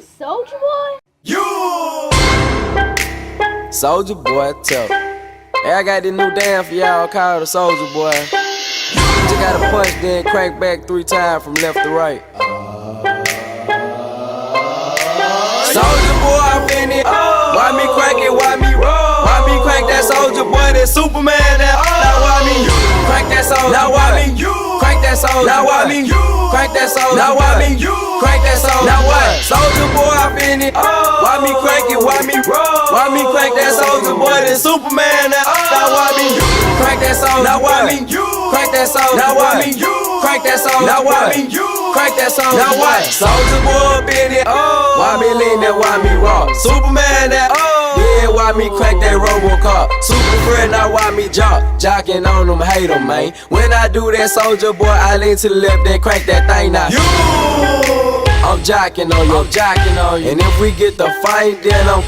Soulja Boy? You! Soulja Boy tough. Hey, I got this new dance for y'all called the Soulja Boy. You just gotta punch, then crank back 3 times from left to right. Soulja Boy, I'm in it. Why me crank it? Why me roll? Why me crank that Soulja Boy? That Superman? That now why me crank that Soulja? Now why me crank that Soulja? Now why me crank that Soulja? Now why me crank that Soulja? Now what? Soulja Boy, I'm in it. Why me crank it? Why me roll? Why me crank that Soulja Boy? That Superman? That now why me crank that Soulja? Now why me crank that Soulja? Now why me crank that Soulja? Now why me crank that Soulja? Now what? Soulja Boy, up in it. Why me lean that? Why me rock? Superman? That yeah, why me crank that RoboCop? Super friend, now why me jocking on them, hate them, man. When I do that, Soulja Boy, I lean to the left, then crank that thing now. I'm jocking on you, I'm jocking on you. And if we get the fight, then I'm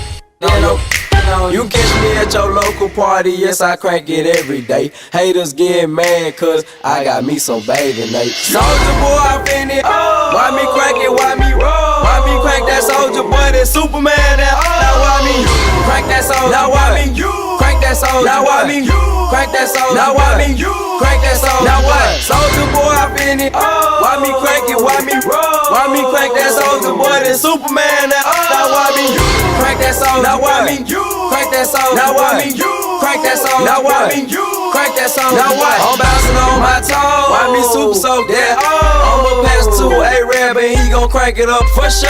you catch me at your local party, yes, I crank it every day. Haters get mad, cause I got me some bathing Nate. Soulja Boy, I'm in it. Why me crank it? Why me roll? Why me crank that Soulja Boy? That Superman? That now why me crank that Soulja? Now why me crank that Soulja? Now why me crank that Soulja? Now why me crank that Soulja? Now what? Soulja Boy, I'm in it. Why me crank it? Why me roll? Why me crank that Soulja Boy? That Superman? That now why me crank that Soulja? Now why me crank that Soulja? Now why me crank that Soulja? Now why me crank that Soulja? Now what? I'm bouncing on my toes. Why me super soak that? I'ma pass to A-Rab and he gon' crank it up for sure.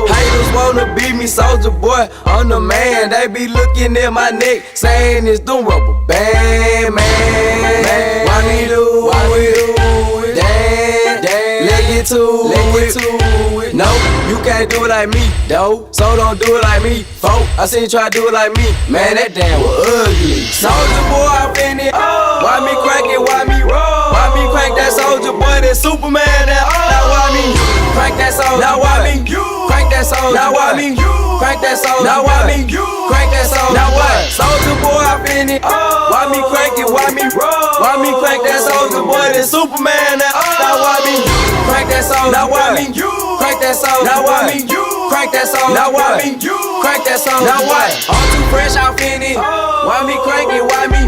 Haters wanna beat me, Soulja Boy, I'm the man. They be looking at my neck, saying it's the rubber band, man. Why me do it? Damn, let get to it. No, you can't do it like me, though. So don't do it like me, folk. I seen you try to do it like me. Man, that damn was ugly. Soulja Boy, I'm in it. Why me crank it? Why me roll? Why me crank that Soulja Boy? That Superman? That now why me crank that Soulja? Now why me crank that Soulja? Now why me crank that Soulja? Now why me crank that Soulja? Now what? Soulja Boy, I'm in it. Why me crank it? Why me roll? Why me crank that Soulja Boy? That Superman? That now why me crank that Soulja? Now why me crank that Soulja? Now why me crank that Soulja? Now why me crank that Soulja? Now what? I'm too fresh, I'm in it. Why me crank it? Why me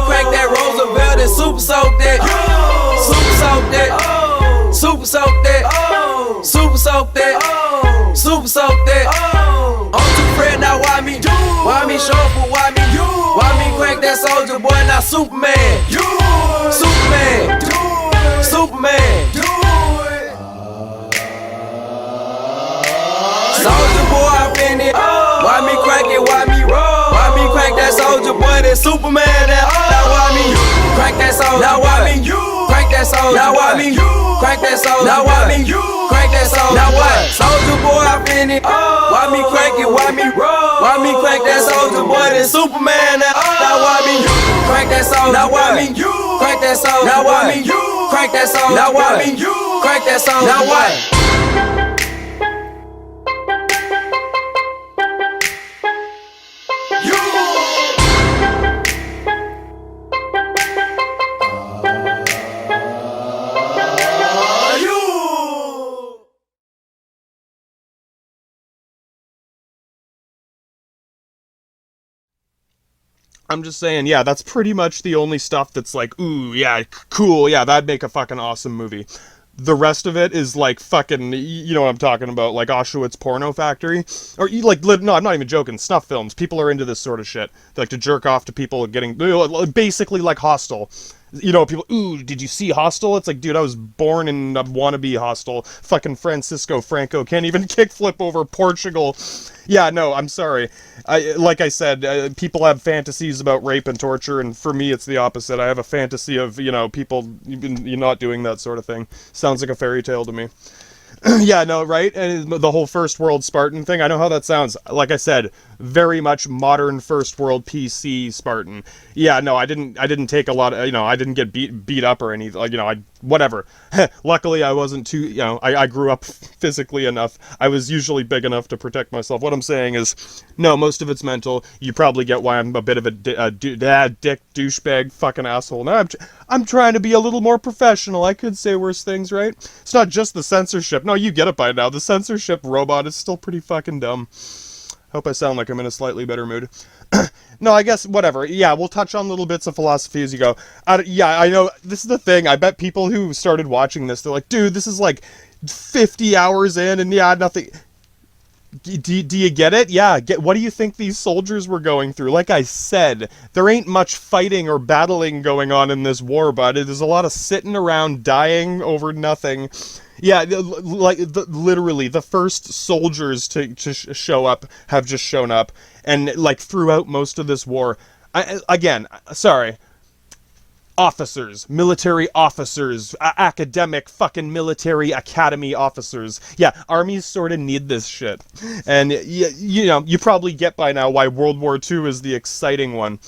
crank that Roosevelt and super soak that? Super soak that. Super soak that. Super soak that. Super soak that. I'm too fresh now. Why me shuffle? Why me crank that Soulja Boy? Now Superman. Superman. Superman. Soulja Boy, I'm in it. Why me crank it? Why me roll? Why me crank that Soulja Boy? That Superman? That now why me crank that Soulja? Now why me crank that Soulja? Now why me crank that Soulja? Now why me crank that Soulja? Now what? Soulja Boy, I'm in it. Why me crank it? Why me roll? Why me crank that Soulja Boy? That Superman? That now why me crank that Soulja? Now why me crank that Soulja? Now why me crank that Soulja? Now why me crank that Soulja? Now what? I'm just saying, yeah, that's pretty much the only stuff that's like, ooh, yeah, cool, yeah, that'd make a fucking awesome movie. The rest of it is like fucking, you know what I'm talking about, like Auschwitz Porno Factory. Or, like, no, I'm not even joking, snuff films. People are into this sort of shit. They like to jerk off to people getting, basically like Hostel. You know, people, ooh, did you see Hostel? It's like, dude, I was born in a wannabe Hostel. Fucking Francisco Franco can't even kickflip over Portugal. Yeah, no, I'm sorry. Like I said, people have fantasies about rape and torture, and for me, it's the opposite. I have a fantasy of, you know, people you're not doing that sort of thing. Sounds like a fairy tale to me. Yeah, no, right? And the whole first world Spartan thing, I know how that sounds. Like I said, very much modern first world PC Spartan. Yeah, no, I didn't take a lot of, you know, I didn't get beat up or anything. Like, you know, I whatever. Luckily, I wasn't too, I grew up physically enough. I was usually big enough to protect myself. What I'm saying is, no, most of it's mental. You probably get why I'm a bit of a dick, douchebag, fucking asshole. Now I'm trying to be a little more professional. I could say worse things, right? It's not just the censorship. No, you get it by now. The censorship robot is still pretty fucking dumb. Hope I sound like I'm in a slightly better mood. No, I guess, whatever. Yeah, we'll touch on little bits of philosophy as you go. Yeah, I know, this is the thing. I bet people who started watching this, they're like, dude, this is like 50 hours in, and yeah, nothing. Do you get it? Yeah, what do you think these soldiers were going through? Like I said, there ain't much fighting or battling going on in this war, but there's a lot of sitting around dying over nothing. Yeah, like literally the first soldiers to show up have just shown up, and like throughout most of this war, officers, military officers, academic fucking military academy officers. Yeah, armies sort of need this shit. And you probably get by now why World War II is the exciting one.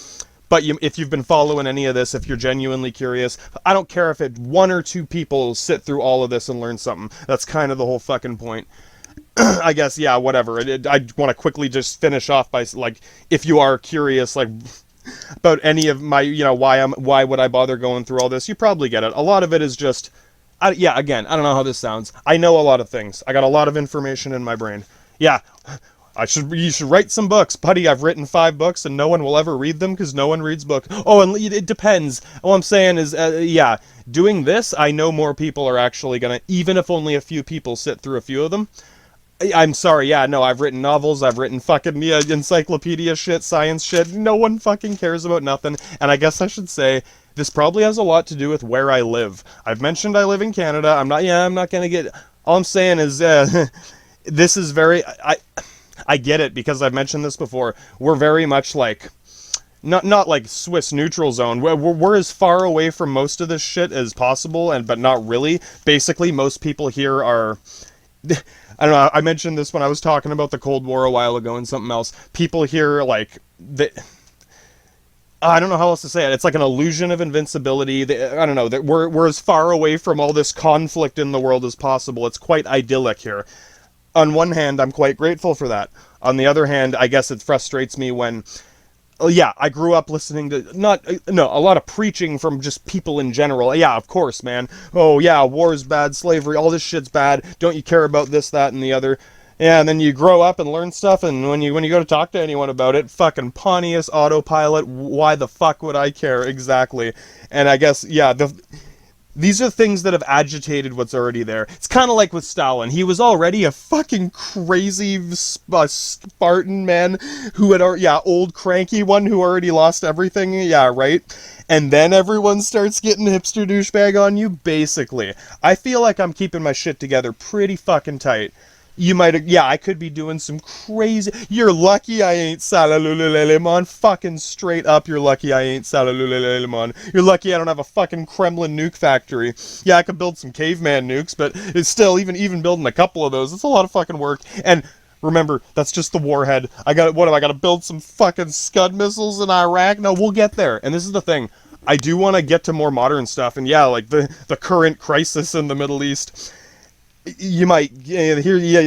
But if you've been following any of this, if you're genuinely curious, I don't care if one or two people sit through all of this and learn something. That's kind of the whole fucking point. I guess, yeah, whatever. I want to quickly just finish off by, like, if you are curious, like, about any of my, why would I bother going through all this, you probably get it. A lot of it is just, again, I don't know how this sounds. I know a lot of things. I got a lot of information in my brain. Yeah, you should write some books. Buddy, I've written 5 books and no one will ever read them because no one reads books. Oh, and it depends. All I'm saying is, doing this, I know more people are actually gonna, even if only a few people sit through a few of them. I'm sorry, I've written novels, I've written fucking encyclopedia shit, science shit. No one fucking cares about nothing. And I guess I should say, this probably has a lot to do with where I live. I've mentioned I live in Canada. I'm not gonna get, all I'm saying is, this is very, I get it, because I've mentioned this before. We're very much like, not like Swiss neutral zone. We're as far away from most of this shit as possible, but not really. Basically, most people here are, I don't know, I mentioned this when I was talking about the Cold War a while ago and something else. People here, like, I don't know how else to say it. It's like an illusion of invincibility. I don't know, that we're as far away from all this conflict in the world as possible. It's quite idyllic here. On one hand, I'm quite grateful for that. On the other hand, I guess it frustrates me when, I grew up listening to, a lot of preaching from just people in general. Yeah, of course, man. Oh, yeah, war's bad, slavery, all this shit's bad. Don't you care about this, that, and the other? Yeah, and then you grow up and learn stuff, and when you go to talk to anyone about it, fucking Pontius, autopilot, why the fuck would I care? Exactly. And I guess, these are things that have agitated what's already there. It's kind of like with Stalin. He was already a fucking crazy Spartan man who had, old cranky one who already lost everything. Yeah, right? And then everyone starts getting hipster douchebag on you, basically. I feel like I'm keeping my shit together pretty fucking tight. You might, I could be doing some crazy, you're lucky I ain't Salalulelelemon, fucking straight up, you're lucky I ain't Salalulelelemon. You're lucky I don't have a fucking Kremlin nuke factory. Yeah, I could build some caveman nukes, but it's still, even building a couple of those, it's a lot of fucking work. And remember, that's just the warhead. I gotta build some fucking Scud missiles in Iraq? No, we'll get there. And this is the thing, I do want to get to more modern stuff, and like the current crisis in the Middle East. You might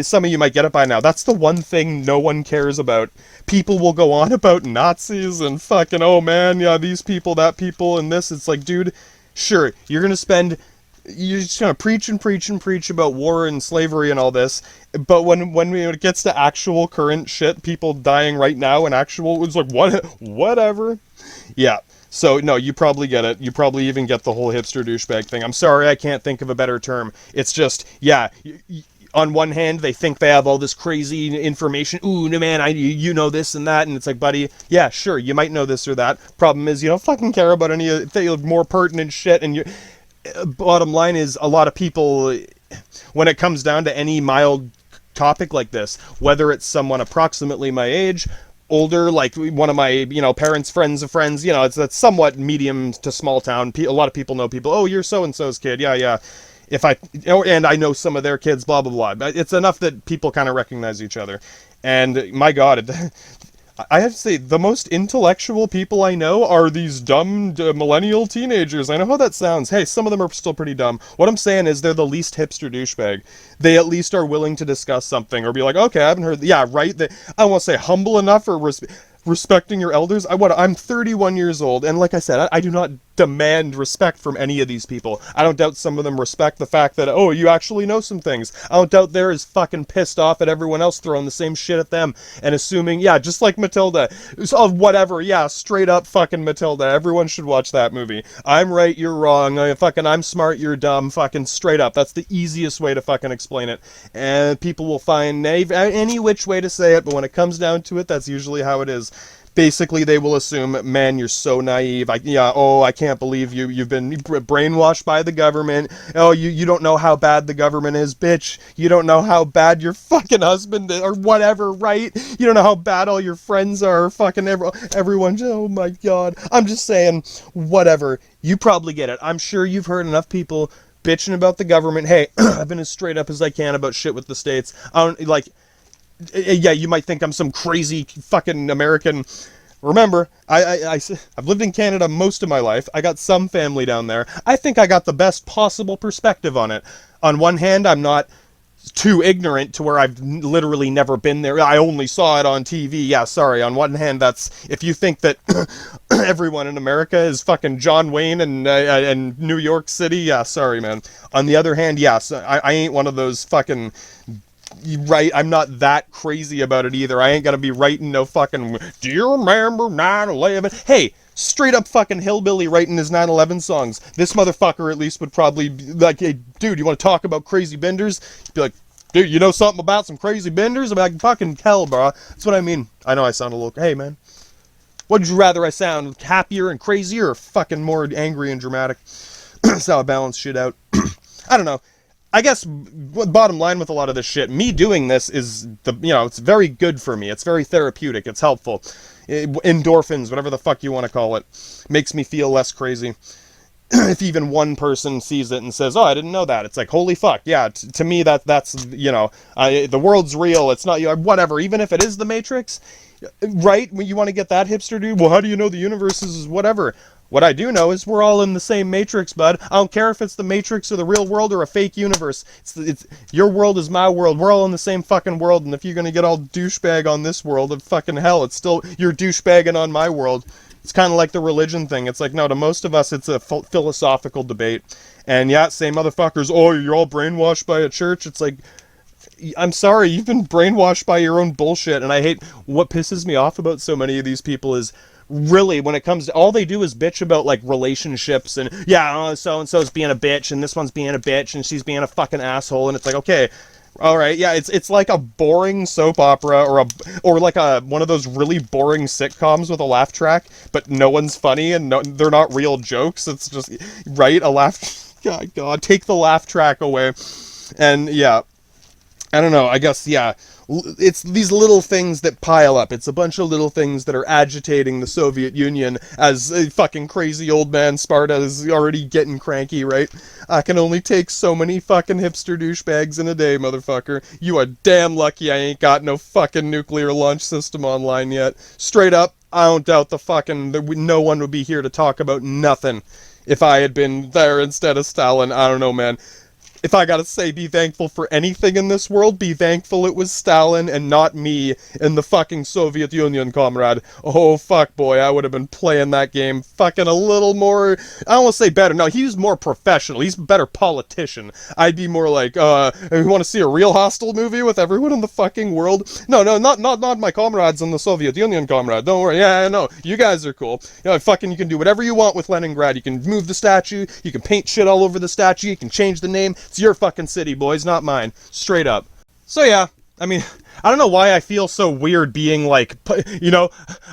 some of you might get it by now. That's the one thing no one cares about. People will go on about Nazis and fucking, oh man, these people, that people, and this. It's like, dude, sure, you're just gonna preach and preach and preach about war and slavery and all this, but when it gets to actual current shit, people dying right now and actual, it's like, whatever. Yeah. So, no, you probably get it. You probably even get the whole hipster douchebag thing. I'm sorry, I can't think of a better term. It's just, on one hand, they think they have all this crazy information. Ooh, no, man, you know this and that. And it's like, buddy, yeah, sure, you might know this or that. Problem is, you don't fucking care about any of the more pertinent shit. And bottom line is, a lot of people, when it comes down to any mild topic like this, whether it's someone approximately my age, older, like one of my, parents, friends of friends, it's somewhat medium to small town. A lot of people know people. Oh, you're so-and-so's kid. Yeah. And I know some of their kids, blah, blah, blah. It's enough that people kind of recognize each other. And my God, I have to say, the most intellectual people I know are these dumb millennial teenagers. I know how that sounds. Hey, some of them are still pretty dumb. What I'm saying is they're the least hipster douchebag. They at least are willing to discuss something or be like, okay, I haven't heard. Yeah, right. I don't want to say humble enough or respecting your elders. I'm 31 years old, and like I said, I do not demand respect from any of these people. I don't doubt some of them respect the fact that, oh, you actually know some things. I don't doubt they're as fucking pissed off at everyone else throwing the same shit at them and assuming, yeah, just like Matilda. So, whatever, yeah, straight up fucking Matilda. Everyone should watch that movie. I'm right, you're wrong. I'm smart, you're dumb. Fucking straight up. That's the easiest way to fucking explain it. And people will find any which way to say it, but when it comes down to it, that's usually how it is. Basically, they will assume, man, you're so naive. I can't believe you've been brainwashed by the government. Oh, you don't know how bad the government is, bitch. You don't know how bad your fucking husband is, or whatever, right? You don't know how bad all your friends are, fucking everyone. Oh my god. I'm just saying, whatever. You probably get it. I'm sure you've heard enough people bitching about the government. Hey, I've been as straight up as I can about shit with the states. Yeah, you might think I'm some crazy fucking American. Remember, I've lived in Canada most of my life. I got some family down there. I think I got the best possible perspective on it. On one hand, I'm not too ignorant to where I've literally never been there. I only saw it on TV. Yeah, sorry. On one hand, that's if you think that everyone in America is fucking John Wayne and New York City. Yeah, sorry, man. On the other hand, yes, I ain't one of those fucking. Right, I'm not that crazy about it either. I ain't gonna be writing no fucking, do you remember 9/11? Hey, straight up fucking hillbilly writing his 9/11 songs. This motherfucker at least would probably be like, hey, dude, you want to talk about crazy benders? He'd be like, dude, you know something about some crazy benders? I'm like, fucking hell, bro. That's what I mean. I know I sound a little, hey, man. Would you rather I sound happier and crazier or fucking more angry and dramatic? That's how I balance shit out. I don't know. I guess bottom line with a lot of this shit, me doing this is it's very good for me. It's very therapeutic. It's helpful. Endorphins, whatever the fuck you want to call it, makes me feel less crazy. If even one person sees it and says, "Oh, I didn't know that," it's like, holy fuck, yeah. To me, that's the world's real. It's not whatever. Even if it is the Matrix, right? When you want to get that hipster dude, well, how do you know the universe is whatever? What I do know is we're all in the same Matrix, bud. I don't care if it's the Matrix or the real world or a fake universe. It's your world is my world. We're all in the same fucking world, and if you're gonna get all douchebag on this world, of fucking hell, it's still you're douchebagging on my world. It's kind of like the religion thing. It's like, no, to most of us, it's a philosophical debate. And yeah, same motherfuckers, oh, you're all brainwashed by a church. It's like, I'm sorry, you've been brainwashed by your own bullshit. And I hate, what pisses me off about so many of these people is, really, when it comes to, all they do is bitch about, like, relationships, and, yeah, so-and-so's being a bitch, and this one's being a bitch, and she's being a fucking asshole, and it's like, okay, all right, yeah, it's like a boring soap opera, or like one of those really boring sitcoms with a laugh track, but no one's funny, and they're not real jokes. It's just, right, a laugh, God, take the laugh track away, and, yeah, I don't know, I guess, yeah, it's these little things that pile up. It's a bunch of little things that are agitating the Soviet Union as a fucking crazy old man Sparta is already getting cranky, right? I can only take so many fucking hipster douchebags in a day, motherfucker. You are damn lucky I ain't got no fucking nuclear launch system online yet. Straight up, I don't doubt no one would be here to talk about nothing if I had been there instead of Stalin. I don't know, man. If I gotta say be thankful for anything in this world, be thankful it was Stalin and not me in the fucking Soviet Union, comrade. Oh, fuck, boy, I would have been playing that game fucking a little more, I don't want to say better, no, he was more professional, he's a better politician. I'd be more like, you want to see a real hostile movie with everyone in the fucking world? No, not my comrades in the Soviet Union, comrade, don't worry, yeah, no, you guys are cool. You can do whatever you want with Leningrad, you can move the statue, you can paint shit all over the statue, you can change the name. It's your fucking city, boys, not mine. Straight up. So yeah, I mean, I don't know why I feel so weird being like,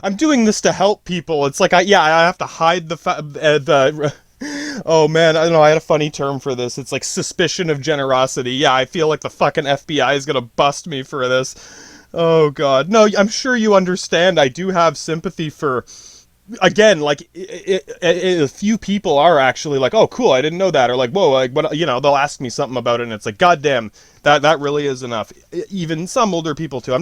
I'm doing this to help people. It's like, I have to hide oh man, I don't know, I had a funny term for this. It's like suspicion of generosity. Yeah, I feel like the fucking FBI is gonna bust me for this. Oh god. No, I'm sure you understand. I do have sympathy for again, like a few people are actually like, oh cool, I didn't know that, or like, whoa, like, what, you know, they'll ask me something about it and it's like, goddamn, that really is enough. Even some older people too.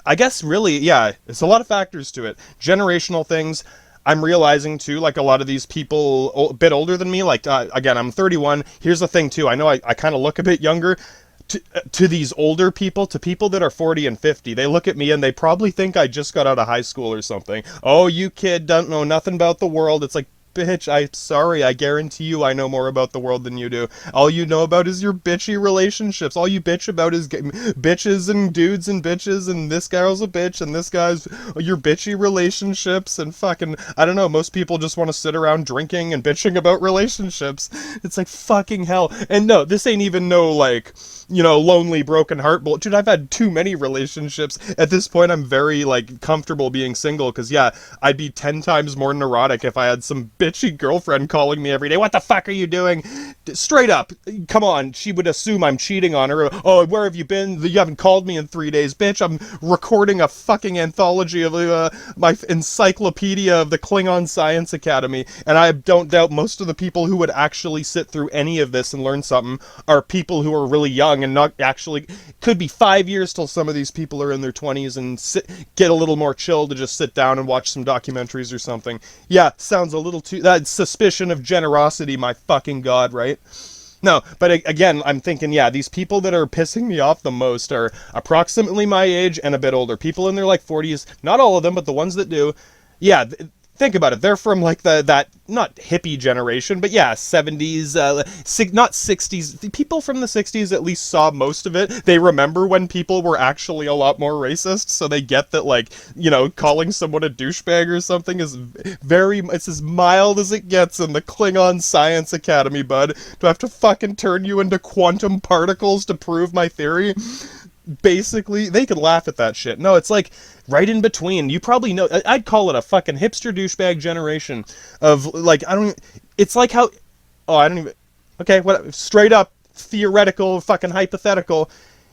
I guess really, yeah, it's a lot of factors to it. Generational things. I'm realizing too, like a lot of these people a bit older than me, like again, I'm 31. Here's the thing too, I know I kind of look a bit younger. To these older people, to people that are 40 and 50, they look at me and they probably think I just got out of high school or something. Oh, you kid don't know nothing about the world. It's like, bitch, I'm sorry, I guarantee you I know more about the world than you do. All you know about is your bitchy relationships. All you bitch about is bitches and dudes and bitches, and this girl's a bitch and this guy's your bitchy relationships, and fucking, I don't know, most people just want to sit around drinking and bitching about relationships. It's like, fucking hell. And no, this ain't even no, like, you know, lonely, broken heart bull. Dude, I've had too many relationships. At this point, I'm very, like, comfortable being single, because, yeah, I'd be 10 times more neurotic if I had some bitchy girlfriend calling me every day. What the fuck are you doing? Straight up. Come on. She would assume I'm cheating on her. Oh, where have you been? You haven't called me in 3 days. Bitch, I'm recording a fucking anthology of my encyclopedia of the Klingon Science Academy, and I don't doubt most of the people who would actually sit through any of this and learn something are people who are really young and not actually, could be 5 years till some of these people are in their 20s and get a little more chill to just sit down and watch some documentaries or something. Yeah, sounds a little too, that suspicion of generosity, my fucking god, right? No, but again, I'm thinking, yeah, these people that are pissing me off the most are approximately my age and a bit older. People in their, like, 40s, not all of them, but the ones that do, yeah, think about it. They're from, like, that not hippie generation, but yeah, 70s, not 60s. People from the 60s at least saw most of it. They remember when people were actually a lot more racist, so they get that, like, you know, calling someone a douchebag or something is it's as mild as it gets in the Klingon Science Academy, bud. Do I have to fucking turn you into quantum particles to prove my theory? Basically, they could laugh at that shit. No, it's like right in between. You probably know, I'd call it a fucking hipster douchebag generation of, like, it's like how, oh, I don't even, okay, what, straight up theoretical, fucking hypothetical.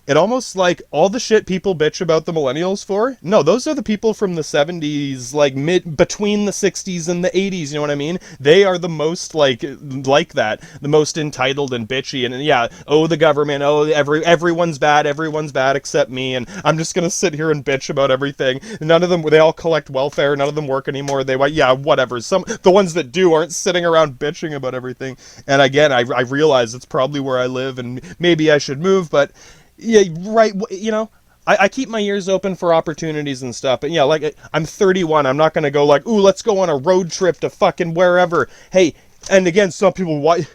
It almost like all the shit people bitch about the millennials for, no, those are the people from the 70s, like between the 60s and the 80s, you know what I mean? They are the most like that, the most entitled and bitchy, and yeah, oh, the government, oh, everyone's bad except me, and I'm just gonna sit here and bitch about everything. None of them, they all collect welfare, none of them work anymore, yeah, whatever. The ones that do aren't sitting around bitching about everything. And again, I realize it's probably where I live, and maybe I should move, but yeah, right, you know, I keep my ears open for opportunities and stuff, but yeah, like, I'm 31, I'm not gonna go like, ooh, let's go on a road trip to fucking wherever. Hey, and again, some people, why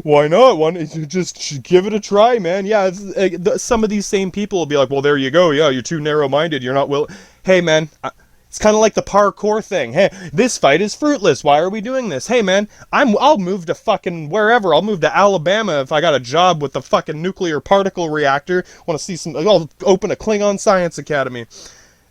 not? Why don't you just give it a try, man? Yeah, some of these same people will be like, well, there you go, yeah, you're too narrow-minded, you're not Hey, man, it's kind of like the parkour thing. Hey, this fight is fruitless. Why are we doing this? Hey, man, I'll move to fucking wherever. I'll move to Alabama if I got a job with the fucking nuclear particle reactor. Want to see I'll open a Klingon Science Academy.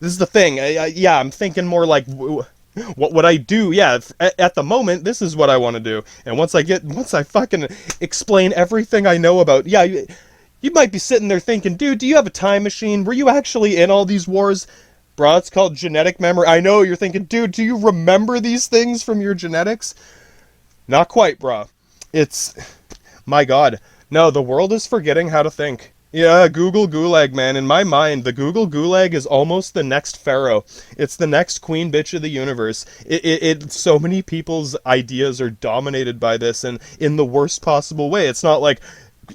This is the thing. Yeah, I'm thinking more like, what would I do? Yeah, at the moment, this is what I want to do. And once I fucking explain everything I know about, yeah, you might be sitting there thinking, dude, do you have a time machine? Were you actually in all these wars? Bro, it's called genetic memory. I know, you're thinking, dude, do you remember these things from your genetics? Not quite, bro. It's, my god. No, the world is forgetting how to think. Yeah, Google Gulag, man. In my mind, the Google Gulag is almost the next pharaoh. It's the next queen bitch of the universe. So many people's ideas are dominated by this, and in the worst possible way. It's not like,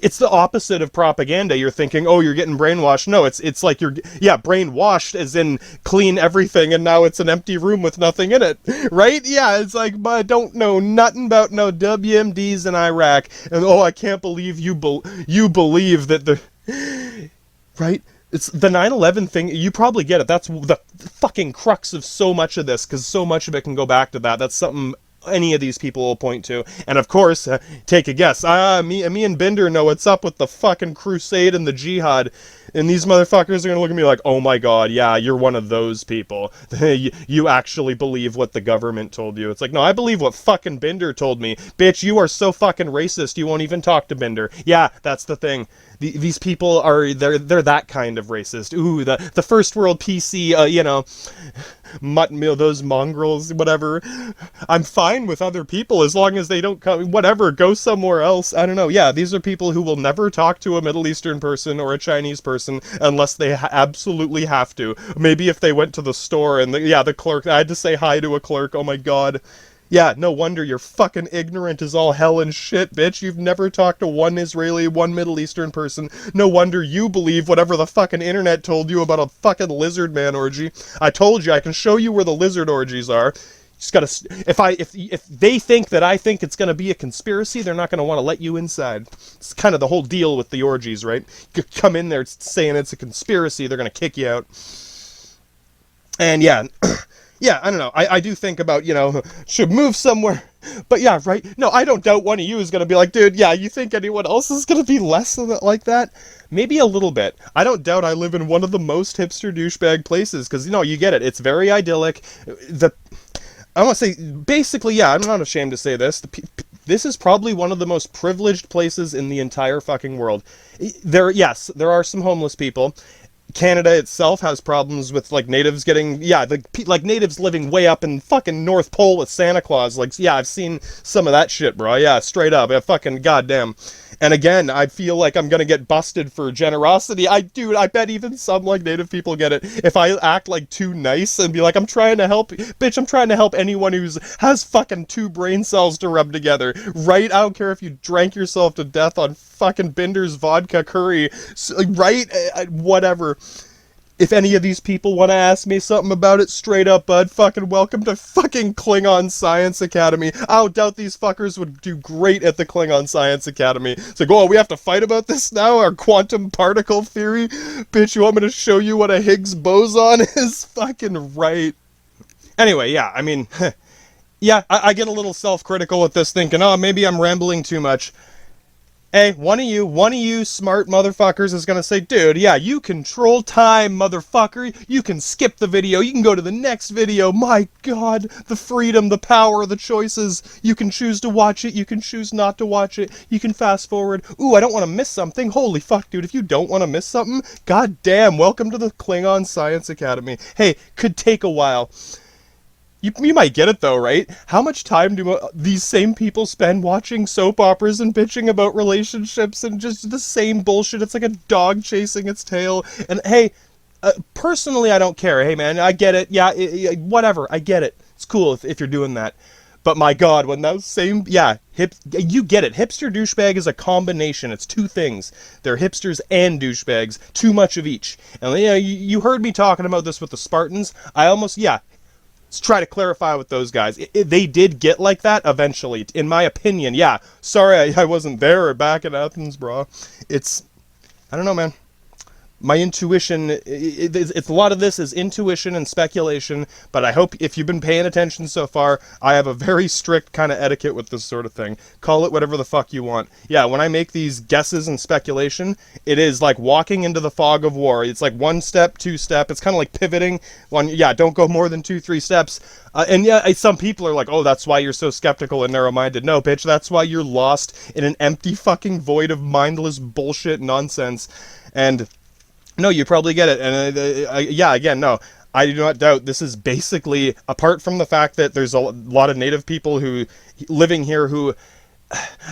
it's the opposite of propaganda. You're thinking, oh, you're getting brainwashed. No, it's like you're, yeah, brainwashed as in clean everything and now it's an empty room with nothing in it, right? Yeah, it's like, but I don't know nothing about no WMDs in Iraq, and oh, I can't believe you believe that right? It's the 9/11 thing, you probably get it. That's the fucking crux of so much of this, because so much of it can go back to that. That's something any of these people will point to. And of course, take a guess. Me and Binder know what's up with the fucking crusade and the jihad. And these motherfuckers are gonna look at me like, oh my god, yeah, you're one of those people. You actually believe what the government told you. It's like, no, I believe what fucking Binder told me. Bitch, you are so fucking racist, you won't even talk to Binder. Yeah, that's the thing. these people are they're that kind of racist. Ooh, the first world PC, you know, those mongrels, whatever. I'm fine with other people as long as they don't come, whatever, go somewhere else. I don't know. Yeah, these are people who will never talk to a Middle Eastern person or a Chinese person unless they absolutely have to. Maybe if they went to the store and the clerk, I had to say hi to a clerk. Oh my god. Yeah, no wonder you're fucking ignorant as all hell and shit, bitch. You've never talked to one Israeli, one Middle Eastern person. No wonder you believe whatever the fucking internet told you about a fucking lizard man orgy. I told you, I can show you where the lizard orgies are. Just gotta, if they think that I think it's gonna be a conspiracy, they're not gonna want to let you inside. It's kind of the whole deal with the orgies, right? You come in there saying it's a conspiracy, they're gonna kick you out. And yeah, yeah, I don't know. I do think about, you know, should move somewhere. But yeah, right? No, I don't doubt one of you is going to be like, dude, yeah, you think anyone else is going to be less of it like that? Maybe a little bit. I don't doubt I live in one of the most hipster douchebag places, because, you know, you get it. It's very idyllic. I want to say, basically, yeah, I'm not ashamed to say this. This is probably one of the most privileged places in the entire fucking world. Yes, there are some homeless people. Canada itself has problems with, like, natives getting, like, natives living way up in fucking North Pole with Santa Claus. Like, yeah, I've seen some of that shit, bro. Yeah, straight up. Yeah, fucking goddamn. And again, I feel like I'm gonna get busted for generosity. Dude, I bet even some, like, native people get it. If I act, like, too nice and be like, I'm trying to help, bitch, I'm trying to help anyone has fucking 2 brain cells to rub together, right? I don't care if you drank yourself to death on fucking Binder's vodka curry, right? Whatever. If any of these people want to ask me something about it, straight up, bud, fucking welcome to fucking Klingon Science Academy. I doubt these fuckers would do great at the Klingon Science Academy. It's like, oh, we have to fight about this now? Our quantum particle theory? Bitch, you want me to show you what a Higgs boson is? Fucking right. Anyway, yeah, I mean, yeah, I get a little self-critical with this, thinking, oh, maybe I'm rambling too much. Hey, one of you smart motherfuckers is gonna say, dude, yeah, you control time, motherfucker. You can skip the video. You can go to the next video. My God, the freedom, the power, the choices. You can choose to watch it. You can choose not to watch it. You can fast forward. Ooh, I don't want to miss something. Holy fuck, dude, if you don't want to miss something, god damn, welcome to the Klingon Science Academy. Hey, could take a while. You might get it though, right? How much time do these same people spend watching soap operas and bitching about relationships and just the same bullshit? It's like a dog chasing its tail. And hey, personally, I don't care. Hey man, I get it. Yeah, whatever. I get it. It's cool if you're doing that. But my God, when those same, you get it. Hipster douchebag is a combination. It's 2 things. They're hipsters and douchebags. Too much of each. And you heard me talking about this with the Spartans. Let's try to clarify with those guys. They did get like that eventually, in my opinion. Yeah, sorry I wasn't there or back in Athens, bro. I don't know, man. My intuition, it's a lot of this is intuition and speculation, but I hope if you've been paying attention so far, I have a very strict kind of etiquette with this sort of thing. Call it whatever the fuck you want. Yeah, when I make these guesses and speculation, it is like walking into the fog of war. It's like 1 step, 2 step. It's kind of like pivoting. Don't go more than 2, 3 steps. Some people are like, oh, that's why you're so skeptical and narrow-minded. No, bitch, that's why you're lost in an empty fucking void of mindless bullshit nonsense. And no, you probably get it. And again, no, I do not doubt this is basically, apart from the fact that there's a lot of native people who living here who,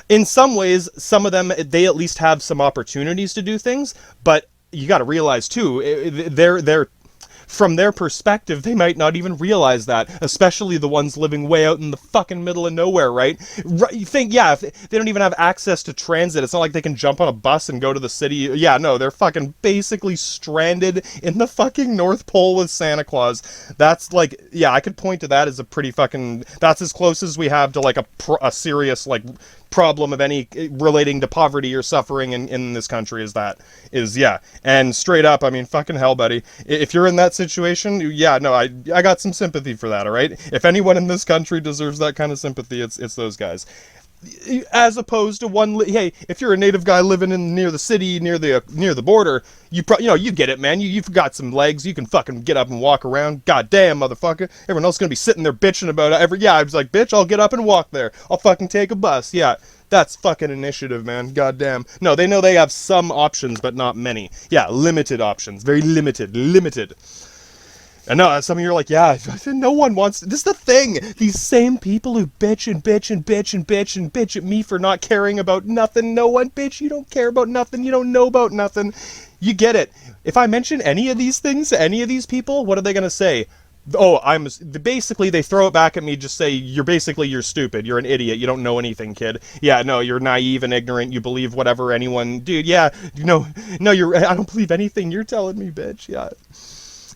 in some ways, some of them, they at least have some opportunities to do things, but you got to realize too, they're from their perspective, they might not even realize that, especially the ones living way out in the fucking middle of nowhere, right? You think, if they don't even have access to transit, it's not like they can jump on a bus and go to the city. Yeah, no, they're fucking basically stranded in the fucking North Pole with Santa Claus. That's like, I could point to that as a pretty fucking, that's as close as we have to like a serious, like, problem of any relating to poverty or suffering in this country and straight up, I mean, fucking hell, buddy, if you're in that situation, I got some sympathy for that. All right, if anyone in this country deserves that kind of sympathy, it's those guys. As opposed to if you're a native guy living near the city, near the border, you get it, man. You've got some legs. You can fucking get up and walk around. Goddamn, motherfucker. Everyone else is gonna be sitting there bitching about it. I was like, bitch, I'll get up and walk there. I'll fucking take a bus. Yeah, That's fucking initiative, man. Goddamn. No, they know they have some options, but not many. Yeah, limited options. Very limited. Limited. And no, some of you are like, yeah, no one wants to. This is the thing. These same people who bitch and bitch and bitch and bitch and bitch at me for not caring about nothing. No one, bitch, you don't care about nothing. You don't know about nothing. You get it. If I mention any of these things to any of these people, what are they going to say? Oh, basically they throw it back at me, just say, you're stupid, you're an idiot, you don't know anything, kid. Yeah, no, you're naive and ignorant, you believe whatever anyone, dude, yeah, no, I don't believe anything you're telling me, bitch, yeah.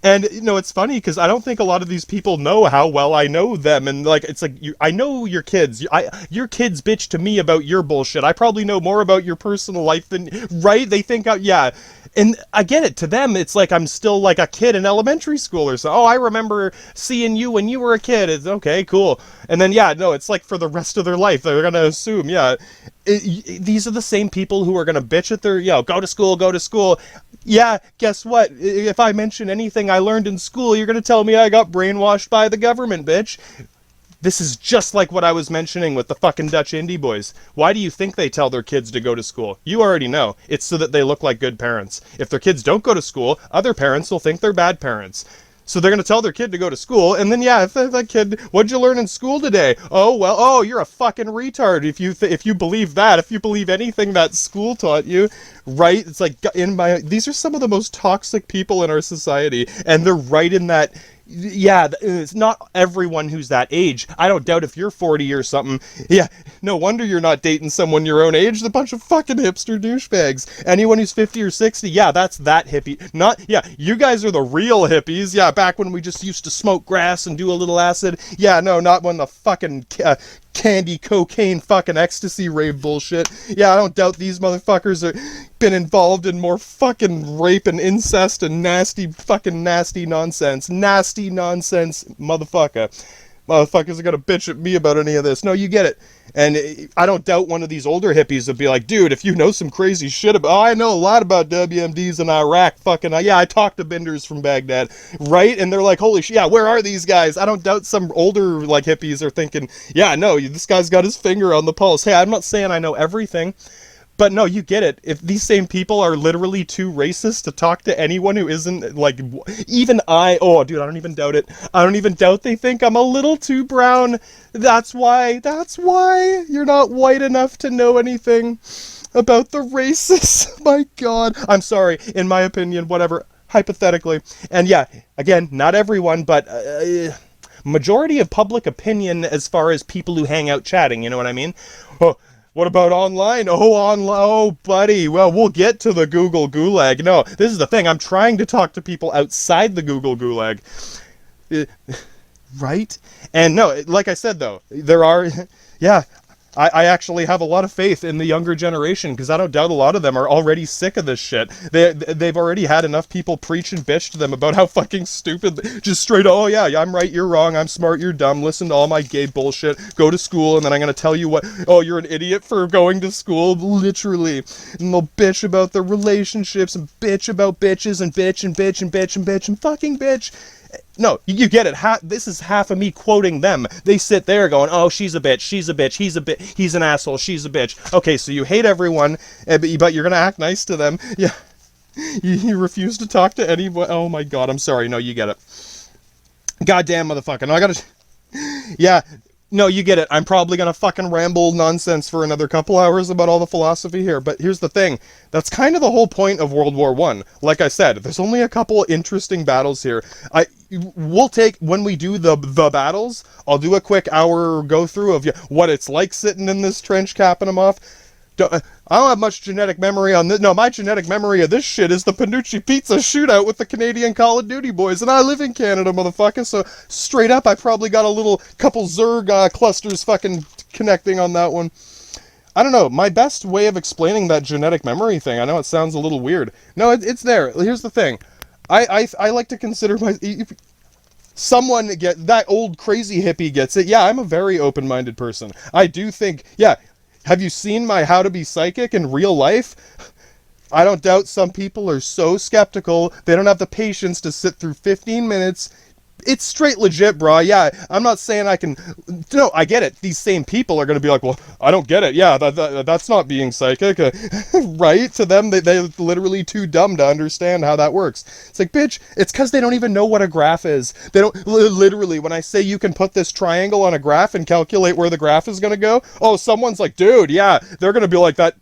And, it's funny, because I don't think a lot of these people know how well I know them, and, like, it's like, I know your kids, your kids bitch to me about your bullshit, I probably know more about your personal life than, right? They think, yeah. And I get it, to them, it's like I'm still like a kid in elementary school or so. Oh, I remember seeing you when you were a kid. It's okay, cool. And then, yeah, no, it's like for the rest of their life, they're going to assume, yeah. These are the same people who are going to bitch at their, go to school, go to school. Yeah, guess what? If I mention anything I learned in school, you're going to tell me I got brainwashed by the government, bitch. This is just like what I was mentioning with the fucking Dutch indie boys. Why do you think they tell their kids to go to school? You already know. It's so that they look like good parents. If their kids don't go to school, other parents will think they're bad parents. So they're going to tell their kid to go to school, and then, yeah, if that kid, what'd you learn in school today? Oh, well, you're a fucking retard if you believe that, if you believe anything that school taught you, right? It's like, these are some of the most toxic people in our society, and they're right in that. Yeah, it's not everyone who's that age. I don't doubt if you're 40 or something. Yeah, no wonder you're not dating someone your own age. A bunch of fucking hipster douchebags. Anyone who's 50 or 60, yeah, that's that hippie. You guys are the real hippies. Yeah, back when we just used to smoke grass and do a little acid. Yeah, no, not when the fucking candy, cocaine, fucking ecstasy rave bullshit. Yeah, I don't doubt these motherfuckers are been involved in more fucking rape and incest and nasty nonsense. Nasty nonsense, motherfucker. Motherfuckers are gonna bitch at me about any of this. No, you get it. And I don't doubt one of these older hippies would be like, dude, if you know some crazy shit about, I know a lot about WMDs in Iraq, I talked to benders from Baghdad, right? And they're like, holy shit, yeah, where are these guys? I don't doubt some older, like, hippies are thinking, yeah, no, this guy's got his finger on the pulse. Hey, I'm not saying I know everything, but no, you get it. If these same people are literally too racist to talk to anyone who isn't, like, even oh, dude, I don't even doubt it. I don't even doubt they think I'm a little too brown. That's why you're not white enough to know anything about the racists. My God. I'm sorry, in my opinion, whatever, hypothetically. And yeah, again, not everyone, but majority of public opinion as far as people who hang out chatting, you know what I mean? Oh, what about online? Oh, buddy. Well, we'll get to the Google Gulag. No, this is the thing. I'm trying to talk to people outside the Google Gulag. Right? And no, like I said, though, there are, yeah, I actually have a lot of faith in the younger generation, because I don't doubt a lot of them are already sick of this shit. They've already had enough people preach and bitch to them about how fucking stupid, just straight, oh yeah, I'm right, you're wrong, I'm smart, you're dumb, listen to all my gay bullshit, go to school, and then I'm gonna tell you what, oh, you're an idiot for going to school, literally. And they'll bitch about their relationships, and bitch about bitches, and bitch, and bitch, and bitch, and bitch, and fucking bitch. No, you get it. This is half of me quoting them. They sit there going, oh, she's a bitch, he's an asshole, she's a bitch. Okay, so you hate everyone, but you're gonna act nice to them. Yeah. You refuse to talk to anyone. Oh my God, I'm sorry. No, you get it. Goddamn motherfucker. No, I gotta... Yeah. No, you get it. I'm probably gonna fucking ramble nonsense for another couple hours about all the philosophy here, but here's the thing. That's kind of the whole point of World War I. Like I said, there's only a couple interesting battles here. We'll take, when we do the battles, I'll do a quick hour go-through of what it's like sitting in this trench capping them off. I don't have much genetic memory on this. No, my genetic memory of this shit is the Panucci Pizza shootout with the Canadian Call of Duty boys, and I live in Canada, motherfucker, so straight up, I probably got a little couple Zerg clusters fucking connecting on that one. I don't know, my best way of explaining that genetic memory thing, I know it sounds a little weird. No, it's there. Here's the thing. I like to consider someone that old crazy hippie gets it. Yeah, I'm a very open-minded person. I do think, yeah, have you seen my How to Be Psychic in real life? I don't doubt some people are so skeptical, they don't have the patience to sit through 15 minutes It's straight legit, bro. Yeah, I'm not saying I can. No, I get it. These same people are going to be like, well, I don't get it. Yeah, that's not being psychic. Right? To them, they're literally too dumb to understand how that works. It's like, bitch, it's because they don't even know what a graph is. They don't. Literally, when I say you can put this triangle on a graph and calculate where the graph is going to go, oh, someone's like, dude, yeah, they're going to be like, that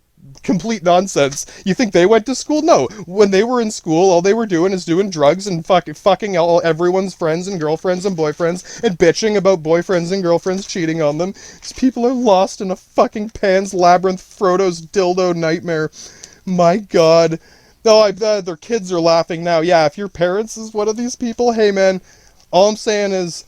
complete nonsense. You think they went to school? No. When they were in school, all they were doing is doing drugs and fucking everyone's friends and girlfriends and boyfriends and bitching about boyfriends and girlfriends cheating on them. These people are lost in a fucking Pan's Labyrinth, Frodo's dildo nightmare. My God. No, their kids are laughing now. Yeah, if your parents is one of these people, hey man, all I'm saying is,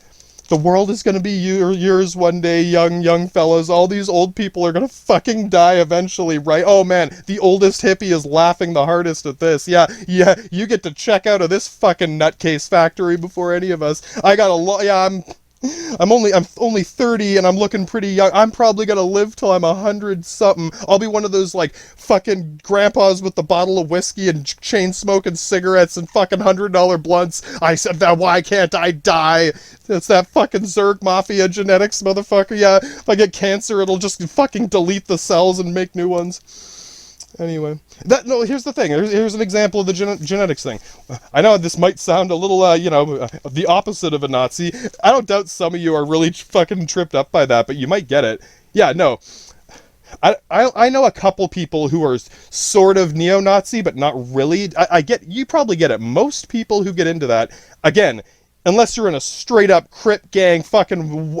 the world is going to be yours one day, young fellas. All these old people are going to fucking die eventually, right? Oh man, the oldest hippie is laughing the hardest at this. Yeah, you get to check out of this fucking nutcase factory before any of us. I got a lot, yeah, I'm only 30 and I'm looking pretty young. I'm probably gonna live till I'm 100 something. I'll be one of those like fucking grandpas with the bottle of whiskey and chain smoking cigarettes and fucking $100 blunts. I said that, why can't I die? It's that fucking Zerg Mafia genetics, motherfucker. Yeah, if I get cancer, it'll just fucking delete the cells and make new ones. Anyway, here's the thing. Here's an example of the genetics thing. I know this might sound a little, the opposite of a Nazi. I don't doubt some of you are really fucking tripped up by that, but you might get it. Yeah, no. I know a couple people who are sort of neo-Nazi, but not really. You probably get it. Most people who get into that, again, unless you're in a straight-up Crip gang fucking,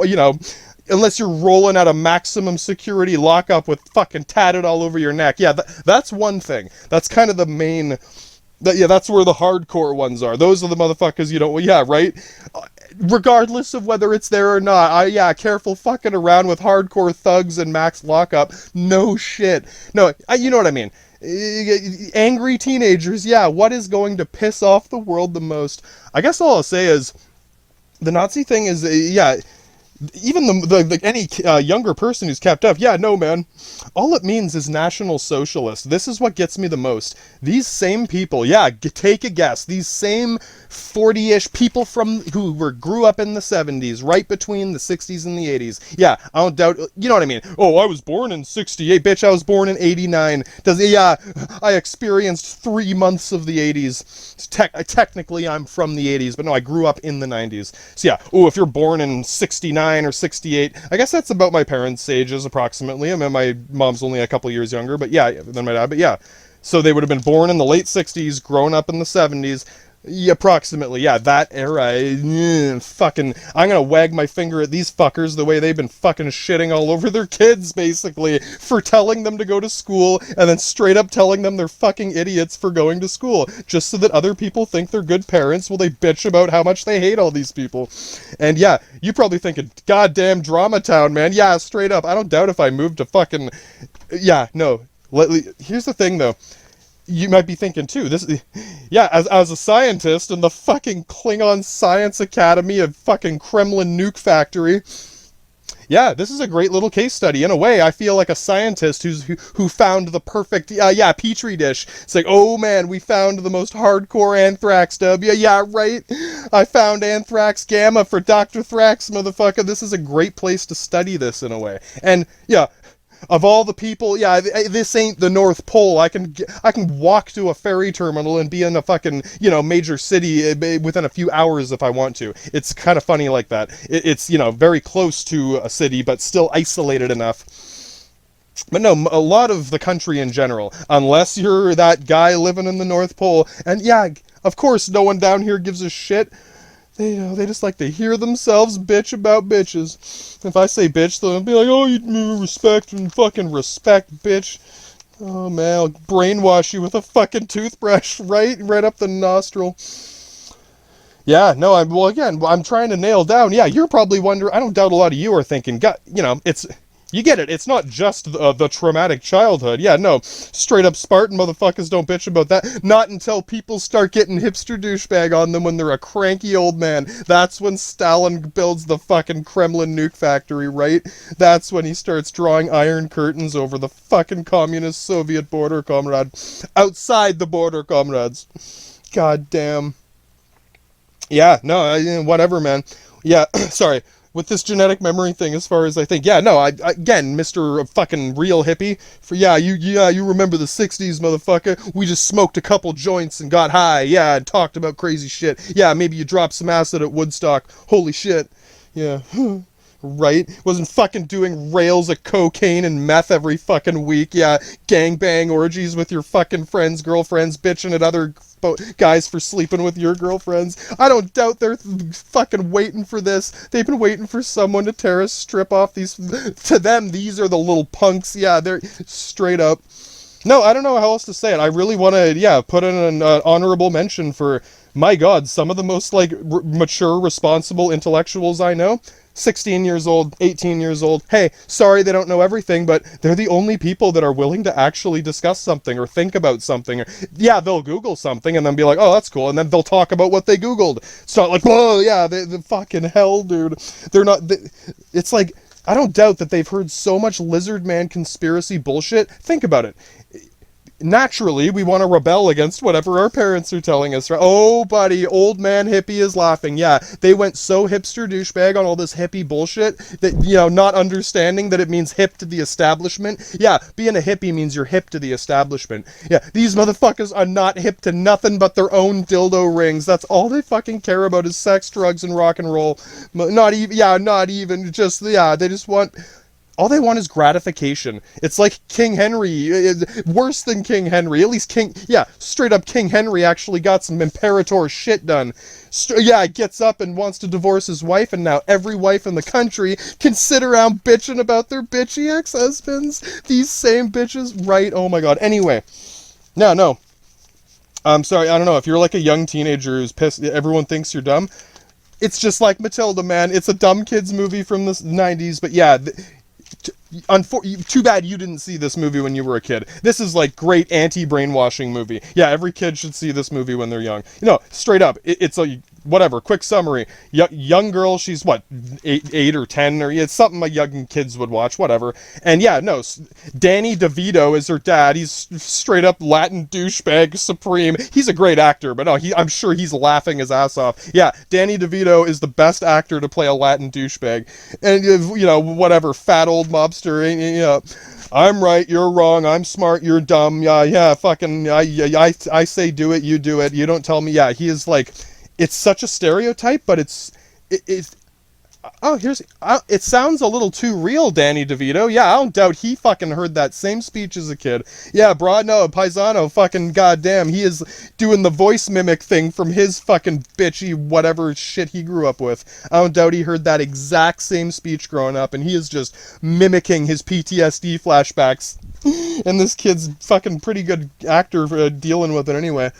unless you're rolling out a maximum security lockup with fucking tatted all over your neck. Yeah, that's one thing. That's kind of the main... that's where the hardcore ones are. Those are the motherfuckers you don't... Yeah, right? Regardless of whether it's there or not. Careful fucking around with hardcore thugs and max lockup. No shit. No, you know what I mean. Angry teenagers, yeah, what is going to piss off the world the most? I guess all I'll say is... The Nazi thing is, even any younger person who's kept up, yeah, no, man. All it means is National Socialist. This is what gets me the most. These same people, yeah, take a guess. These same 40-ish people who grew up in the 70s, right between the 60s and the 80s. Yeah, I don't doubt, you know what I mean? Oh, I was born in 68. Bitch, I was born in 89. I experienced 3 months of the 80s. Technically, I'm from the 80s, but no, I grew up in the 90s. So yeah, if you're born in 69 or 68, I guess that's about my parents' ages approximately. I mean, my mom's only a couple years younger, but yeah, than my dad, but yeah. So they would have been born in the late 60s, grown up in the 70s. Yeah, approximately, yeah, that era. Fucking, I'm gonna wag my finger at these fuckers the way they've been fucking shitting all over their kids, basically, for telling them to go to school, and then straight up telling them they're fucking idiots for going to school, just so that other people think they're good parents while they bitch about how much they hate all these people. And yeah, you probably thinking, goddamn Drama Town, man. Yeah, straight up, I don't doubt if I moved to fucking... Yeah, no. Here's the thing, though. You might be thinking too, as a scientist in the fucking Klingon Science Academy of fucking Kremlin nuke factory, yeah, this is a great little case study. In a way, I feel like a scientist who found the perfect, petri dish. It's like, oh man, we found the most hardcore anthrax dub. Yeah, right? I found anthrax gamma for Dr. Thrax, motherfucker. This is a great place to study this in a way. And yeah, of all the people, yeah, this ain't the North Pole. I can walk to a ferry terminal and be in a fucking, major city within a few hours if I want to. It's kind of funny like that. It's, very close to a city, but still isolated enough. But no, a lot of the country in general, unless you're that guy living in the North Pole, and yeah, of course, no one down here gives a shit. They just like to hear themselves bitch about bitches. If I say bitch, they'll be like, oh, you respect, bitch. Oh, man, I'll brainwash you with a fucking toothbrush right up the nostril. Yeah, no, I'm trying to nail down. Yeah, you're probably wondering, I don't doubt a lot of you are thinking, you get it. It's not just the traumatic childhood. Yeah, no. Straight up Spartan motherfuckers don't bitch about that. Not until people start getting hipster douchebag on them when they're a cranky old man. That's when Stalin builds the fucking Kremlin nuke factory, right? That's when he starts drawing iron curtains over the fucking communist Soviet border, comrade. Outside the border, comrades. God damn. Yeah, no, whatever, man. Yeah, sorry. With this genetic memory thing, as far as I think, yeah, no, again, Mr. fucking real hippie, you remember the 60s, motherfucker. We just smoked a couple joints and got high, yeah, and talked about crazy shit. Yeah, maybe you dropped some acid at Woodstock. Holy shit. Yeah. Right? Wasn't fucking doing rails of cocaine and meth every fucking week. Yeah, gangbang orgies with your fucking friends, girlfriends, bitching at other guys for sleeping with your girlfriends. I don't doubt they're fucking waiting for this. They've been waiting for someone to tear a strip off these. To them, these are the little punks. Yeah, they're straight up. No, I don't know how else to say it. I really want to, yeah, put in an honorable mention for, my God, some of the most, like, mature, responsible intellectuals I know. 16 years old, 18 years old. Hey, sorry they don't know everything, but they're the only people that are willing to actually discuss something or think about something. Yeah, they'll Google something and then be like, oh, that's cool. And then they'll talk about what they Googled. It's not like, oh, yeah, the fucking hell, dude. They're not, it's like, I don't doubt that they've heard so much lizard man conspiracy bullshit. Think about it. Naturally, we want to rebel against whatever our parents are telling us. Right? Oh, buddy, old man hippie is laughing. Yeah, they went so hipster douchebag on all this hippie bullshit that, you know, not understanding that it means hip to the establishment. Yeah, being a hippie means you're hip to the establishment. Yeah, these motherfuckers are not hip to nothing but their own dildo rings. That's all they fucking care about is sex, drugs, and rock and roll. Not even, just, yeah, they just want... All they want is gratification. It's like King Henry, worse than King Henry. At least straight up King Henry actually got some imperator shit done. Gets up and wants to divorce his wife, and now every wife in the country can sit around bitching about their bitchy ex-husbands. These same bitches, right? Oh my God. Anyway, no. I'm sorry, I don't know, if you're like a young teenager who's pissed, everyone thinks you're dumb. It's just like Matilda, man. It's a dumb kids movie from the 90s, but yeah... too bad you didn't see this movie when you were a kid. This is like great anti-brainwashing movie. Yeah, every kid should see this movie when they're young. You know, straight up, it's a whatever. Quick summary: young girl, she's what, 8 or 10, or it's something my young kids would watch. Whatever. And yeah, no, Danny DeVito is her dad. He's straight up Latin douchebag supreme. He's a great actor, but no, I'm sure he's laughing his ass off. Yeah, Danny DeVito is the best actor to play a Latin douchebag. And you know, whatever, fat old mobster. You know, I'm right, you're wrong. I'm smart, you're dumb. Yeah, fucking. I say do it, you do it. You don't tell me. Yeah, he is like. It's such a stereotype, but it sounds a little too real, Danny DeVito. Yeah, I don't doubt he fucking heard that same speech as a kid. Yeah, Paisano, fucking goddamn, he is doing the voice mimic thing from his fucking bitchy whatever shit he grew up with. I don't doubt he heard that exact same speech growing up, and he is just mimicking his PTSD flashbacks. And this kid's fucking pretty good actor for dealing with it anyway.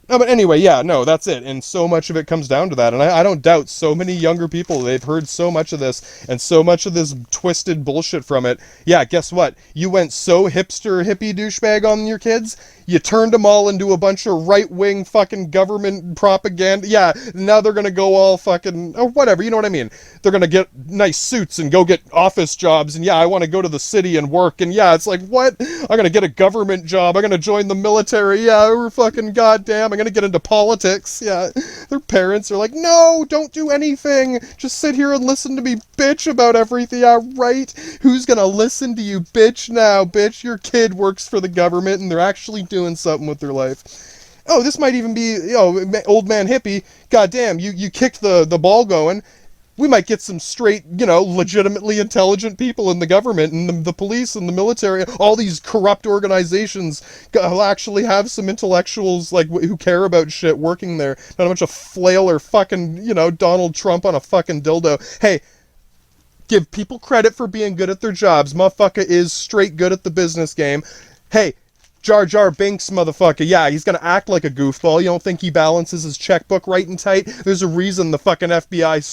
No, but anyway, yeah, no, that's it. And so much of it comes down to that. And I don't doubt so many younger people, they've heard so much of this and so much of this twisted bullshit from it. Yeah, guess what? You went so hipster, hippie douchebag on your kids, you turned them all into a bunch of right-wing fucking government propaganda. Yeah, now they're gonna go all fucking, or whatever, you know what I mean? They're gonna get nice suits and go get office jobs, and yeah, I want to go to the city and work, and yeah, it's like, what? I'm gonna get a government job, I'm gonna join the military, yeah, we're fucking goddamn, I'm gonna get into politics, yeah. Their parents are like, no, don't do anything, just sit here and listen to me bitch about everything, yeah, right? Who's gonna listen to you bitch now, bitch? Your kid works for the government, and they're actually doing something with their life. Oh, this might even be, you know, old man hippie. Goddamn, you kicked the ball going. We might get some straight, you know, legitimately intelligent people in the government and the police and the military. All these corrupt organizations will actually have some intellectuals, like, who care about shit working there. Not a bunch of flail or fucking, you know, Donald Trump on a fucking dildo. Hey, give people credit for being good at their jobs. Motherfucker is straight good at the business game. Hey, Jar Jar Binks, motherfucker, yeah, he's gonna act like a goofball. You don't think he balances his checkbook right and tight? There's a reason the fucking FBI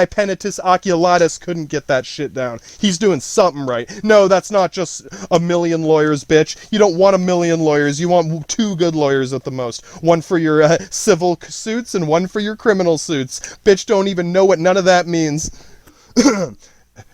Penitus Oculatus couldn't get that shit down. He's doing something right. No, that's not just a million lawyers, bitch. You don't want a million lawyers. You want 2 good lawyers at the most. One for your civil suits and one for your criminal suits. Bitch don't even know what none of that means.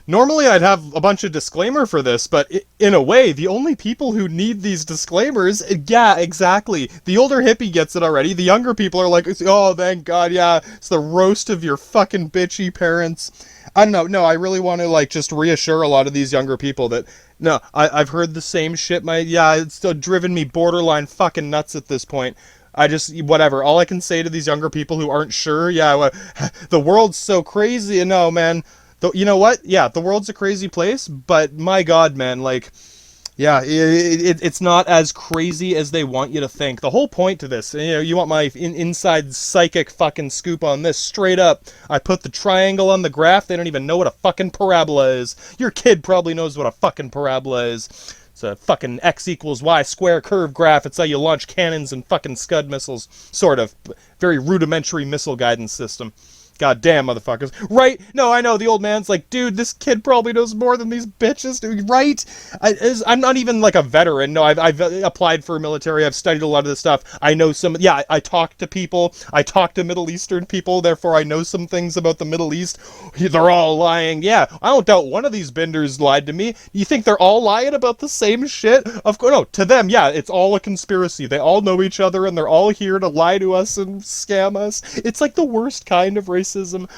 Normally I'd have a bunch of disclaimer for this, but in a way, the only people who need these disclaimers, yeah, exactly. The older hippie gets it already. The younger people are like, oh, thank God, yeah, it's the roast of your fucking bitchy parents. I don't know. No, I really want to, like, just reassure a lot of these younger people that, no, I've heard the same shit. It's still driven me borderline fucking nuts at this point. I just, whatever. All I can say to these younger people who aren't sure, yeah, well, the world's so crazy. And no, man, you know what? Yeah, the world's a crazy place, but my God, man, like, yeah, it's not as crazy as they want you to think. The whole point to this, you want my inside psychic fucking scoop on this, straight up. I put the triangle on the graph, they don't even know what a fucking parabola is. Your kid probably knows what a fucking parabola is. It's a fucking x equals y square curve graph. It's how you launch cannons and fucking Scud missiles. Sort of. Very rudimentary missile guidance system. God damn, motherfuckers. Right? No, I know, the old man's like, dude, this kid probably knows more than these bitches do. Right? I'm not even, like, a veteran. No, I've applied for military. I've studied a lot of this stuff. I know some... Yeah, I talk to people. I talk to Middle Eastern people. Therefore, I know some things about the Middle East. They're all lying. Yeah, I don't doubt one of these benders lied to me. You think they're all lying about the same shit? Of course, no. To them, yeah, it's all a conspiracy. They all know each other, and they're all here to lie to us and scam us. It's like the worst kind of racism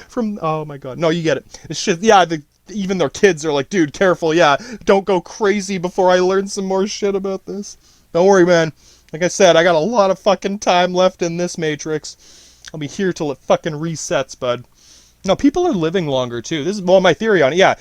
from, oh my God, no, you get it. It's shit. Yeah, even their kids are like, dude, careful, yeah, don't go crazy before I learn some more shit about this. Don't worry, man. Like I said, I got a lot of fucking time left in this Matrix. I'll be here till it fucking resets, bud. No, people are living longer too. This is, well, my theory on it, yeah.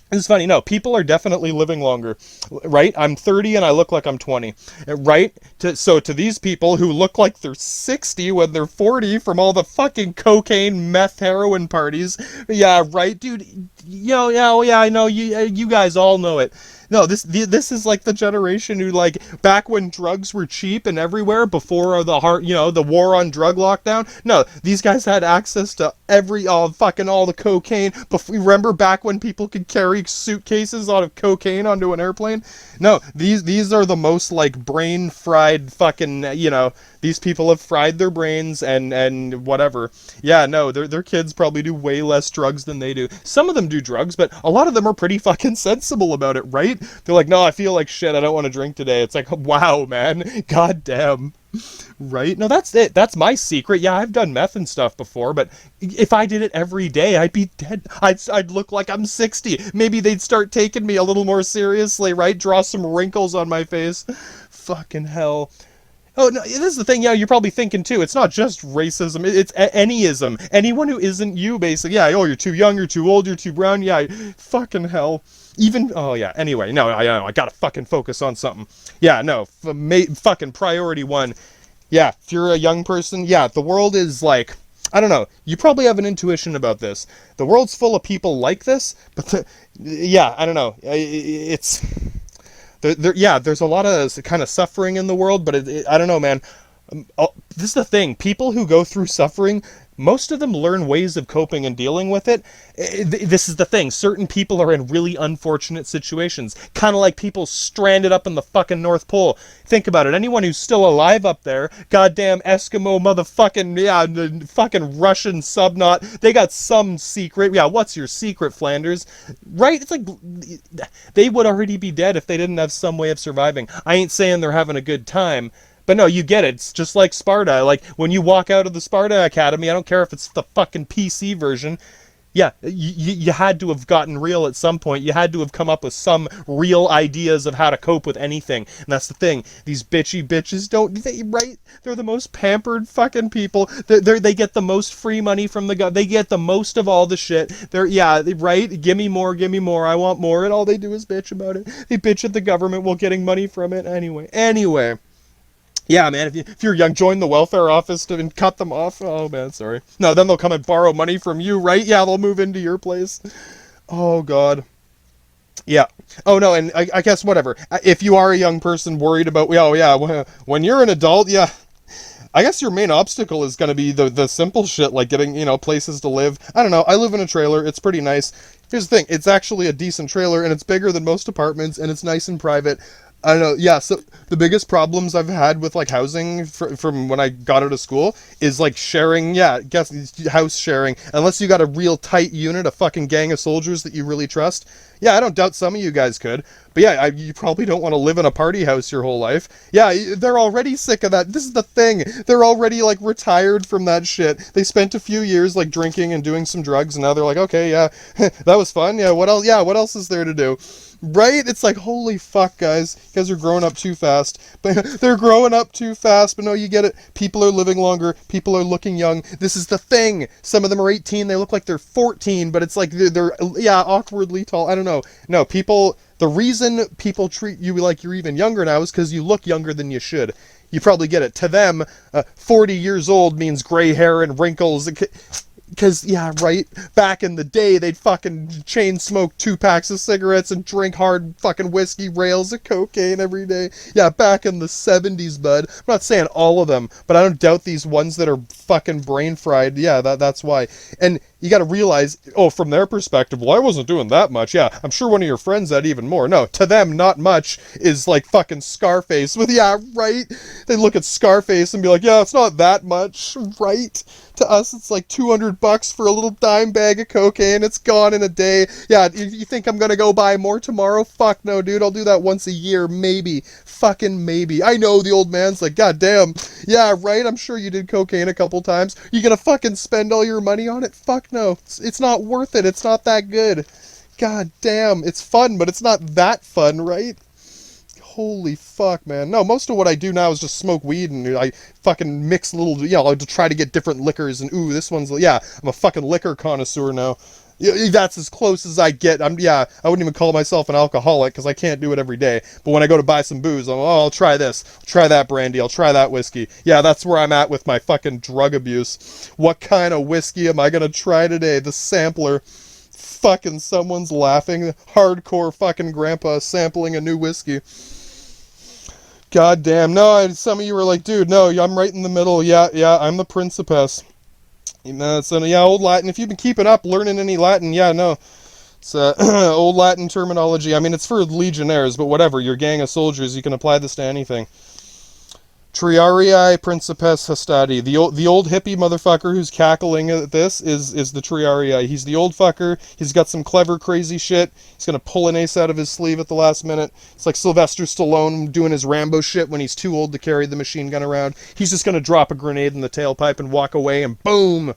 This is funny. No, people are definitely living longer, right? I'm 30 and I look like I'm 20, right? So to these people who look like they're 60 when they're 40 from all the fucking cocaine, meth, heroin parties, yeah, right, dude. Yeah, I know you guys all know it. No, this is like the generation who, like, back when drugs were cheap and everywhere before the war on drug lockdown. No, these guys had access to fucking all the cocaine. Remember back when people could carry suitcases out of cocaine onto an airplane? No, these are the most, like, brain fried fucking, these people have fried their brains and whatever. Yeah, no, their kids probably do way less drugs than they do. Some of them do drugs, but a lot of them are pretty fucking sensible about it, right? They're like, no, I feel like shit, I don't want to drink today. It's like, wow, man, god damn. Right? No, that's it. That's my secret. Yeah, I've done meth and stuff before, but if I did it every day, I'd be dead. I'd look like I'm 60. Maybe they'd start taking me a little more seriously, right? Draw some wrinkles on my face. Fucking hell. Oh, no, this is the thing, yeah, you're probably thinking, too. It's not just racism, it's anyism. Anyone who isn't you, basically. Yeah, oh, you're too young, you're too old, you're too brown. Yeah, fucking hell. Even, oh, yeah, anyway, no, I gotta fucking focus on something. Yeah, no, fucking priority one. Yeah, if you're a young person, yeah, the world is like, I don't know, you probably have an intuition about this. The world's full of people like this, but, yeah, I don't know, it's... there's a lot of kind of suffering in the world, but I don't know, man. This is the thing. People who go through suffering, most of them learn ways of coping and dealing with it. This is the thing. Certain people are in really unfortunate situations. Kind of like people stranded up in the fucking North Pole. Think about it. Anyone who's still alive up there, goddamn Eskimo motherfucking, yeah, fucking Russian subnaut, they got some secret. Yeah, what's your secret, Flanders? Right? It's like, they would already be dead if they didn't have some way of surviving. I ain't saying they're having a good time, but no, you get it. It's just like Sparta. Like, when you walk out of the Sparta Academy, I don't care if it's the fucking PC version, yeah, you had to have gotten real at some point. You had to have come up with some real ideas of how to cope with anything. And that's the thing. These bitchy bitches right? They're the most pampered fucking people. They get the most free money from the government. They get the most of all the shit. Right? Give me more, I want more. And all they do is bitch about it. They bitch at the government while getting money from it. Anyway. Yeah, man, if you're young, join the welfare office and cut them off. Oh, man, sorry. No, then they'll come and borrow money from you, right? Yeah, they'll move into your place. Oh, God. Yeah. Oh, no, and I guess whatever. If you are a young person worried about, oh, yeah, when you're an adult, yeah, I guess your main obstacle is going to be the simple shit, like getting, places to live. I don't know, I live in a trailer, it's pretty nice. Here's the thing, it's actually a decent trailer, and it's bigger than most apartments, and it's nice and private. I don't know. Yeah, so the biggest problems I've had with like housing from when I got out of school is like sharing. Yeah, guess house sharing. Unless you got a real tight unit, a fucking gang of soldiers that you really trust. Yeah, I don't doubt some of you guys could. But yeah, you probably don't want to live in a party house your whole life. Yeah, they're already sick of that. This is the thing. They're already like retired from that shit. They spent a few years like drinking and doing some drugs, and now they're like, okay, yeah, that was fun. Yeah, what else? Yeah, what else is there to do? Right? It's like, holy fuck, guys. You guys are growing up too fast. But they're growing up too fast. But no, you get it. People are living longer. People are looking young. This is the thing. Some of them are 18. They look like they're 14, but it's like they're yeah, awkwardly tall. I don't know. No, people, the reason people treat you like you're even younger now is because you look younger than you should. You probably get it. To them, 40 years old means gray hair and wrinkles. Because, yeah, right, back in the day, they'd fucking chain smoke 2 packs of cigarettes and drink hard fucking whiskey, rails of cocaine every day. Yeah, back in the 70s, bud. I'm not saying all of them, but I don't doubt these ones that are fucking brain fried. Yeah, that's why. And you gotta realize, oh, from their perspective, well, I wasn't doing that much. Yeah, I'm sure one of your friends had even more. No, to them, not much is like fucking Scarface with, yeah, right? They look at Scarface and be like, yeah, it's not that much, right? To us, it's like $200 for a little dime bag of cocaine. It's gone in a day. Yeah, you think I'm gonna go buy more tomorrow? Fuck no, dude. I'll do that once a year, maybe. Fucking maybe. I know the old man's like, god damn. Yeah, right? I'm sure you did cocaine a couple times. You gonna fucking spend all your money on it? Fuck no. It's not worth it. It's not that good. God damn. It's fun, but it's not that fun, right? Holy fuck, man. No, most of what I do now is just smoke weed and I fucking mix little, you know, I'll try to get different liquors and ooh, this one's, yeah, I'm a fucking liquor connoisseur now. That's as close as I get. I wouldn't even call myself an alcoholic because I can't do it every day. But when I go to buy some booze, I'll try this, I'll try that brandy, I'll try that whiskey. Yeah, that's where I'm at with my fucking drug abuse. What kind of whiskey am I gonna try today? The sampler. Fucking someone's laughing. Hardcore fucking grandpa sampling a new whiskey. God damn. No, some of you were like, dude, no, I'm right in the middle. Yeah, I'm the Principess. So, yeah, old Latin. If you've been keeping up, learning any Latin, yeah, no. It's old Latin terminology. I mean, it's for legionnaires, but whatever. Your gang of soldiers, you can apply this to anything. Triarii Principes Hastati. The old hippie motherfucker who's cackling at this is the Triarii. He's the old fucker. He's got some clever, crazy shit. He's gonna pull an ace out of his sleeve at the last minute. It's like Sylvester Stallone doing his Rambo shit when he's too old to carry the machine gun around. He's just gonna drop a grenade in the tailpipe and walk away and boom!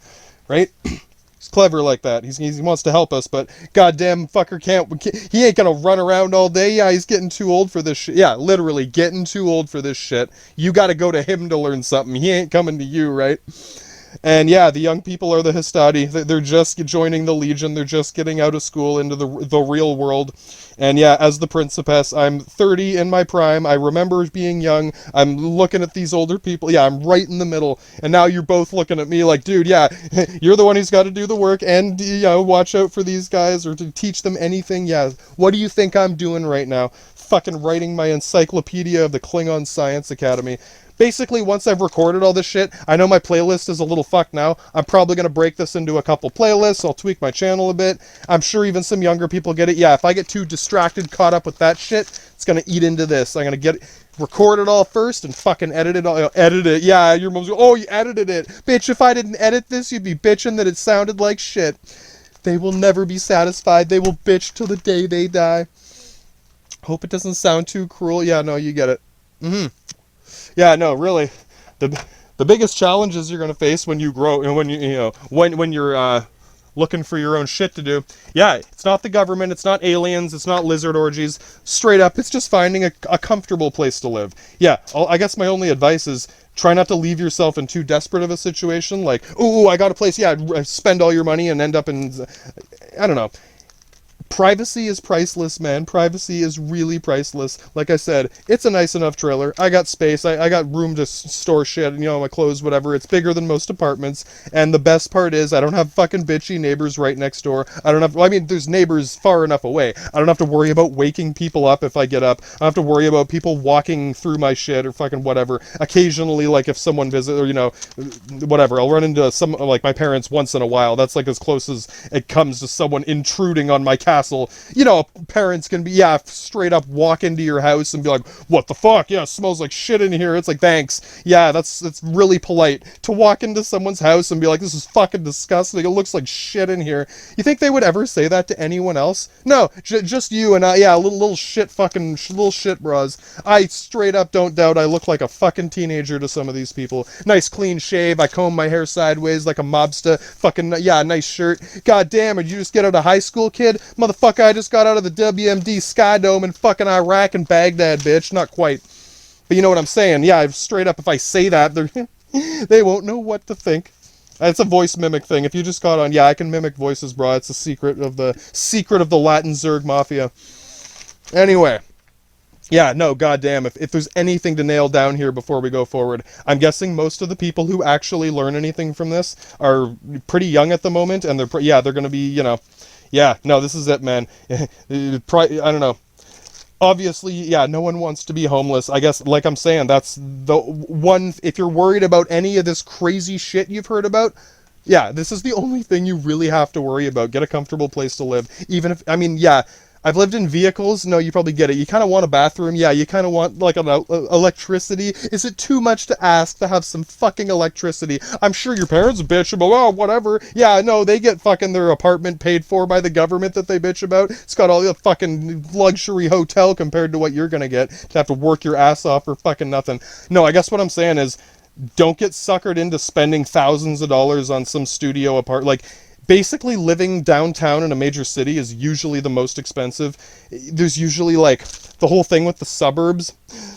Right? He's clever like that. He wants to help us, but goddamn fucker he ain't gonna run around all day. Yeah, he's getting too old for this shit. Yeah, literally getting too old for this shit. You gotta go to him to learn something. He ain't coming to you, right? And yeah, the young people are the Hastati. They're just joining the Legion. They're just getting out of school into the real world. And yeah, as the Principess, I'm 30 in my prime. I remember being young. I'm looking at these older people. Yeah, I'm right in the middle. And now you're both looking at me like, dude, yeah, you're the one who's got to do the work and, you know, watch out for these guys or to teach them anything. Yeah, what do you think I'm doing right now? Fucking writing my encyclopedia of the Klingon Science Academy. Basically, once I've recorded all this shit, I know my playlist is a little fucked now. I'm probably going to break this into a couple playlists. I'll tweak my channel a bit. I'm sure even some younger people get it. Yeah, if I get too distracted, caught up with that shit, it's going to eat into this. I'm going to record it all first and fucking edit it all. Edit it. Yeah, your mom's oh, you edited it. Bitch, if I didn't edit this, you'd be bitching that it sounded like shit. They will never be satisfied. They will bitch till the day they die. Hope it doesn't sound too cruel. Yeah, no, you get it. Yeah, no, really, the biggest challenges you're gonna face when you grow and when you're looking for your own shit to do. Yeah, it's not the government, it's not aliens, it's not lizard orgies. Straight up, it's just finding a comfortable place to live. Yeah, I guess my only advice is try not to leave yourself in too desperate of a situation. Like, ooh, I got a place. Yeah, spend all your money and end up in, I don't know. Privacy is priceless, man. Privacy is really priceless. Like I said, it's a nice enough trailer. I got space. I got room to store shit, you know, my clothes, whatever. It's bigger than most apartments. And the best part is I don't have fucking bitchy neighbors right next door. There's neighbors far enough away. I don't have to worry about waking people up if I get up. I don't have to worry about people walking through my shit or fucking whatever. Occasionally, like if someone visits or, you know, whatever, I'll run into some, like my parents once in a while. That's like as close as it comes to someone intruding on my castle castle. You know, parents can be, straight up walk into your house and be like, what the fuck? Yeah, it smells like shit in here. It's like, thanks. Yeah, that's really polite. To walk into someone's house and be like, this is fucking disgusting. It looks like shit in here. You think they would ever say that to anyone else? No, just you and I. Yeah, little shit fucking, little shit bras. I straight up don't doubt I look like a fucking teenager to some of these people. Nice clean shave. I comb my hair sideways like a mobster. Fucking, yeah, nice shirt. God damn, did you just get out of high school, kid? Motherfucker, I just got out of the WMD Sky Dome in fucking Iraq and Baghdad, bitch. Not quite. But you know what I'm saying. Yeah, straight up, if I say that, they won't know what to think. It's a voice mimic thing. If you just got on, yeah, I can mimic voices, bro. It's a secret of the Latin Zerg Mafia. Anyway. Yeah, no, goddamn, if there's anything to nail down here before we go forward, I'm guessing most of the people who actually learn anything from this are pretty young at the moment, and they're going to be, you know, yeah, no, this is it, man. I don't know. Obviously, yeah, no one wants to be homeless. I guess, like I'm saying, that's the one, if you're worried about any of this crazy shit you've heard about, yeah, this is the only thing you really have to worry about. Get a comfortable place to live. Even if, I mean, yeah, I've lived in vehicles. No, you probably get it. You kind of want a bathroom. Yeah, you kind of want, like, electricity. Is it too much to ask to have some fucking electricity? I'm sure your parents bitch about, oh, whatever. Yeah, no, they get fucking their apartment paid for by the government that they bitch about. It's got all the fucking luxury hotel compared to what you're gonna get to have to work your ass off for fucking nothing. No, I guess what I'm saying is, don't get suckered into spending thousands of dollars on some studio apartment. Like, basically living downtown in a major city is usually the most expensive. There's usually, like, the whole thing with the suburbs.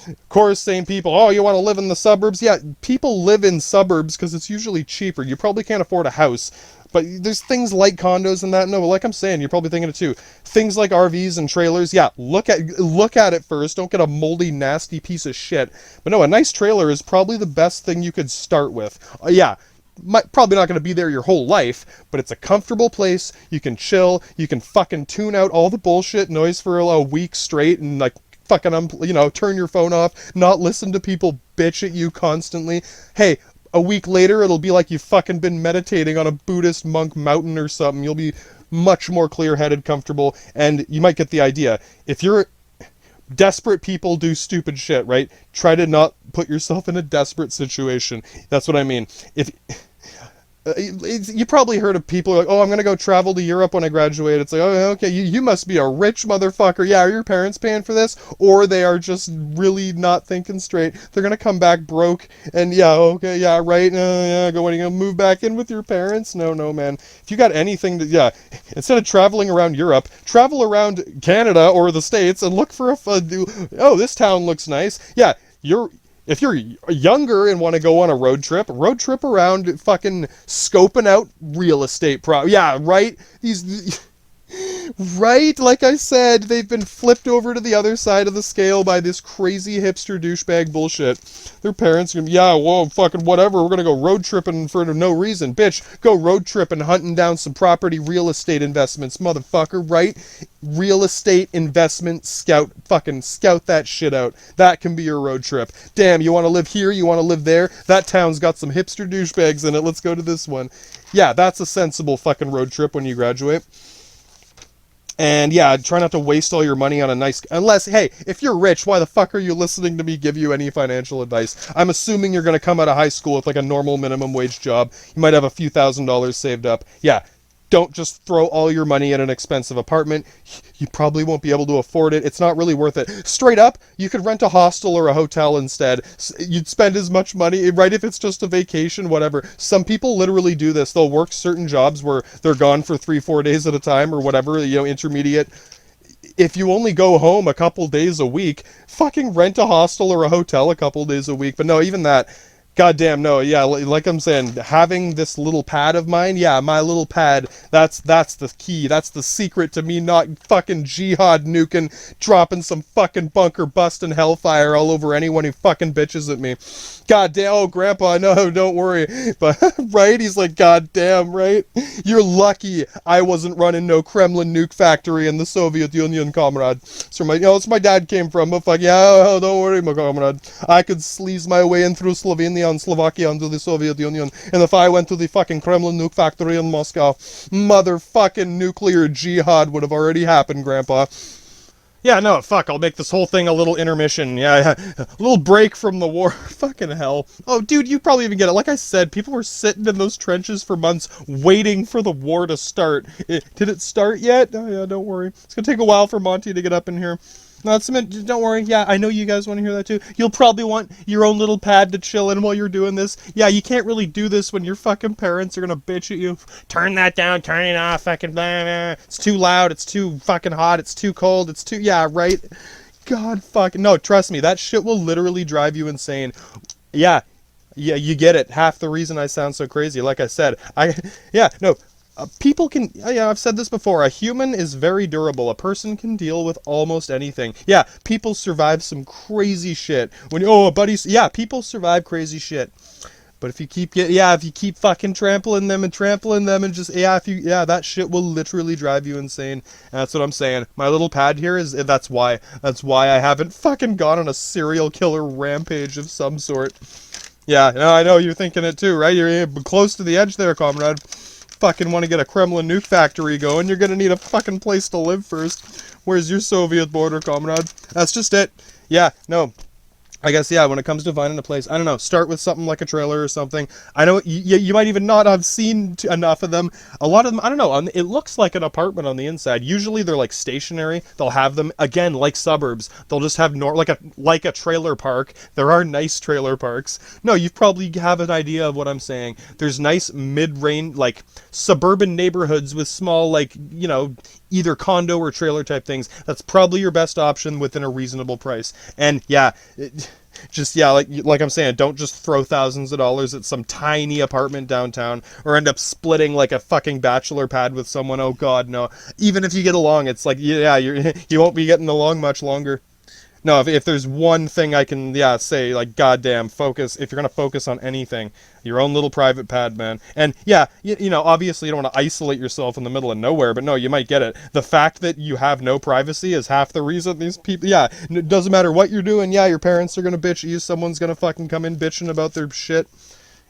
Of course, same people, oh, you want to live in the suburbs? Yeah, people live in suburbs because it's usually cheaper. You probably can't afford a house. But there's things like condos and that. No, like I'm saying, you're probably thinking it too. Things like RVs and trailers. Yeah, look at it first. Don't get a moldy, nasty piece of shit. But no, a nice trailer is probably the best thing you could start with. Yeah. Probably not going to be there your whole life, but it's a comfortable place. You can chill. You can fucking tune out all the bullshit noise for a week straight and, like, fucking, turn your phone off, not listen to people bitch at you constantly. Hey, a week later, it'll be like you've fucking been meditating on a Buddhist monk mountain or something. You'll be much more clear-headed, comfortable, and you might get the idea. If you're desperate, people do stupid shit, right? Try to not put yourself in a desperate situation. That's what I mean. If you probably heard of people like, oh, I'm gonna go travel to Europe when I graduate. It's like, oh, okay, you must be a rich motherfucker. Yeah, are your parents paying for this? Or they are just really not thinking straight. They're gonna come back broke, and yeah, okay, yeah, right, yeah, when are you gonna move back in with your parents? No, man. If you got anything to, yeah, instead of traveling around Europe, travel around Canada or the States and look for oh, this town looks nice. Yeah, if you're younger and want to go on a road trip around fucking scoping out real estate yeah, right? Right? Like I said, they've been flipped over to the other side of the scale by this crazy hipster douchebag bullshit. Their parents are gonna be, yeah, whoa, fucking whatever, we're gonna go road tripping for no reason. Bitch, go road tripping, hunting down some property real estate investments, motherfucker, right? Real estate investment scout, fucking scout that shit out. That can be your road trip. Damn, you want to live here, you want to live there? That town's got some hipster douchebags in it, let's go to this one. Yeah, that's a sensible fucking road trip when you graduate. And yeah, try not to waste all your money on a nice, unless, hey, if you're rich, why the fuck are you listening to me give you any financial advice? I'm assuming you're going to come out of high school with like a normal minimum wage job. You might have a few $1,000s saved up. Yeah, don't just throw all your money at an expensive apartment. You probably won't be able to afford it. It's not really worth it. Straight up, you could rent a hostel or a hotel instead. You'd spend as much money, right, if it's just a vacation, whatever. Some people literally do this. They'll work certain jobs where they're gone for 3-4 days at a time or whatever, intermediate. If you only go home a couple days a week, fucking rent a hostel or a hotel a couple days a week. But no, even that, goddamn, no, yeah, like I'm saying, having this little pad of mine, yeah, my little pad, that's the key, that's the secret to me not fucking jihad nuking, dropping some fucking bunker busting hellfire all over anyone who fucking bitches at me. Goddamn, oh, Grandpa, no, don't worry, but, right, he's like, goddamn, right, you're lucky I wasn't running no Kremlin nuke factory in the Soviet Union, comrade. So it's my dad came from, but fuck, yeah, oh, don't worry, my comrade, I could sleaze my way in through Slovenia Estonia and Slovakia under the Soviet Union, and if I went to the fucking Kremlin nuke factory in Moscow, motherfucking nuclear jihad would have already happened, Grandpa. Yeah, no, fuck, I'll make this whole thing a little intermission. Yeah, a little break from the war. Fucking hell. Oh, dude, you probably even get it. Like I said, people were sitting in those trenches for months waiting for the war to start. Did it start yet? Oh, yeah, don't worry. It's gonna take a while for Monty to get up in here. No, don't worry. Yeah, I know you guys want to hear that too. You'll probably want your own little pad to chill in while you're doing this. Yeah, you can't really do this when your fucking parents are gonna bitch at you. Turn that down, turn it off, fucking blah, blah. It's too loud, it's too fucking hot, it's too cold, it's too, yeah, right? God fucking, no, trust me, that shit will literally drive you insane. Yeah, you get it. Half the reason I sound so crazy, like I said. People can, yeah, I've said this before, a human is very durable. A person can deal with almost anything. Yeah, people survive some crazy shit. People survive crazy shit. But if you keep fucking trampling them and just, that shit will literally drive you insane. And that's what I'm saying. My little pad here that's why I haven't fucking gone on a serial killer rampage of some sort. Yeah, no, I know you're thinking it too, right? You're close to the edge there, comrade. Fucking want to get a Kremlin nuke factory going, you're gonna need a fucking place to live first. Where's your Soviet border, comrade? That's just it. Yeah, no. I guess, yeah, when it comes to finding a place, I don't know, start with something like a trailer or something. I know you might even not have seen enough of them. A lot of them, I don't know, it looks like an apartment on the inside. Usually they're like stationary. They'll have them, again, like suburbs. They'll just have like a trailer park. There are nice trailer parks. No, you probably have an idea of what I'm saying. There's nice mid-range, like suburban neighborhoods with small, like, you know, either condo or trailer type things. That's probably your best option within a reasonable price. And yeah, like I'm saying, don't just throw thousands of dollars at some tiny apartment downtown or end up splitting like a fucking bachelor pad with someone. Oh god, no. Even if you get along, it's like, yeah, you won't be getting along much longer. No, if there's one thing I can, say, like, goddamn, focus, if you're going to focus on anything, your own little private pad, man. And, yeah, you know, obviously you don't want to isolate yourself in the middle of nowhere, but no, you might get it. The fact that you have no privacy is half the reason these people, it doesn't matter what you're doing, your parents are going to bitch at you, someone's going to fucking come in bitching about their shit.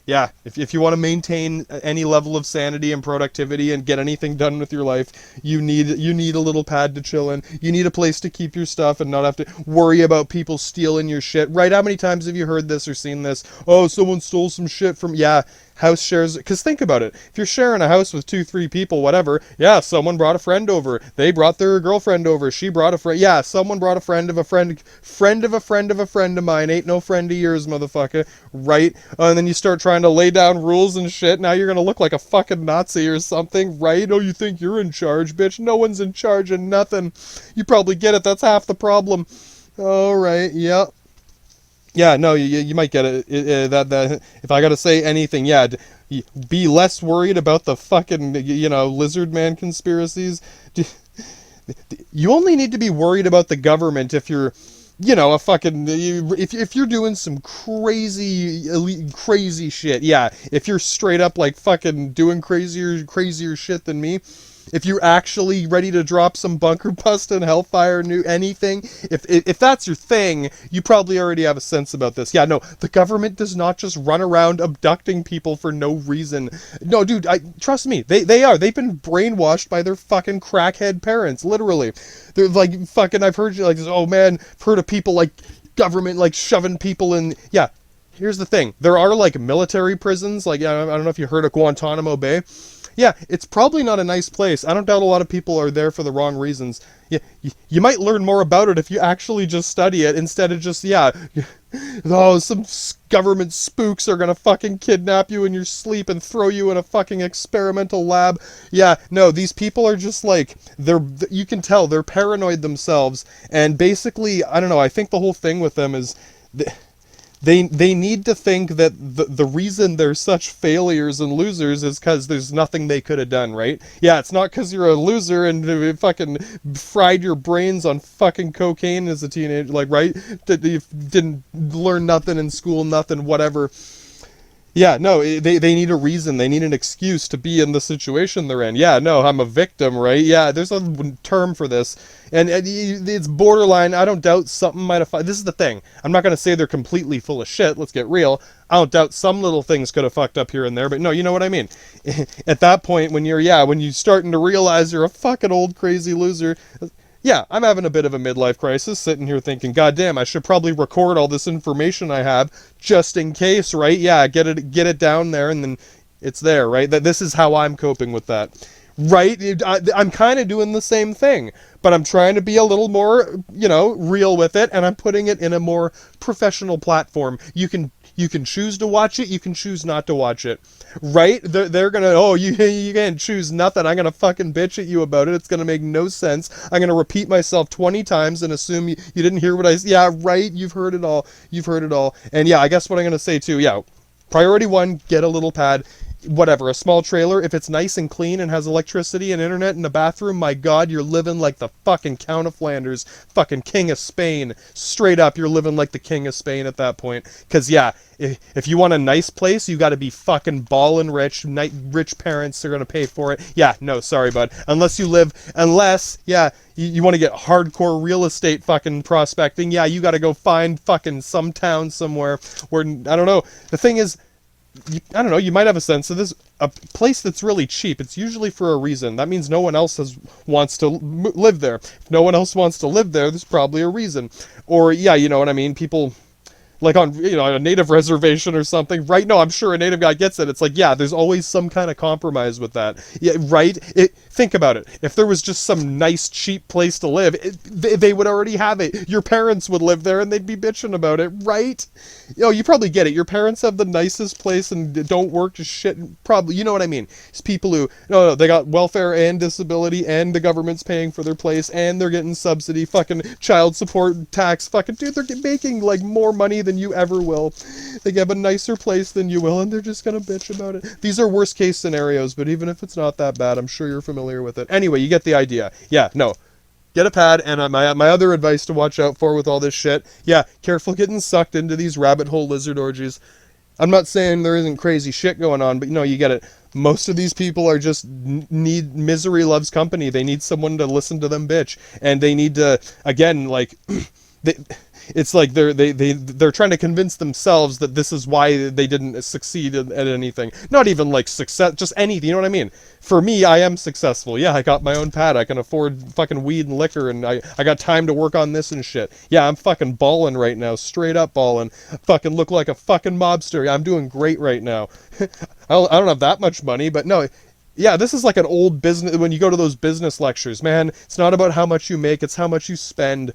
Yeah, if you want to maintain any level of sanity and productivity and get anything done with your life, you need a little pad to chill in. You need a place to keep your stuff and not have to worry about people stealing your shit. Right? How many times have you heard this or seen this? Oh, someone stole some shit from... Yeah, house shares... Because think about it. If you're sharing a house with 2-3 people, whatever, someone brought a friend over. They brought their girlfriend over. She brought a friend. Yeah, someone brought a friend of a friend. Friend of a friend of a friend of mine. Ain't no friend of yours, motherfucker. Right? And then you start trying to lay down rules and shit. Now you're gonna look like a fucking Nazi or something, right? Oh, you think you're in charge, bitch? No one's in charge of nothing. You probably get it. That's half the problem. All right. Yep. Yeah, no, you might get it. That if I gotta say anything, be less worried about the fucking, lizard man conspiracies. You only need to be worried about the government if you're, if you're doing some crazy shit. Yeah, if you're straight up like fucking doing crazier shit than me. If you're actually ready to drop some bunker bust and hellfire, anything, if that's your thing, you probably already have a sense about this. Yeah, no, the government does not just run around abducting people for no reason. No, dude, trust me, they've been brainwashed by their fucking crackhead parents, literally. They're like, fucking, I've heard, like, oh man, I've heard of people, like, government, like, shoving people in, yeah. Here's the thing, there are, like, military prisons, like, I don't know if you heard of Guantanamo Bay. Yeah, it's probably not a nice place. I don't doubt a lot of people are there for the wrong reasons. Yeah, you might learn more about it if you actually just study it instead of just, some government spooks are gonna fucking kidnap you in your sleep and throw you in a fucking experimental lab. Yeah, no, these people are just like, you can tell, they're paranoid themselves. And basically, I don't know, I think the whole thing with them is... They need to think that the reason they're such failures and losers is because there's nothing they could have done, right? Yeah, it's not because you're a loser and fucking fried your brains on fucking cocaine as a teenager, like, right? That you didn't learn nothing in school, nothing, whatever. Yeah, no, they need a reason. They need an excuse to be in the situation they're in. Yeah, no, I'm a victim, right? Yeah, there's a term for this. And it's borderline. I don't doubt something might have... This is the thing. I'm not going to say they're completely full of shit. Let's get real. I don't doubt some little things could have fucked up here and there. But no, you know what I mean? At that point, when you're starting to realize you're a fucking old crazy loser... Yeah, I'm having a bit of a midlife crisis, sitting here thinking, God damn, I should probably record all this information I have just in case, right? Yeah, get it down there, and then it's there, right? That this is how I'm coping with that, right? I'm kind of doing the same thing, but I'm trying to be a little more, real with it, and I'm putting it in a more professional platform. You can choose to watch it, you can choose not to watch it. Right? They're gonna, you can't choose nothing. I'm gonna fucking bitch at you about it. It's gonna make no sense. I'm gonna repeat myself 20 times and assume you didn't hear what I said. Yeah, right, you've heard it all. And yeah, I guess what I'm gonna say too, yeah, priority 1, get a little pad. Whatever, a small trailer, if it's nice and clean and has electricity and internet and a bathroom, my God, you're living like the fucking Count of Flanders, fucking King of Spain. Straight up, you're living like the King of Spain at that point. Because, yeah, if you want a nice place, you got to be fucking ballin' rich. Rich parents are going to pay for it. Yeah, no, sorry, bud. Unless, you want to get hardcore real estate fucking prospecting, yeah, you got to go find fucking some town somewhere where, I don't know. The thing is, I don't know, you might have a sense of this. A place that's really cheap, it's usually for a reason. That means no one else wants to live there. If no one else wants to live there, there's probably a reason. Or, yeah, you know what I mean? People... like on, a native reservation or something, right? No, I'm sure a native guy gets it. It's like, yeah, there's always some kind of compromise with that. Yeah, right? Think about it. If there was just some nice, cheap place to live, they would already have it. Your parents would live there and they'd be bitching about it, right? You probably get it. Your parents have the nicest place and don't work to shit. Probably, you know what I mean? It's people who, no, they got welfare and disability and the government's paying for their place and they're getting subsidy, fucking child support, tax, fucking, dude, they're making, like, more money than you ever will. They have a nicer place than you will, and they're just gonna bitch about it. These are worst case scenarios, but even if it's not that bad, I'm sure you're familiar with it. Anyway, you get the idea. Yeah, no. Get a pad, and my other advice to watch out for with all this shit, yeah, careful getting sucked into these rabbit hole lizard orgies. I'm not saying there isn't crazy shit going on, but you get it. Most of these people are just need misery loves company. They need someone to listen to them bitch, and they need to, again, like, it's like they're trying to convince themselves that this is why they didn't succeed at anything. Not even like success, just anything, you know what I mean? For me, I am successful. Yeah, I got my own pad. I can afford fucking weed and liquor, and I got time to work on this and shit. Yeah, I'm fucking balling right now, straight up balling. Fucking look like a fucking mobster. I'm doing great right now. I don't have that much money, but no. Yeah, this is like an old business, when you go to those business lectures, man, it's not about how much you make, it's how much you spend.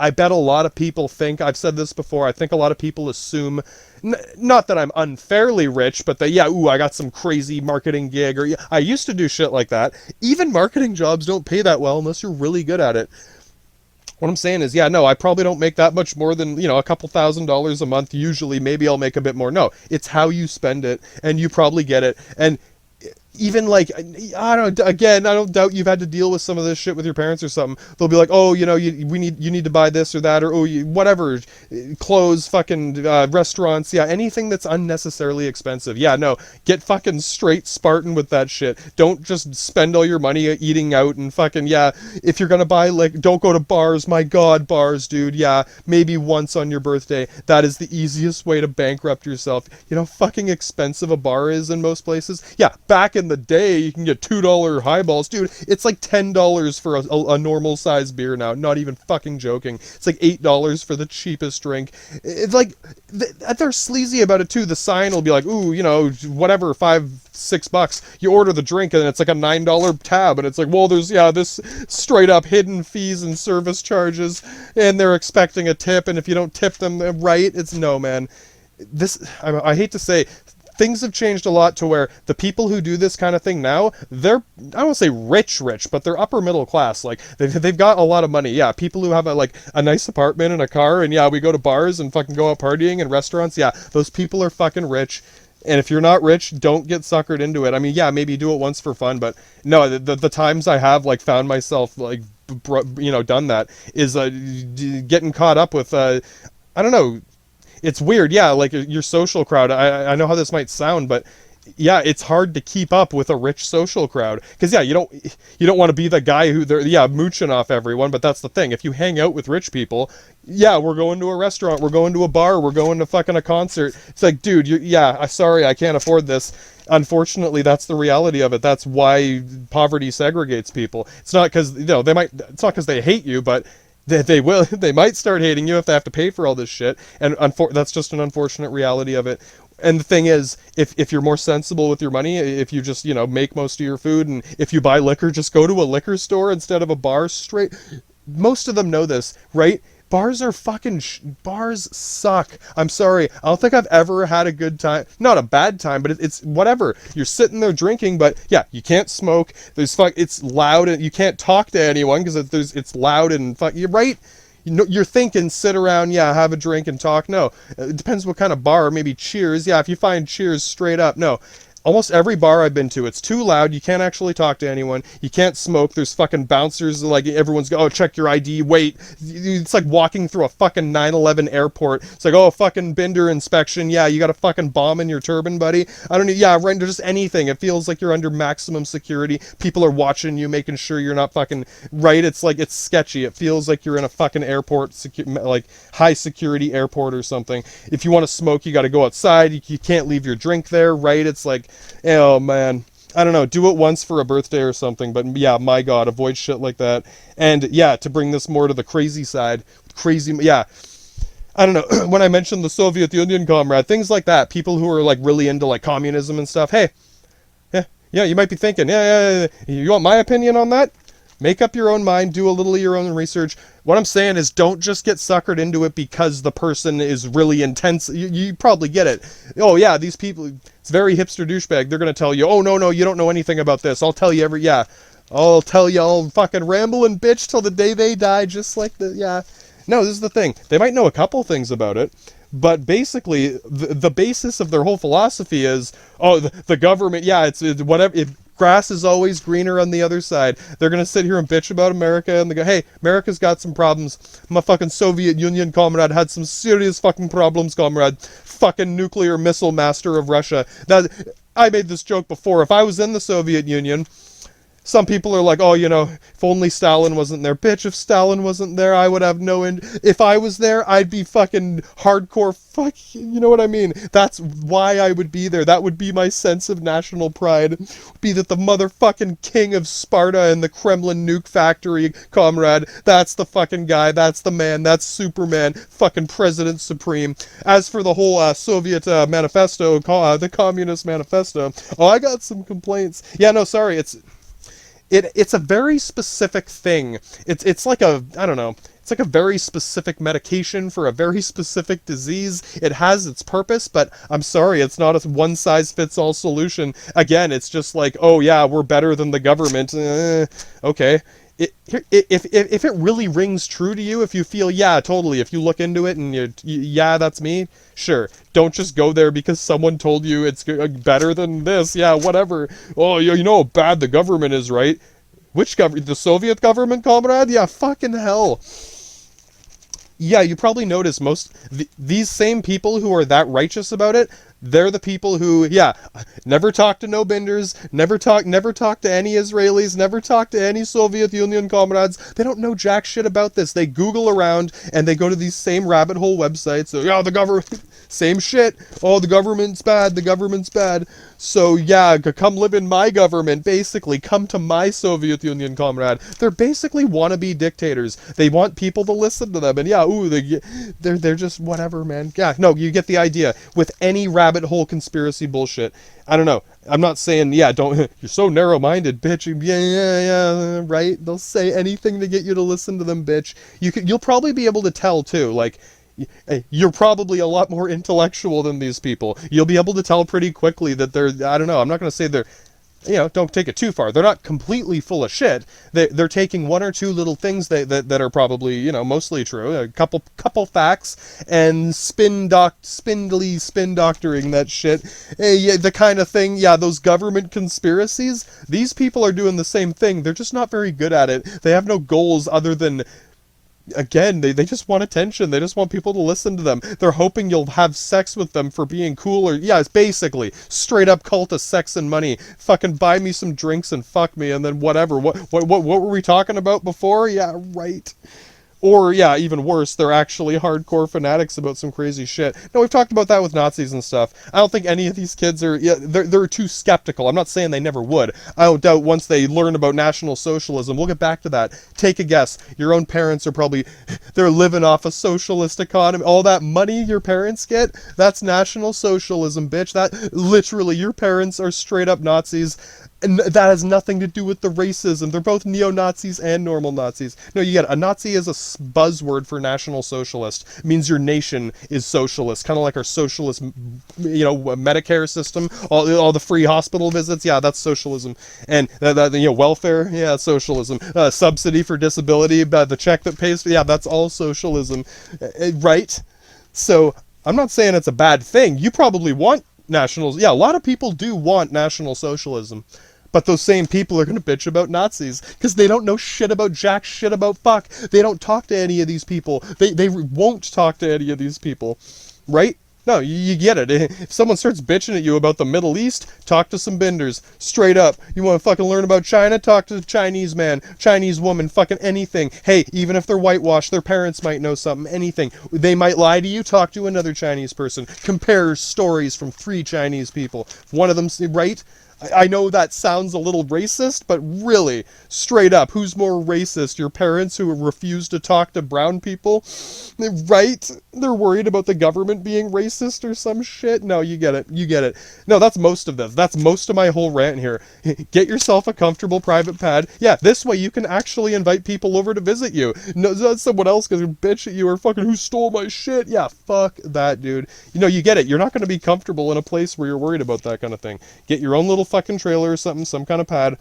I bet a lot of people think, I've said this before, I think a lot of people assume, not that I'm unfairly rich, but that, I got some crazy marketing gig, or I used to do shit like that. Even marketing jobs don't pay that well unless you're really good at it. What I'm saying is, I probably don't make that much more than, a couple $1,000s a month usually. Maybe I'll make a bit more. No, it's how you spend it, and you probably get it. And even like, I don't doubt you've had to deal with some of this shit with your parents or something. They'll be like, oh, you need to buy this or that, or whatever, clothes, fucking restaurants, anything that's unnecessarily expensive. Get fucking straight Spartan with that shit. Don't just spend all your money eating out and fucking, if you're gonna buy, like, don't go to bars. My God, bars, dude. Maybe once on your birthday. That is the easiest way to bankrupt yourself. You know how fucking expensive a bar is in most places? Back in the day, you can get $2 highballs. Dude, it's like $10 for a normal size beer now. Not even fucking joking. It's like $8 for the cheapest drink. It's like, they're sleazy about it too. The sign will be like, ooh, whatever, $5-6. You order the drink and it's like a $9 tab, and it's like, well, there's, this straight up hidden fees and service charges, and they're expecting a tip, and if you don't tip them right, it's no, man. I hate to say, things have changed a lot to where the people who do this kind of thing now, they're, I don't want to say rich, but they're upper middle class. Like, they've got a lot of money. People who have a nice apartment and a car, and we go to bars and fucking go out partying and restaurants. Those people are fucking rich. And if you're not rich, don't get suckered into it. I mean, maybe do it once for fun, but no, the times I have, like, found myself, like, done that is getting caught up with, I don't know. it's weird, yeah, like your social crowd. I know how this might sound, but yeah, it's hard to keep up with a rich social crowd because yeah, you don't want to be the guy who they're mooching off everyone. But that's the thing. If you hang out with rich people, yeah, we're going to a restaurant, we're going to a bar, we're going to fucking a concert. It's like, dude, I'm sorry, I can't afford this. Unfortunately, that's the reality of it. That's why poverty segregates people. It's not because it's not because they hate you, but they might start hating you if they have to pay for all this shit. And that's just an unfortunate reality of it. And the thing is, if you're more sensible with your money, if you just, make most of your food, and if you buy liquor, just go to a liquor store instead of a bar straight. Most of them know this, right? Bars are fucking bars suck. I'm sorry. I don't think I've ever had a good time. Not a bad time, but it's whatever. You're sitting there drinking, but yeah, you can't smoke. It's loud, and you can't talk to anyone because it's loud and you're right. You're thinking sit around, yeah, have a drink and talk. No, it depends what kind of bar. Maybe Cheers. Yeah, if you find Cheers straight up. No, almost every bar I've been to, it's too loud. You can't actually talk to anyone. You can't smoke. There's fucking bouncers. Like everyone's go, oh, check your ID. Wait, it's like walking through a fucking 9/11 airport. It's like, oh, fucking Binder inspection. Yeah, you got a fucking bomb in your turban, buddy. I don't know. Yeah, right. Just anything. It feels like you're under maximum security. People are watching you, making sure you're not fucking right. It's like it's sketchy. It feels like you're in a fucking airport, like high security airport or something. If you want to smoke, you got to go outside. You can't leave your drink there, right? It's like, oh man, I don't know, do it once for a birthday or something, but yeah, my god, avoid shit like that. And yeah, to bring this more to the crazy side, yeah, I don't know, when I mentioned the Soviet Union, comrade, things like that, people who are like really into like communism and stuff, hey, yeah, you might be thinking, yeah, you want my opinion on that? Make up your own mind, do a little of your own research. What I'm saying is don't just get suckered into it because the person is really intense. You probably get it. Oh yeah, these people, it's very hipster douchebag. They're going to tell you, oh no, you don't know anything about this. I'll tell you I'll tell you, I'll fucking ramble and bitch till the day they die, just like No, this is the thing. They might know a couple things about it, but basically the basis of their whole philosophy is, oh, the government, yeah, it's whatever, grass is always greener on the other side. They're gonna sit here and bitch about America, and they go, hey, America's got some problems. My fucking Soviet Union, comrade, had some serious fucking problems, comrade. Fucking nuclear missile master of Russia. Now, I made this joke before. If I was in the Soviet Union, some people are like, oh, if only Stalin wasn't there. Bitch, if Stalin wasn't there, I would have no end. If I was there, I'd be fucking hardcore you know what I mean? That's why I would be there. That would be my sense of national pride. Be that the motherfucking king of Sparta and the Kremlin nuke factory, comrade. That's the fucking guy. That's the man. That's Superman. Fucking President Supreme. As for the whole Soviet manifesto, the Communist Manifesto, oh, I got some complaints. Yeah, no, sorry, it's a very specific thing. It's like I don't know, it's like a very specific medication for a very specific disease. It has its purpose, but I'm sorry, it's not a one-size-fits-all solution. Again, it's just like, oh yeah, we're better than the government. Okay. If it really rings true to you, if you feel, yeah, totally, if you look into it and yeah, that's me, sure. Don't just go there because someone told you it's better than this. Yeah, whatever. Oh, you know how bad the government is, right? Which government? The Soviet government, comrade? Yeah, fucking hell. Yeah, you probably notice these same people who are that righteous about it, they're the people who, yeah, never talk to no Binders, never talk to any Israelis, never talk to any Soviet Union comrades. They don't know jack shit about this. They Google around and they go to these same rabbit hole websites. So, yeah, the government, same shit. Oh, the government's bad. The government's bad. So, yeah, come live in my government, basically. Come to my Soviet Union, comrade. They're basically wannabe dictators. They want people to listen to them. And, yeah, ooh, they're just whatever, man. Yeah, no, you get the idea. With any rabbit hole conspiracy bullshit. I don't know. I'm not saying, yeah, don't, you're so narrow-minded, bitch. Yeah, right? They'll say anything to get you to listen to them, bitch. You'll probably be able to tell, too. Like, you're probably a lot more intellectual than these people. You'll be able to tell pretty quickly that they're, I don't know, I'm not going to say they're, don't take it too far. They're not completely full of shit. They're taking one or two little things that are probably, mostly true. A couple facts and spindly spin doctoring that shit. Yeah, the kind of thing, yeah, those government conspiracies, these people are doing the same thing. They're just not very good at it. They have no goals other than again, they just want attention. They just want people to listen to them. They're hoping you'll have sex with them for being cool, or yeah, it's basically straight up cult of sex and money. Fucking buy me some drinks and fuck me, and then whatever. What were we talking about before? Yeah, right. Or, yeah, even worse, they're actually hardcore fanatics about some crazy shit. No, we've talked about that with Nazis and stuff. I don't think any of these kids are, yeah, they're too skeptical. I'm not saying they never would. I don't doubt once they learn about National Socialism, we'll get back to that. Take a guess. Your own parents are probably, they're living off a socialist economy. All that money your parents get, that's National Socialism, bitch. That, literally, your parents are straight up Nazis. And that has nothing to do with the racism. They're both neo-Nazis and normal Nazis. No, you get it. A Nazi is a buzzword for National Socialist. It means your nation is socialist. Kind of like our socialist, Medicare system. All the free hospital visits. Yeah, that's socialism. And welfare. Yeah, socialism. Subsidy for disability. The check that pays. Yeah, that's all socialism. Right? So, I'm not saying it's a bad thing. You probably want nationals. Yeah, a lot of people do want National Socialism. But those same people are going to bitch about Nazis because they don't know shit about jack shit about fuck. They don't talk to any of these people. They won't talk to any of these people. Right? No, you get it. If someone starts bitching at you about the Middle East, talk to some binders. Straight up. You want to fucking learn about China? Talk to the Chinese man, Chinese woman, fucking anything. Hey, even if they're whitewashed, their parents might know something, anything. They might lie to you, talk to another Chinese person. Compare stories from 3 Chinese people. One of them, right? I know that sounds a little racist, but really, straight up, who's more racist? Your parents who refuse to talk to brown people? Right? They're worried about the government being racist or some shit? No, you get it. You get it. No, that's most of this. That's most of my whole rant here. Get yourself a comfortable private pad. Yeah, this way you can actually invite people over to visit you. No, someone else gonna bitch at you or fucking who stole my shit. Yeah, fuck that, dude. You get it. You're not gonna be comfortable in a place where you're worried about that kind of thing. Get your own little fucking trailer or something, some kind of pad,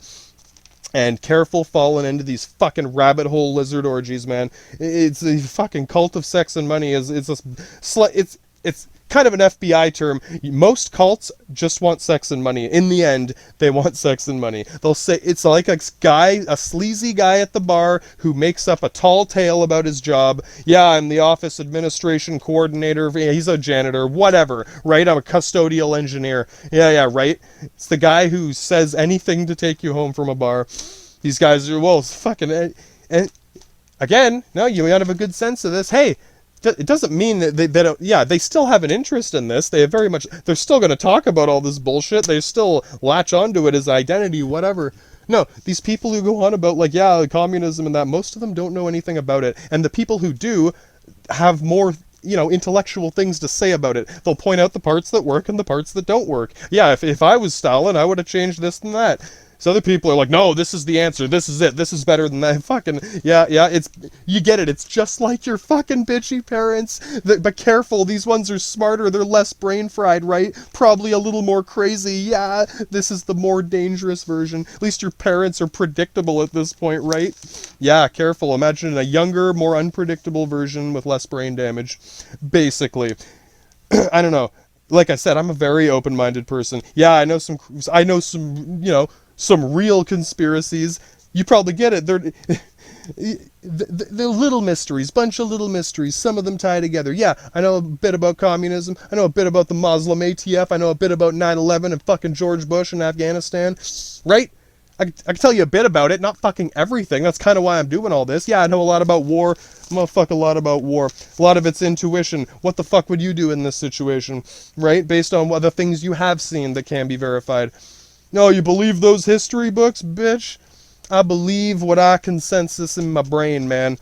and careful falling into these fucking rabbit hole lizard orgies, man. It's a fucking cult of sex and money. It's kind of an FBI term. Most cults just want sex and money. In the end, they want sex and money. They'll say it's like a sleazy guy at the bar who makes up a tall tale about his job. Yeah, I'm the office administration coordinator. He's a janitor, whatever, right? I'm a custodial engineer. Yeah, right? It's the guy who says anything to take you home from a bar. These guys are, well, fucking, and again, no, you gotta have a good sense of this. Hey, it doesn't mean that they don't, yeah, they still have an interest in this. They're still going to talk about all this bullshit. They still latch onto it as identity, whatever. No, these people who go on about, like, yeah, communism and that, most of them don't know anything about it. And the people who do have more, intellectual things to say about it. They'll point out the parts that work and the parts that don't work. Yeah, if I was Stalin, I would have changed this and that. So other people are like, no, this is the answer. This is it. This is better than that. Fucking, yeah, you get it. It's just like your fucking bitchy parents. But careful, these ones are smarter. They're less brain fried, right? Probably a little more crazy. Yeah, this is the more dangerous version. At least your parents are predictable at this point, right? Yeah, careful. Imagine a younger, more unpredictable version with less brain damage. Basically. I don't know. Like I said, I'm a very open-minded person. Yeah, I know some, some real conspiracies. You probably get it. They're little mysteries, bunch of little mysteries. Some of them tie together. Yeah, I know a bit about communism. I know a bit about the Muslim ATF. I know a bit about 9/11 and fucking George Bush in Afghanistan. Right? I can tell you a bit about it, not fucking everything. That's kind of why I'm doing all this. Yeah, I know a lot about war. I'm gonna fuck a lot about war. A lot of it's intuition. What the fuck would you do in this situation? Right? Based on what the things you have seen that can be verified. No, you believe those history books, bitch? I believe what I consensus in my brain, man.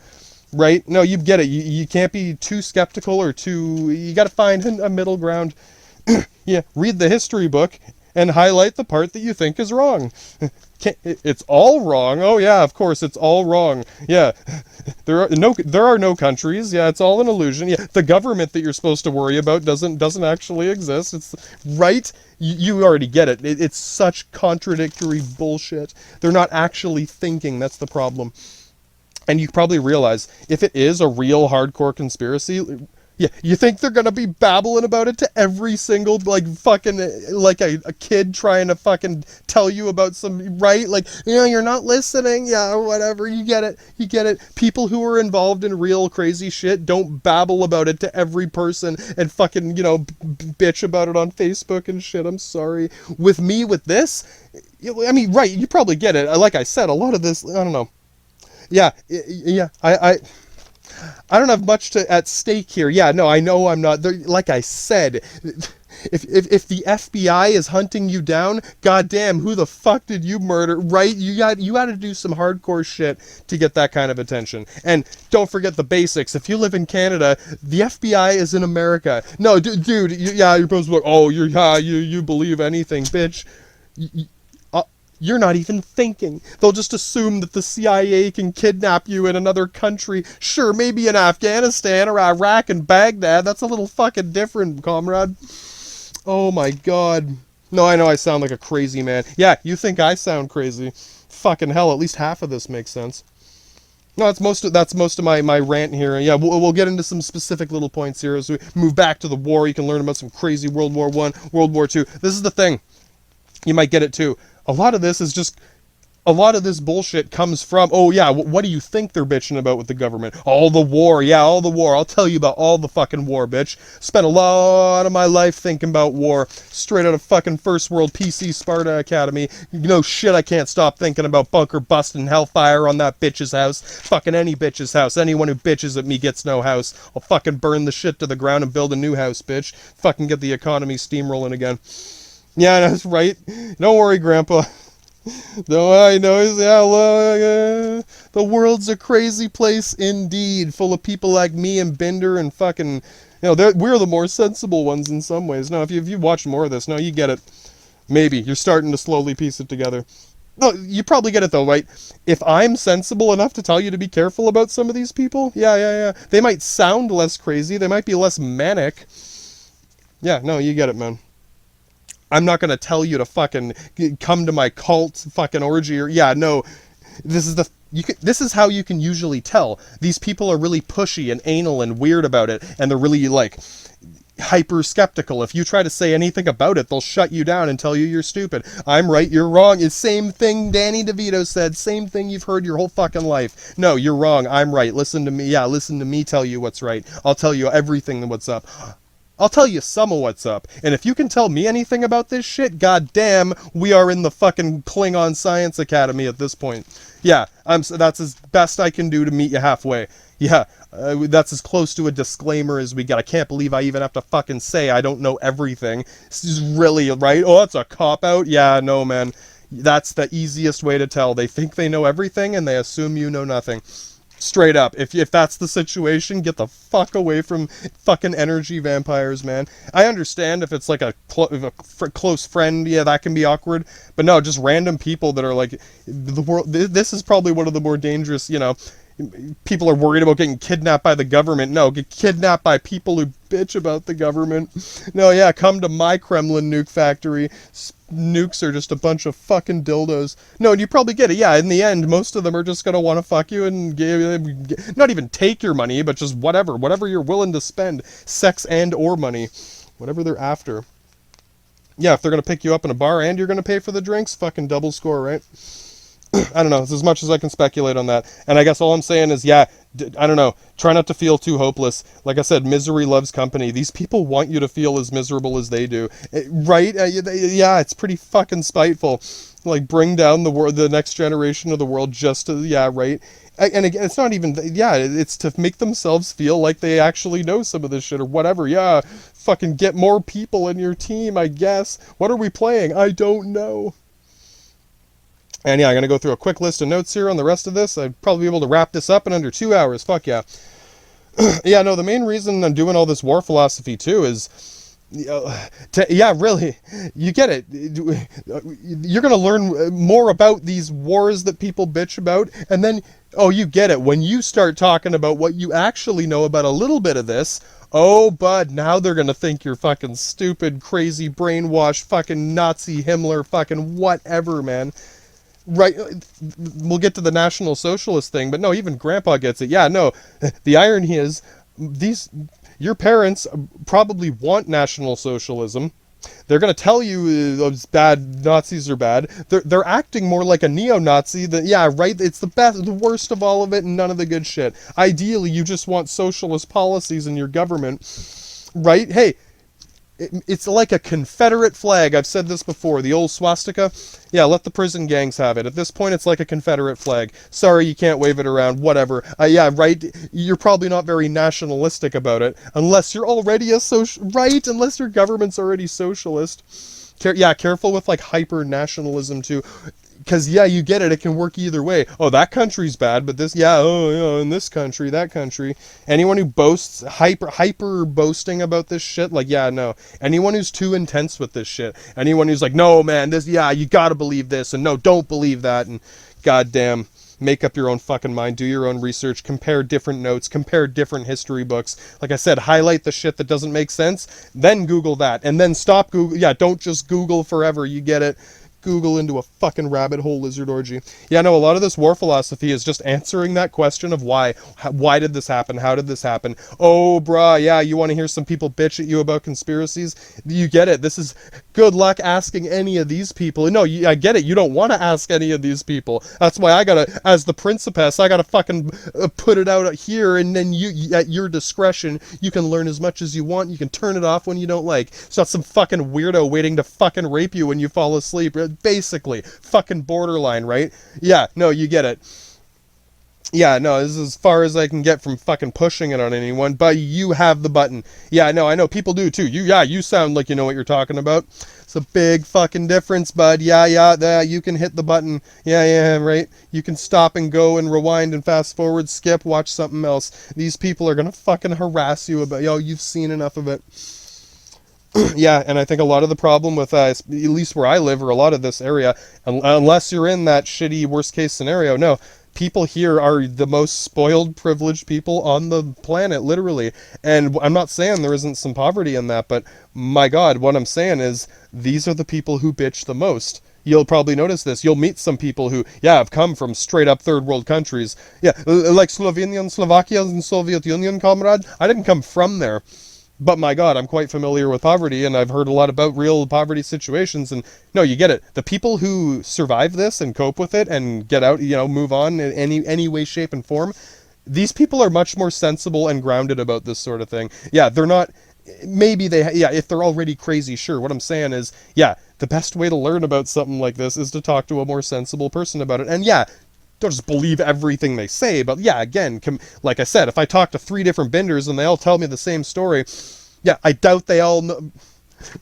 Right? No, you get it. You can't be too skeptical or too... You gotta find a middle ground. Yeah, read the history book and highlight the part that you think is wrong. It's all wrong. Oh yeah, of course, it's all wrong. Yeah, there are no countries. Yeah, it's all an illusion. Yeah, the government that you're supposed to worry about doesn't actually exist. It's right. You already get it. It's such contradictory bullshit. They're not actually thinking. That's the problem. And you probably realize if it is a real hardcore conspiracy, Yeah, you think they're gonna be babbling about it to every single, like, fucking, like, a kid trying to fucking tell you about some, right? Like, you're not listening, yeah, whatever, you get it. People who are involved in real crazy shit don't babble about it to every person and fucking, bitch about it on Facebook and shit, I'm sorry. With me, with this, I mean, right, you probably get it. Like I said, a lot of this, I don't know. Yeah, I don't have much at stake here. Yeah, no, I know I'm not. Like I said, if the FBI is hunting you down, goddamn, who the fuck did you murder? Right? You got to do some hardcore shit to get that kind of attention. And don't forget the basics. If you live in Canada, the FBI is in America. No, dude, you're supposed to be like, oh, you believe anything, bitch. You're not even thinking. They'll just assume that the CIA can kidnap you in another country. Sure, maybe in Afghanistan or Iraq and Baghdad. That's a little fucking different, comrade. Oh my god. No, I know I sound like a crazy man. Yeah, you think I sound crazy. Fucking hell, at least half of this makes sense. No, that's most of my rant here. Yeah, we'll get into some specific little points here as we move back to the war. You can learn about some crazy World War I, World War II. This is the thing. You might get it too. A lot of this bullshit comes from, oh yeah, what do you think they're bitching about with the government? All the war, yeah, all the war. I'll tell you about all the fucking war, bitch. Spent a lot of my life thinking about war. Straight out of fucking First World PC Sparta Academy. Shit, I can't stop thinking about bunker busting hellfire on that bitch's house. Fucking any bitch's house. Anyone who bitches at me gets no house. I'll fucking burn the shit to the ground and build a new house, bitch. Fucking get the economy steamrolling again. Yeah, that's right. Don't worry, Grandpa. No, I know. Yeah, the world's a crazy place indeed, full of people like me and Binder and fucking, we're the more sensible ones in some ways. No, if you've watched more of this, no, you get it. Maybe you're starting to slowly piece it together. No, you probably get it though, right? If I'm sensible enough to tell you to be careful about some of these people, yeah. They might sound less crazy. They might be less manic. Yeah, no, you get it, man. I'm not going to tell you to fucking come to my cult fucking orgy or, yeah, no, this is how you can usually tell. These people are really pushy and anal and weird about it, and they're really, like, hyper skeptical. If you try to say anything about it, they'll shut you down and tell you you're stupid. I'm right, you're wrong. It's same thing Danny DeVito said, same thing you've heard your whole fucking life. No, you're wrong, I'm right. Listen to me. Yeah, listen to me tell you what's right. I'll tell you everything what's up. I'll tell you some of what's up, and if you can tell me anything about this shit, goddamn, we are in the fucking Klingon Science Academy at this point. Yeah, that's as best I can do to meet you halfway. Yeah, that's as close to a disclaimer as we get. I can't believe I even have to fucking say I don't know everything. This is really, right? Oh, that's a cop-out? Yeah, no, man. That's the easiest way to tell. They think they know everything, and they assume you know nothing. Straight up, if that's the situation, get the fuck away from fucking energy vampires, man. I understand if it's like a close friend, yeah, that can be awkward. But no, just random people that are like, the world. This is probably one of the more dangerous, people are worried about getting kidnapped by the government. No, get kidnapped by people who bitch about the government. No, yeah, come to my Kremlin nuke factory. Nukes are just a bunch of fucking dildos. No, and you probably get it. Yeah, in the end, most of them are just gonna want to fuck you and not even take your money, but just whatever you're willing to spend, sex and or money, whatever they're after. Yeah, if they're gonna pick you up in a bar and you're gonna pay for the drinks, fucking double score, right? I don't know. It's as much as I can speculate on that. And I guess all I'm saying is, yeah, I don't know. Try not to feel too hopeless. Like I said, misery loves company. These people want you to feel as miserable as they do. Right? Yeah, it's pretty fucking spiteful. Like, bring down the next generation of the world just to, yeah, right? And again, it's not even, yeah, it's to make themselves feel like they actually know some of this shit or whatever. Yeah, fucking get more people in your team, I guess. What are we playing? I don't know. And yeah, I'm going to go through a quick list of notes here on the rest of this. I'd probably be able to wrap this up in under 2 hours. Fuck yeah. Yeah, no, the main reason I'm doing all this war philosophy too is, yeah, really, you get it. You're going to learn more about these wars that people bitch about, and then, oh, you get it. When you start talking about what you actually know about a little bit of this, oh, bud, now they're going to think you're fucking stupid, crazy, brainwashed, fucking Nazi, Himmler, fucking whatever, man. Right, we'll get to the National Socialist thing, but no, even Grandpa gets it. Yeah, no, the irony is, your parents probably want National Socialism. They're going to tell you it's bad, Nazis are bad. They're acting more like a neo-Nazi than, yeah, right, it's the worst of all of it and none of the good shit. Ideally, you just want socialist policies in your government, right? Hey, it's like a Confederate flag. I've said this before. The old swastika. Yeah, let the prison gangs have it. At this point, it's like a Confederate flag. Sorry, you can't wave it around. Whatever. Yeah, right. You're probably not very nationalistic about it, unless you're already a right. Unless your government's already socialist. Yeah, careful with like hyper nationalism too. Because, yeah, you get it. It can work either way. Oh, that country's bad, but this, yeah, oh, you know, in this country, that country. Anyone who boasts, hyper boasting about this shit, like, yeah, no. Anyone who's too intense with this shit. Anyone who's like, no, man, this, yeah, you gotta believe this, and no, don't believe that, and goddamn, make up your own fucking mind, do your own research, compare different notes, compare different history books. Like I said, highlight the shit that doesn't make sense, then Google that, and then stop Google. Yeah, don't just Google forever, you get it. Google into a fucking rabbit hole lizard orgy. Yeah, no, a lot of this war philosophy is just answering that question of why. Why did this happen? How did this happen? Oh, bruh, yeah, you want to hear some people bitch at you about conspiracies? You get it. This is good luck asking any of these people. No, I get it. You don't want to ask any of these people. That's why I gotta, as the Principess, I gotta fucking put it out here, and then you, at your discretion, you can learn as much as you want. You can turn it off when you don't like. It's not some fucking weirdo waiting to fucking rape you when you fall asleep. Basically, fucking borderline, right? Yeah, no, you get it. Yeah, no, this is as far as I can get from fucking pushing it on anyone, but you have the button. Yeah, no, I know, people do too. You sound like you know what you're talking about. It's a big fucking difference, bud. Yeah, you can hit the button. Yeah, right? You can stop and go and rewind and fast forward, skip, watch something else. These people are gonna fucking harass you about, you've seen enough of it. Yeah, and I think a lot of the problem with, at least where I live, or a lot of this area, unless you're in that shitty worst case scenario, no, people here are the most spoiled, privileged people on the planet, literally. And I'm not saying there isn't some poverty in that, but my God, what I'm saying is, these are the people who bitch the most. You'll probably notice this. You'll meet some people who, have come from straight up third world countries. Yeah, like Slovenia and Slovakia and Soviet Union, comrade. I didn't come from there. But my God, I'm quite familiar with poverty, and I've heard a lot about real poverty situations, and no, you get it. The people who survive this and cope with it and get out, move on in any way, shape, and form, these people are much more sensible and grounded about this sort of thing. Yeah, they're not, maybe they, if they're already crazy, sure. What I'm saying is, the best way to learn about something like this is to talk to a more sensible person about it. And don't just believe everything they say, but again, like I said, if I talk to 3 different benders and they all tell me the same story, I doubt they all know,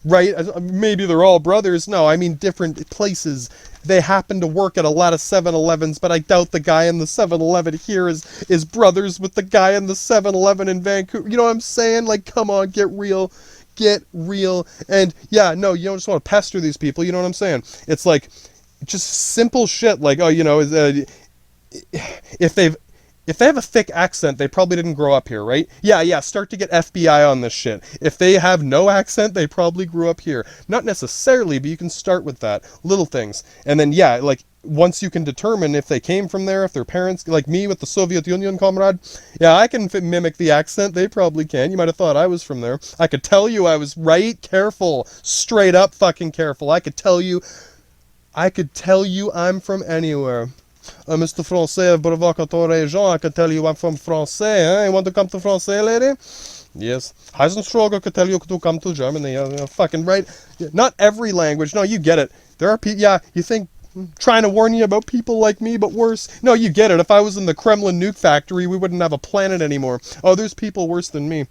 right? Maybe they're all brothers. No, I mean different places. They happen to work at a lot of 7-Elevens, but I doubt the guy in the 7-Eleven here is brothers with the guy in the 7-Eleven in Vancouver. You know what I'm saying? Like, come on, get real. Get real. And no, you don't just want to pester these people. You know what I'm saying? It's like, just simple shit like, if they have a thick accent, they probably didn't grow up here, right? Start to get FBI on this shit. If they have no accent, they probably grew up here. Not necessarily, but you can start with that. Little things. And then, once you can determine if they came from there, if their parents, like me with the Soviet Union, comrade, I can mimic the accent. They probably can. You might have thought I was from there. I could tell you I was right. Careful. Straight up fucking careful. I could tell you I'm from anywhere. Mr. Francais, provocateur Jean, I can tell you I'm from Francais. You want to come to Francais, lady? Yes. Heisenschroger could tell you to come to Germany. Fucking right. Not every language. No, you get it. There are people, you think, trying to warn you about people like me, but worse. No, you get it. If I was in the Kremlin nuke factory, we wouldn't have a planet anymore. Oh, there's people worse than me.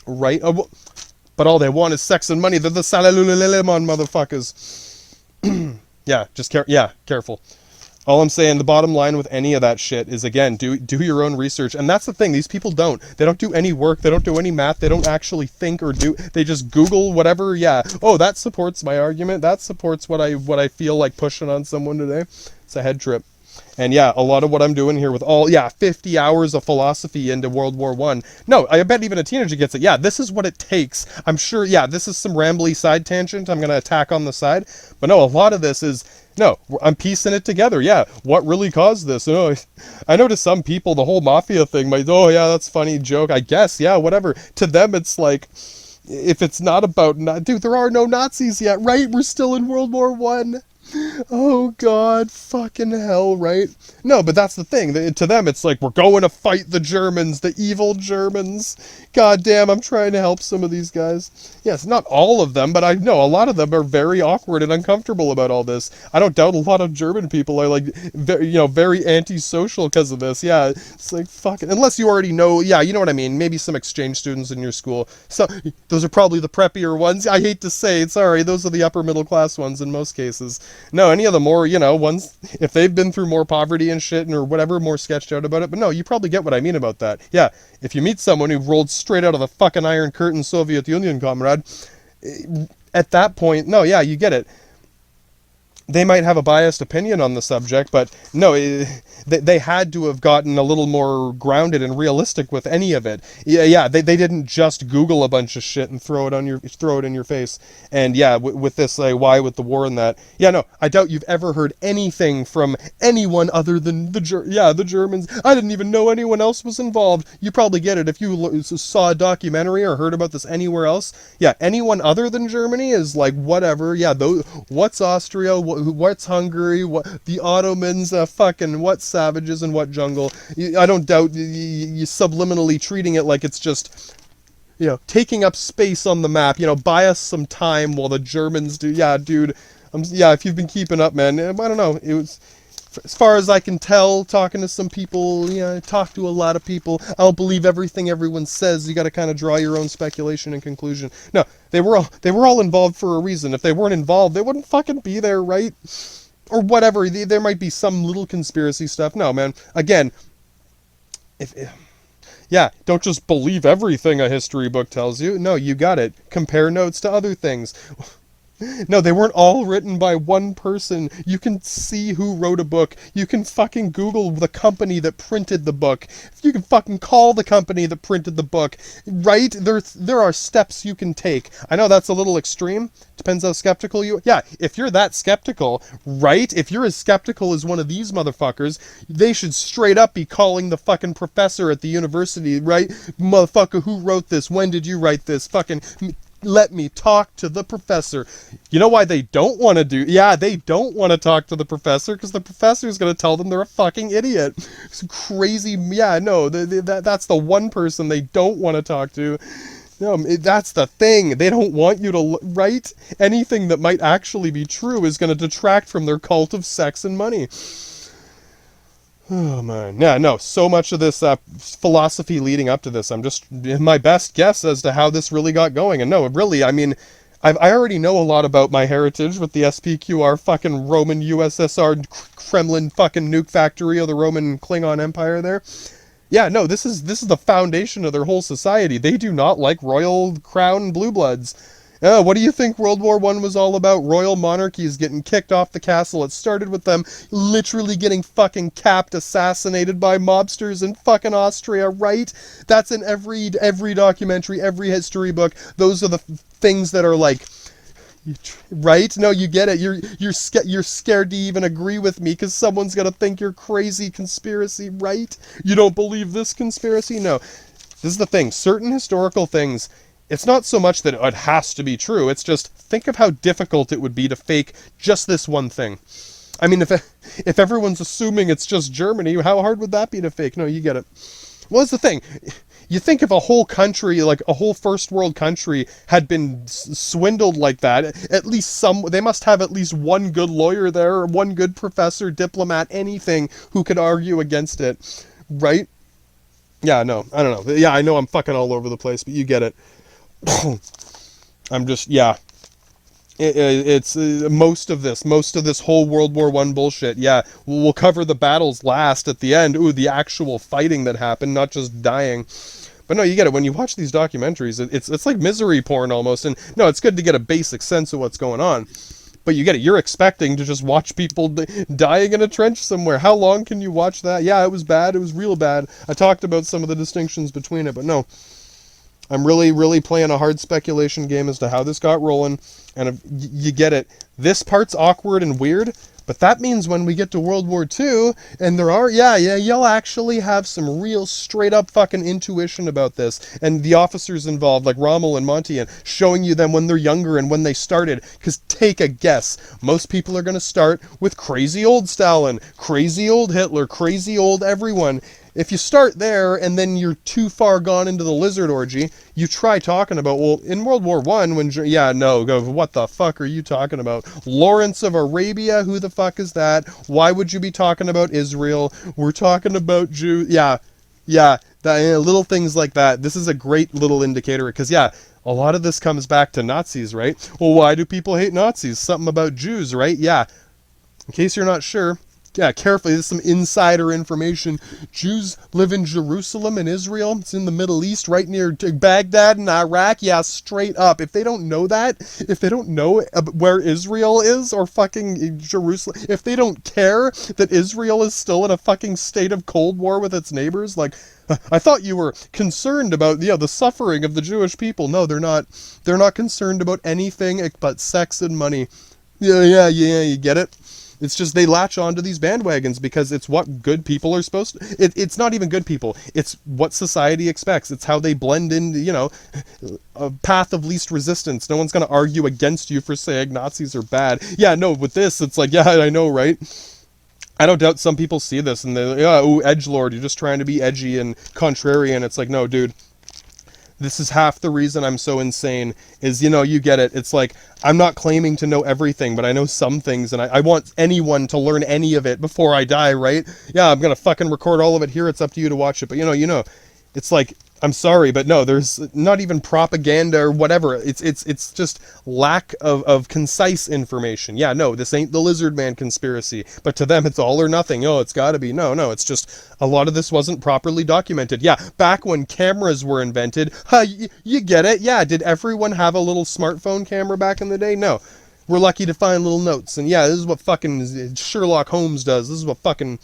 Right? But all they want is sex and money. They're the Salalulalemon motherfuckers. Careful. All I'm saying, the bottom line with any of that shit is, again, do your own research. And that's the thing, these people don't. They don't do any work, they don't do any math, they don't actually think or do, they just Google whatever, oh, that supports my argument, that supports what I feel like pushing on someone today. It's a head trip. And yeah, a lot of what I'm doing here with 50 hours of philosophy into World War One. No, I bet even a teenager gets it. Yeah, this is what it takes. I'm sure, yeah, this is some rambly side tangent I'm going to attack on the side. But no, a lot of this is, no, I'm piecing it together. Yeah, what really caused this? I know to some people the whole mafia thing might, oh yeah, that's funny joke. I guess, yeah, whatever. To them, it's like, if it's not about, dude, there are no Nazis yet, right? We're still in World War One. Oh God, fucking hell, right? No, but that's the thing. To them, it's like, we're going to fight the Germans, the evil Germans. God damn, I'm trying to help some of these guys. Yes, not all of them, but I know a lot of them are very awkward and uncomfortable about all this. I don't doubt a lot of German people are like, very antisocial because of this. Yeah, it's like, fucking, unless you already know, yeah, you know what I mean. Maybe some exchange students in your school. So those are probably the preppier ones. I hate to say it, sorry, those are the upper middle class ones in most cases. No, any of the more, ones, if they've been through more poverty and shit or whatever, more sketched out about it. But no, you probably get what I mean about that. Yeah, if you meet someone who rolled straight out of the fucking Iron Curtain Soviet Union, comrade, at that point, no, yeah, you get it. They might have a biased opinion on the subject, but no, they had to have gotten a little more grounded and realistic with any of it. Yeah, they didn't just Google a bunch of shit and throw it in your face. And yeah, with this, why with the war and that. Yeah, no, I doubt you've ever heard anything from anyone other than the Germans. I didn't even know anyone else was involved. You probably get it if you saw a documentary or heard about this anywhere else. Yeah, anyone other than Germany is like, whatever. Yeah, what's Austria? What's Hungary, what the Ottomans, fucking what savages and what jungle. I don't doubt you subliminally treating it like it's just, taking up space on the map. Buy us some time while the Germans do. Yeah, dude. If you've been keeping up, man, I don't know. It was, as far as I can tell, talking to some people, talk to a lot of people. I don't believe everything everyone says. You got to kind of draw your own speculation and conclusion. No, they were all involved for a reason. If they weren't involved, they wouldn't fucking be there, right? Or whatever. There might be some little conspiracy stuff. No, man. Again, don't just believe everything a history book tells you. No, you got it. Compare notes to other things. No, they weren't all written by one person. You can see who wrote a book. You can fucking Google the company that printed the book. You can fucking call the company that printed the book. Right? There are steps you can take. I know that's a little extreme. Depends how skeptical you... Yeah, if you're that skeptical, right? If you're as skeptical as one of these motherfuckers, they should straight up be calling the fucking professor at the university, right? Motherfucker, who wrote this? When did you write this? Fucking... Let me talk to the professor. You know why they don't want to do... Yeah, they don't want to talk to the professor because the professor is going to tell them they're a fucking idiot. It's crazy... Yeah, no, that's the one person they don't want to talk to. No, that's the thing. They don't want you to... Right? Anything that might actually be true is going to detract from their cult of sex and money. Oh, man. Yeah, no, so much of this philosophy leading up to this, I'm just my best guess as to how this really got going. And no, really, I mean, I already know a lot about my heritage with the SPQR fucking Roman USSR Kremlin fucking nuke factory of the Roman Klingon Empire there. Yeah, no, this is the foundation of their whole society. They do not like royal crown blue bloods. What do you think World War I was all about? Royal monarchies getting kicked off the castle. It started with them literally getting fucking capped, assassinated by mobsters in fucking Austria, right? That's in every documentary, every history book. Those are the things that are like... Right? No, you get it. You're scared to even agree with me because someone's gonna think you're crazy conspiracy, right? You don't believe this conspiracy? No. This is the thing. Certain historical things... It's not so much that it has to be true, it's just, think of how difficult it would be to fake just this one thing. I mean, if everyone's assuming it's just Germany, how hard would that be to fake? No, you get it. Well, that's the thing. You think if a whole country, like a whole first world country, had been swindled like that, at least they must have at least one good lawyer there, or one good professor, diplomat, anything, who could argue against it. Right? Yeah, no, I don't know. Yeah, I know I'm fucking all over the place, but you get it. I'm just, yeah. It's most of this whole World War I bullshit. Yeah, we'll cover the battles last at the end. Ooh, the actual fighting that happened, not just dying. But no, you get it. When you watch these documentaries, it's like misery porn almost. And no, it's good to get a basic sense of what's going on. But you get it. You're expecting to just watch people dying in a trench somewhere. How long can you watch that? Yeah, it was bad. It was real bad. I talked about some of the distinctions between it, but no. I'm really, really playing a hard speculation game as to how this got rolling. And if you get it. This part's awkward and weird, but that means when we get to World War II, and there are, you'll actually have some real straight up fucking intuition about this. And the officers involved, like Rommel and Monty, showing you them when they're younger and when they started. Because take a guess. Most people are going to start with crazy old Stalin, crazy old Hitler, crazy old everyone. If you start there and then you're too far gone into the lizard orgy, you try talking about, well, in World War I, what the fuck are you talking about? Lawrence of Arabia, who the fuck is that? Why would you be talking about Israel? We're talking about Jews. Little things like that. This is a great little indicator, because, a lot of this comes back to Nazis, right? Well, why do people hate Nazis? Something about Jews, right? Yeah. In case you're not sure, carefully, this is some insider information. Jews live in Jerusalem in Israel. It's in the Middle East, right near Baghdad in Iraq. Yeah, straight up. If they don't know that, if they don't know where Israel is, or fucking Jerusalem, if they don't care that Israel is still in a fucking state of Cold War with its neighbors, like, I thought you were concerned about, the suffering of the Jewish people. No, they're not. They're not concerned about anything but sex and money. Yeah, you get it? It's just they latch onto these bandwagons because it's what good people are supposed to... It's not even good people. It's what society expects. It's how they blend in, a path of least resistance. No one's going to argue against you for saying Nazis are bad. Yeah, no, with this, it's like, yeah, I know, right? I don't doubt some people see this and they're like, oh, edgelord, you're just trying to be edgy and contrarian. It's like, no, dude. This is half the reason I'm so insane, is, you get it. It's like, I'm not claiming to know everything, but I know some things, and I want anyone to learn any of it before I die, right? Yeah, I'm gonna fucking record all of it here, it's up to you to watch it, but it's like, I'm sorry, but no, there's not even propaganda or whatever. It's just lack of concise information. Yeah, no, this ain't the Lizard Man conspiracy, but to them it's all or nothing. Oh, it's gotta be. No, it's just a lot of this wasn't properly documented. Yeah, back when cameras were invented, you get it. Yeah, did everyone have a little smartphone camera back in the day? No. We're lucky to find little notes. And yeah, this is what fucking Sherlock Holmes does. This is what fucking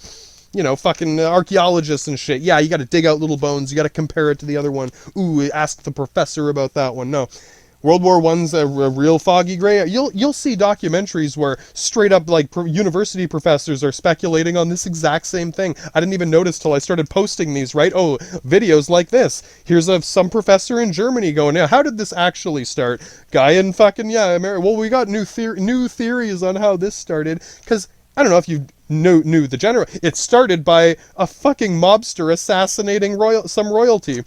archaeologists and shit. Yeah, you gotta dig out little bones. You gotta compare it to the other one. Ooh, ask the professor about that one. No. World War I's a real foggy gray. You'll see documentaries where straight up, like, university professors are speculating on this exact same thing. I didn't even notice till I started posting these, right? Oh, videos like this. Here's some professor in Germany going, yeah, how did this actually start? Guy in fucking, America. Well, we got new theories on how this started, because I don't know if you knew the general. It started by a fucking mobster assassinating some royalty.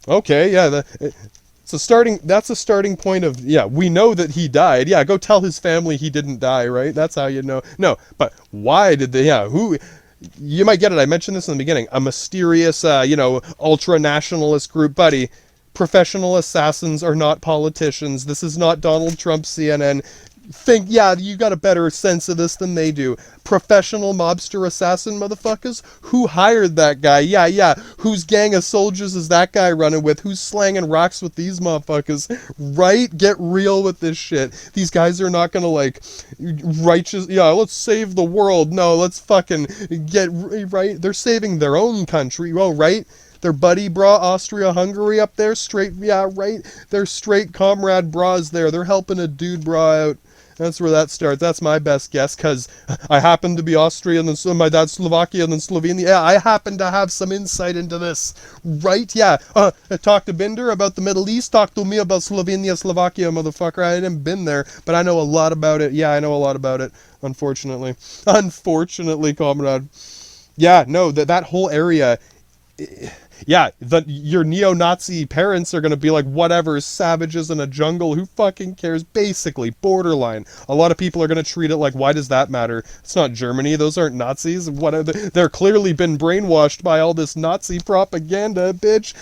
Okay, yeah, that's a starting point of, we know that he died. Yeah, go tell his family he didn't die, right? That's how you know. No, but why did they, who... You might get it, I mentioned this in the beginning. A mysterious, ultra-nationalist group, buddy. Professional assassins are not politicians. This is not Donald Trump CNN. Think, you got a better sense of this than they do. Professional mobster assassin motherfuckers? Who hired that guy? Yeah. Whose gang of soldiers is that guy running with? Who's slanging rocks with these motherfuckers? Right? Get real with this shit. These guys are not gonna, righteous, let's save the world. No, let's fucking get right. They're saving their own country. Oh, right? Their buddy bra, Austria-Hungary up there, straight, right? They're straight comrade bras there. They're helping a dude bra out. That's where that starts. That's my best guess, because I happen to be Austrian, and so my dad's Slovakia, and then Slovenia. Yeah, I happen to have some insight into this, right? Yeah, talk to Binder about the Middle East, talk to me about Slovenia, Slovakia, motherfucker. I hadn't been there, but I know a lot about it. Yeah, I know a lot about it, unfortunately. Unfortunately, comrade. Yeah, no, that whole area... your neo-Nazi parents are going to be like, whatever, savages in a jungle, who fucking cares? Basically, borderline. A lot of people are going to treat it like, why does that matter? It's not Germany, those aren't Nazis. They're clearly been brainwashed by all this Nazi propaganda, bitch.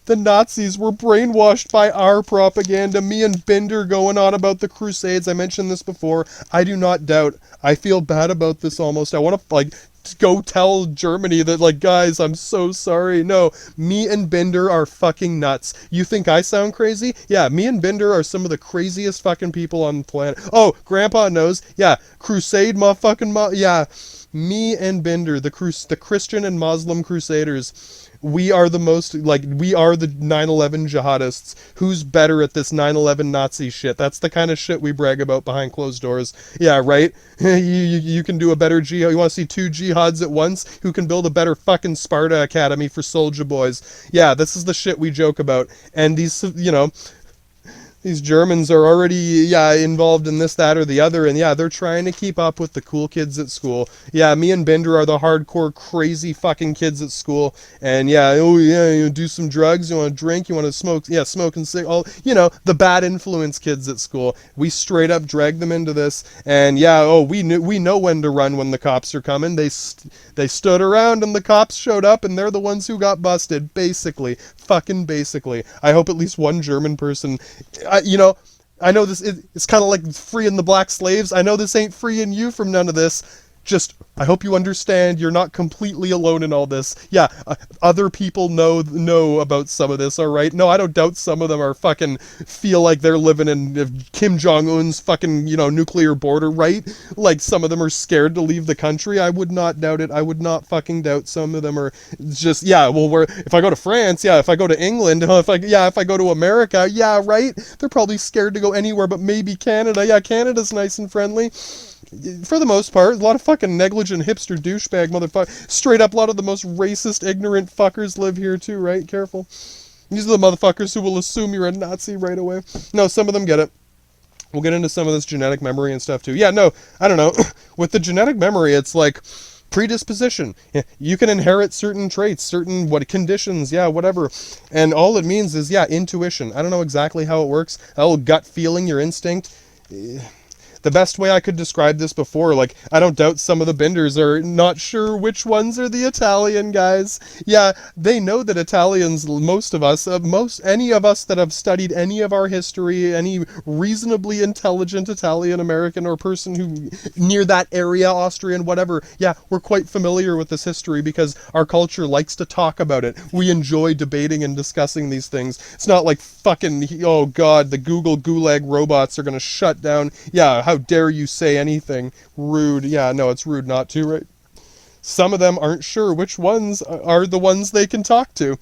The Nazis were brainwashed by our propaganda. Me and Binder going on about the Crusades. I mentioned this before. I do not doubt. I feel bad about this almost. I want to, go tell Germany that, like, guys, I'm so sorry. No, me and Binder are fucking nuts. You think I sound crazy? Yeah, me and Binder are some of the craziest fucking people on the planet. Oh, Grandpa knows. Yeah, Crusade motherfucking yeah. Me and Binder, the Christian and Muslim crusaders. We are the most, like, we are the 9/11 jihadists. Who's better at this 9/11 Nazi shit? That's the kind of shit we brag about behind closed doors. Yeah, right? you can do a better jihad. You want to see 2 jihads at once? Who can build a better fucking Sparta Academy for soldier boys? Yeah, this is the shit we joke about. And these, you know, these Germans are already, yeah, involved in this, that, or the other, and yeah, they're trying to keep up with the cool kids at school. Yeah, me and Binder are the hardcore, crazy fucking kids at school, and yeah, oh yeah, you do some drugs, you want to drink, you want to smoke, yeah, smoke and cig, all, you know, the bad influence kids at school. We straight up drag them into this, and yeah, oh, we know when to run when the cops are coming. They stood around and the cops showed up, and they're the ones who got busted, basically. Fucking basically. I hope at least one German person, you know, I know this, it's kind of like freeing the black slaves. I know this ain't freeing you from none of this. Just, I hope you understand you're not completely alone in all this. Yeah, other people know about some of this, alright? No, I don't doubt some of them are fucking feel like they're living in Kim Jong-un's fucking, you know, nuclear border, right? Like, some of them are scared to leave the country. I would not doubt it. I would not fucking doubt some of them are just, yeah, well, if I go to France, yeah, if I go to England, if I go to America, yeah, right? They're probably scared to go anywhere but maybe Canada. Yeah, Canada's nice and friendly. For the most part, a lot of fucking negligent hipster douchebag motherfucker. Straight up, a lot of the most racist, ignorant fuckers live here too, right? Careful. These are the motherfuckers who will assume you're a Nazi right away. No, some of them get it. We'll get into some of this genetic memory and stuff too. Yeah, no, I don't know. With the genetic memory, it's like predisposition. You can inherit certain traits, certain conditions, yeah, whatever. And all it means is, yeah, intuition. I don't know exactly how it works. That little gut feeling, your instinct. The best way I could describe this before, like, I don't doubt some of the Binders are not sure which ones are the Italian guys. Yeah, they know that Italians, most of us, any of us that have studied any of our history, any reasonably intelligent Italian American or person who, near that area, Austrian, whatever, yeah, we're quite familiar with this history because our culture likes to talk about it. We enjoy debating and discussing these things. It's not like fucking, oh god, the Google Gulag robots are gonna shut down. Yeah, how dare you say anything rude? Yeah, no, it's rude not to, right? Some of them aren't sure which ones are the ones they can talk to.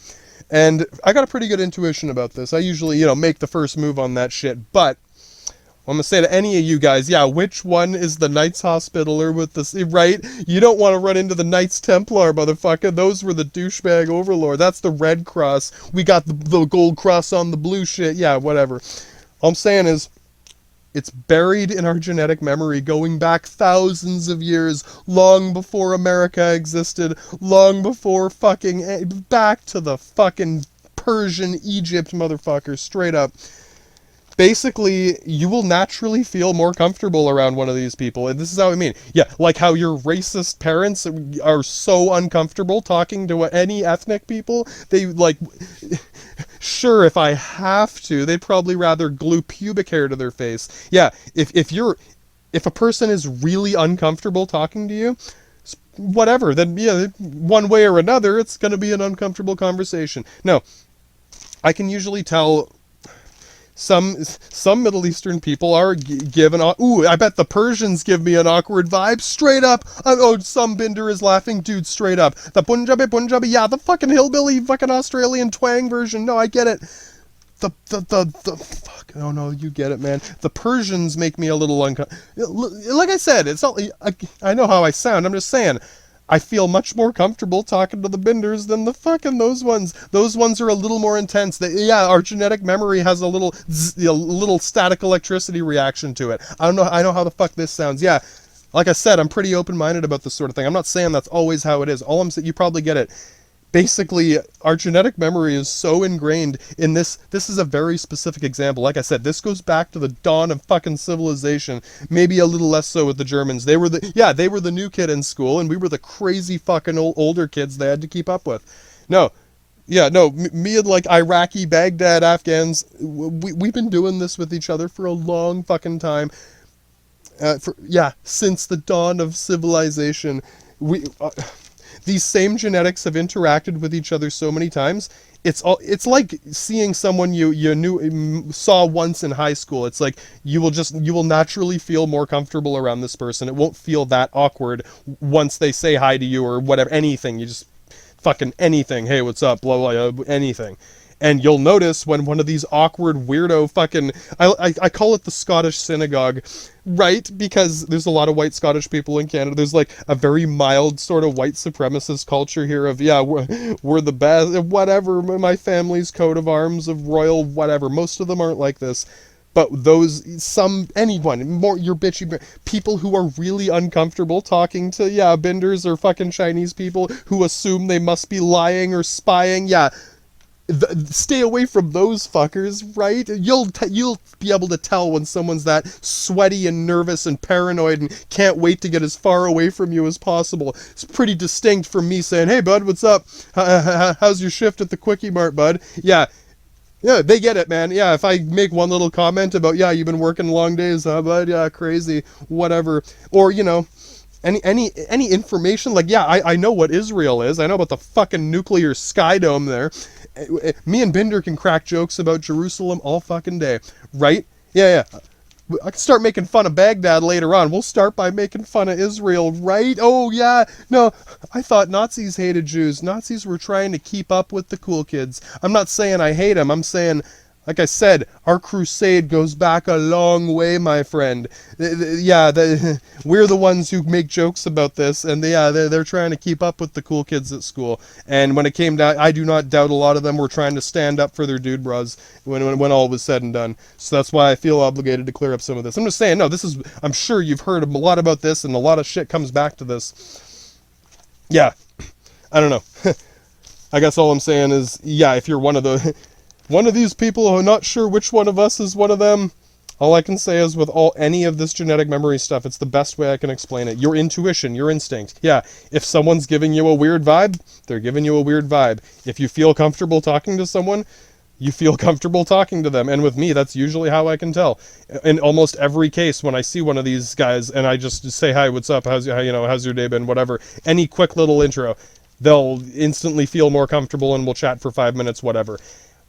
And I got a pretty good intuition about this. I usually, you know, make the first move on that shit. But I'm gonna say to any of you guys, yeah, which one is the Knights Hospitaller with this, right? You don't want to run into the Knights Templar, motherfucker. Those were the douchebag overlord. That's the Red Cross. We got the gold cross on the blue shit. Yeah, whatever. All I'm saying is, it's buried in our genetic memory going back thousands of years, long before America existed, long before fucking, back to the fucking Persian Egypt, motherfucker, straight up. Basically, you will naturally feel more comfortable around one of these people, and this is how I mean. Yeah, like how your racist parents are so uncomfortable talking to any ethnic people, they, like, sure, if I have to, they'd probably rather glue pubic hair to their face. Yeah, if a person is really uncomfortable talking to you, whatever, then yeah, one way or another, it's gonna be an uncomfortable conversation. No, I can usually tell. Some Middle Eastern people are given. Ooh, I bet the Persians give me an awkward vibe. Straight up. Oh, some Binder is laughing. Dude, straight up. The Punjabi, yeah, the fucking hillbilly, fucking Australian twang version. No, I get it. The fuck. Oh no, you get it, man. The Persians make me a little uncomfortable. Like I said, it's not. I know how I sound. I'm just saying. I feel much more comfortable talking to the Binders than the fucking those ones. Those ones are a little more intense. Yeah, our genetic memory has a little static electricity reaction to it. I know how the fuck this sounds. Yeah, like I said, I'm pretty open-minded about this sort of thing. I'm not saying that's always how it is. All I'm saying, you probably get it. Basically, our genetic memory is so ingrained in this. This is a very specific example. Like I said, this goes back to the dawn of fucking civilization. Maybe a little less so with the Germans. They were the new kid in school, and we were the crazy fucking older kids they had to keep up with. No. Yeah, no, me and, like, Iraqi, Baghdad, Afghans, we've been doing this with each other for a long fucking time. Since the dawn of civilization. these same genetics have interacted with each other so many times. It's like seeing someone you saw once in high school. It's like you will naturally feel more comfortable around this person. It won't feel that awkward once they say hi to you or whatever, anything. You just fucking anything. Hey, what's up? Blah blah, anything. And you'll notice when one of these awkward weirdo fucking, I call it the Scottish synagogue, right? Because there's a lot of white Scottish people in Canada. There's like a very mild sort of white supremacist culture here of, yeah, we're the best, whatever, my family's coat of arms of royal whatever. Most of them aren't like this. But anyone, more your bitchy, people who are really uncomfortable talking to, yeah, binders or fucking Chinese people who assume they must be lying or spying, yeah. Stay away from those fuckers, right? You'll be able to tell when someone's that sweaty and nervous and paranoid and can't wait to get as far away from you as possible. It's pretty distinct from me saying, hey bud, what's up? How's your shift at the Quickie Mart, bud? Yeah, they get it, man. Yeah, if I make one little comment about, yeah, you've been working long days, huh, bud? Yeah, crazy, whatever. Or, you know, any information, like, yeah, I know what Israel is. I know about the fucking nuclear sky dome there. Me and Binder can crack jokes about Jerusalem all fucking day, right? Yeah. I can start making fun of Baghdad later on. We'll start by making fun of Israel, right? Oh, yeah. No, I thought Nazis hated Jews. Nazis were trying to keep up with the cool kids. I'm not saying I hate them. I'm saying, like I said, our crusade goes back a long way, my friend. We're the ones who make jokes about this, and they're trying to keep up with the cool kids at school. And when it came down, I do not doubt a lot of them were trying to stand up for their dude bras when all was said and done. So that's why I feel obligated to clear up some of this. I'm just saying, no, I'm sure you've heard a lot about this, and a lot of shit comes back to this. Yeah, I don't know. I guess all I'm saying is, yeah, if you're one of these people who are not sure which one of us is one of them, all I can say is with any of this genetic memory stuff, it's the best way I can explain it. Your intuition, your instinct. Yeah, if someone's giving you a weird vibe, they're giving you a weird vibe. If you feel comfortable talking to someone, you feel comfortable talking to them. And with me, that's usually how I can tell. In almost every case, when I see one of these guys and I just say, hi, what's up? How's your day been? Whatever. Any quick little intro, they'll instantly feel more comfortable and we'll chat for 5 minutes, whatever.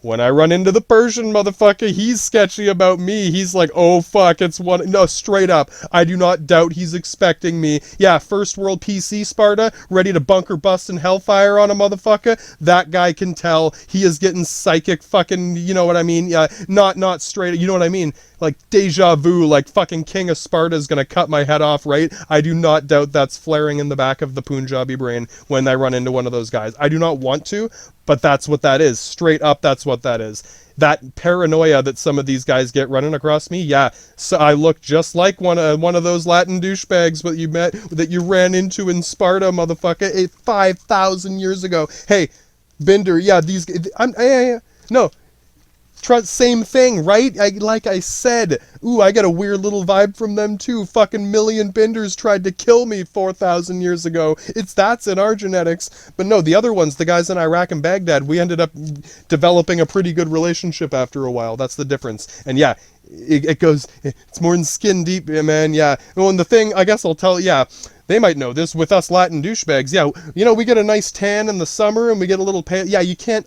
When I run into the Persian motherfucker, he's sketchy about me. He's like, oh fuck, no, straight up. I do not doubt he's expecting me. Yeah, first world PC Sparta, ready to bunker bust and hellfire on a motherfucker. That guy can tell he is getting psychic fucking, you know what I mean? Yeah, not straight, you know what I mean? Like deja vu, like fucking King of Sparta is gonna cut my head off, right? I do not doubt that's flaring in the back of the Punjabi brain when I run into one of those guys. I do not want to, but that's what that is. Straight up, that's what that is. That paranoia that some of these guys get running across me, yeah. So I look just like one of those Latin douchebags that you ran into in Sparta, motherfucker, 5,000 years ago. Hey, Binder, yeah, no. Same thing, right? Like I said, I got a weird little vibe from them too. Fucking million binders tried to kill me 4,000 years ago. That's in our genetics. But no, the other ones, the guys in Iraq and Baghdad, we ended up developing a pretty good relationship after a while. That's the difference. And yeah, it's more than skin deep, man. Yeah. Well, and the thing, I guess I'll tell, yeah, they might know this with us Latin douchebags. Yeah, we get a nice tan in the summer and we get a little pale. Yeah,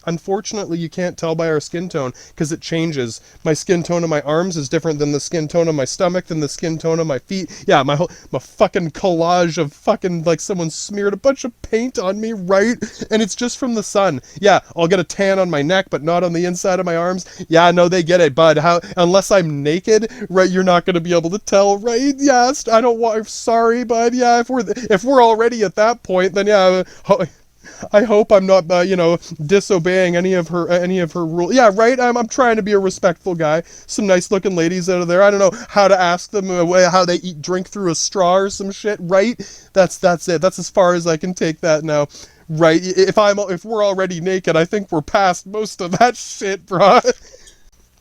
unfortunately, you can't tell by our skin tone because it changes. My skin tone of my arms is different than the skin tone of my stomach, than the skin tone of my feet. Yeah, my fucking collage of fucking, like someone smeared a bunch of paint on me, right? And it's just from the sun. Yeah, I'll get a tan on my neck, but not on the inside of my arms. Yeah, no, they get it, bud. Unless I'm naked, right, you're not going to be able to tell, right? Yes, sorry, bud. Yeah, if we're already at that point, then yeah, I hope I'm not disobeying any of her rules. Yeah, right. I'm trying to be a respectful guy. Some nice looking ladies out of there. I don't know how to ask them how they drink through a straw or some shit. Right. That's it. That's as far as I can take that now. Right. If we're already naked, I think we're past most of that shit, bro.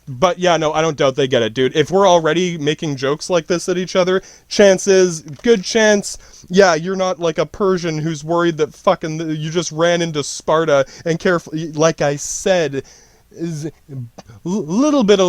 But yeah, no, I don't doubt they get it, dude. If we're already making jokes like this at each other, good chance, yeah, you're not like a Persian who's worried that fucking you just ran into Sparta and carefully, like I said, is a little bit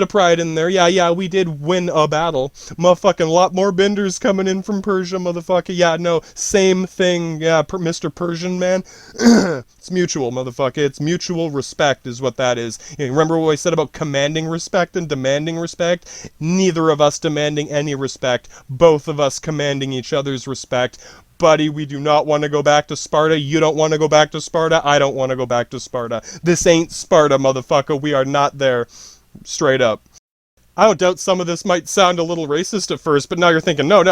of pride in there. Yeah, we did win a battle. Motherfucking lot more benders coming in from Persia, motherfucker. Yeah, no, same thing. Yeah, Mr. Persian man. It's mutual, motherfucker. It's mutual respect is what that is. You know, remember what I said about commanding respect and demanding respect? Neither of us demanding any respect. Both of us commanding each other's respect. Buddy, we do not want to go back to Sparta. You don't want to go back to Sparta. I don't want to go back to Sparta. This ain't Sparta, motherfucker. We are not there. Straight up. I don't doubt some of this might sound a little racist at first, but now you're thinking, no.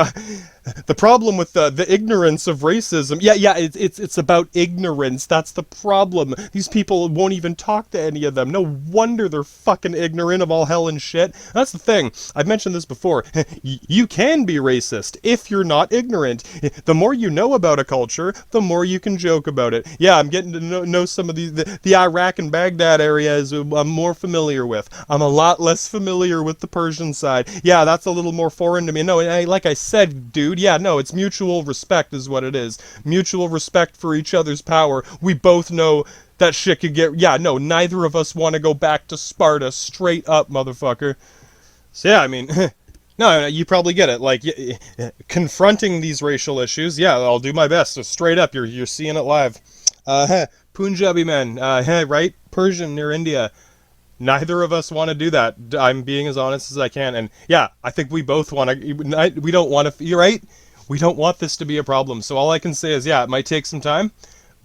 The problem with the ignorance of racism, it's about ignorance. That's the problem. These people won't even talk to any of them. No wonder they're fucking ignorant of all hell and shit. That's the thing. I've mentioned this before. You can be racist if you're not ignorant. The more you know about a culture, the more you can joke about it. Yeah, I'm getting to know some of the Iraq and Baghdad areas I'm more familiar with. I'm a lot less familiar with the Persian side. Yeah, that's a little more foreign to me. No, like I said, dude, yeah, no, it's mutual respect is what it is. Mutual respect for each other's power. We both know that shit could get... Yeah, no, neither of us want to go back to Sparta. Straight up, motherfucker. So yeah, I mean... No, you probably get it. Like, confronting these racial issues, yeah, I'll do my best. So straight up, you're seeing it live. Punjabi man, right? Persian near India. Neither of us want to do that. I'm being as honest as I can. And yeah, I think we both want to... We don't want to... You're right? We don't want this to be a problem. So all I can say is, yeah, it might take some time.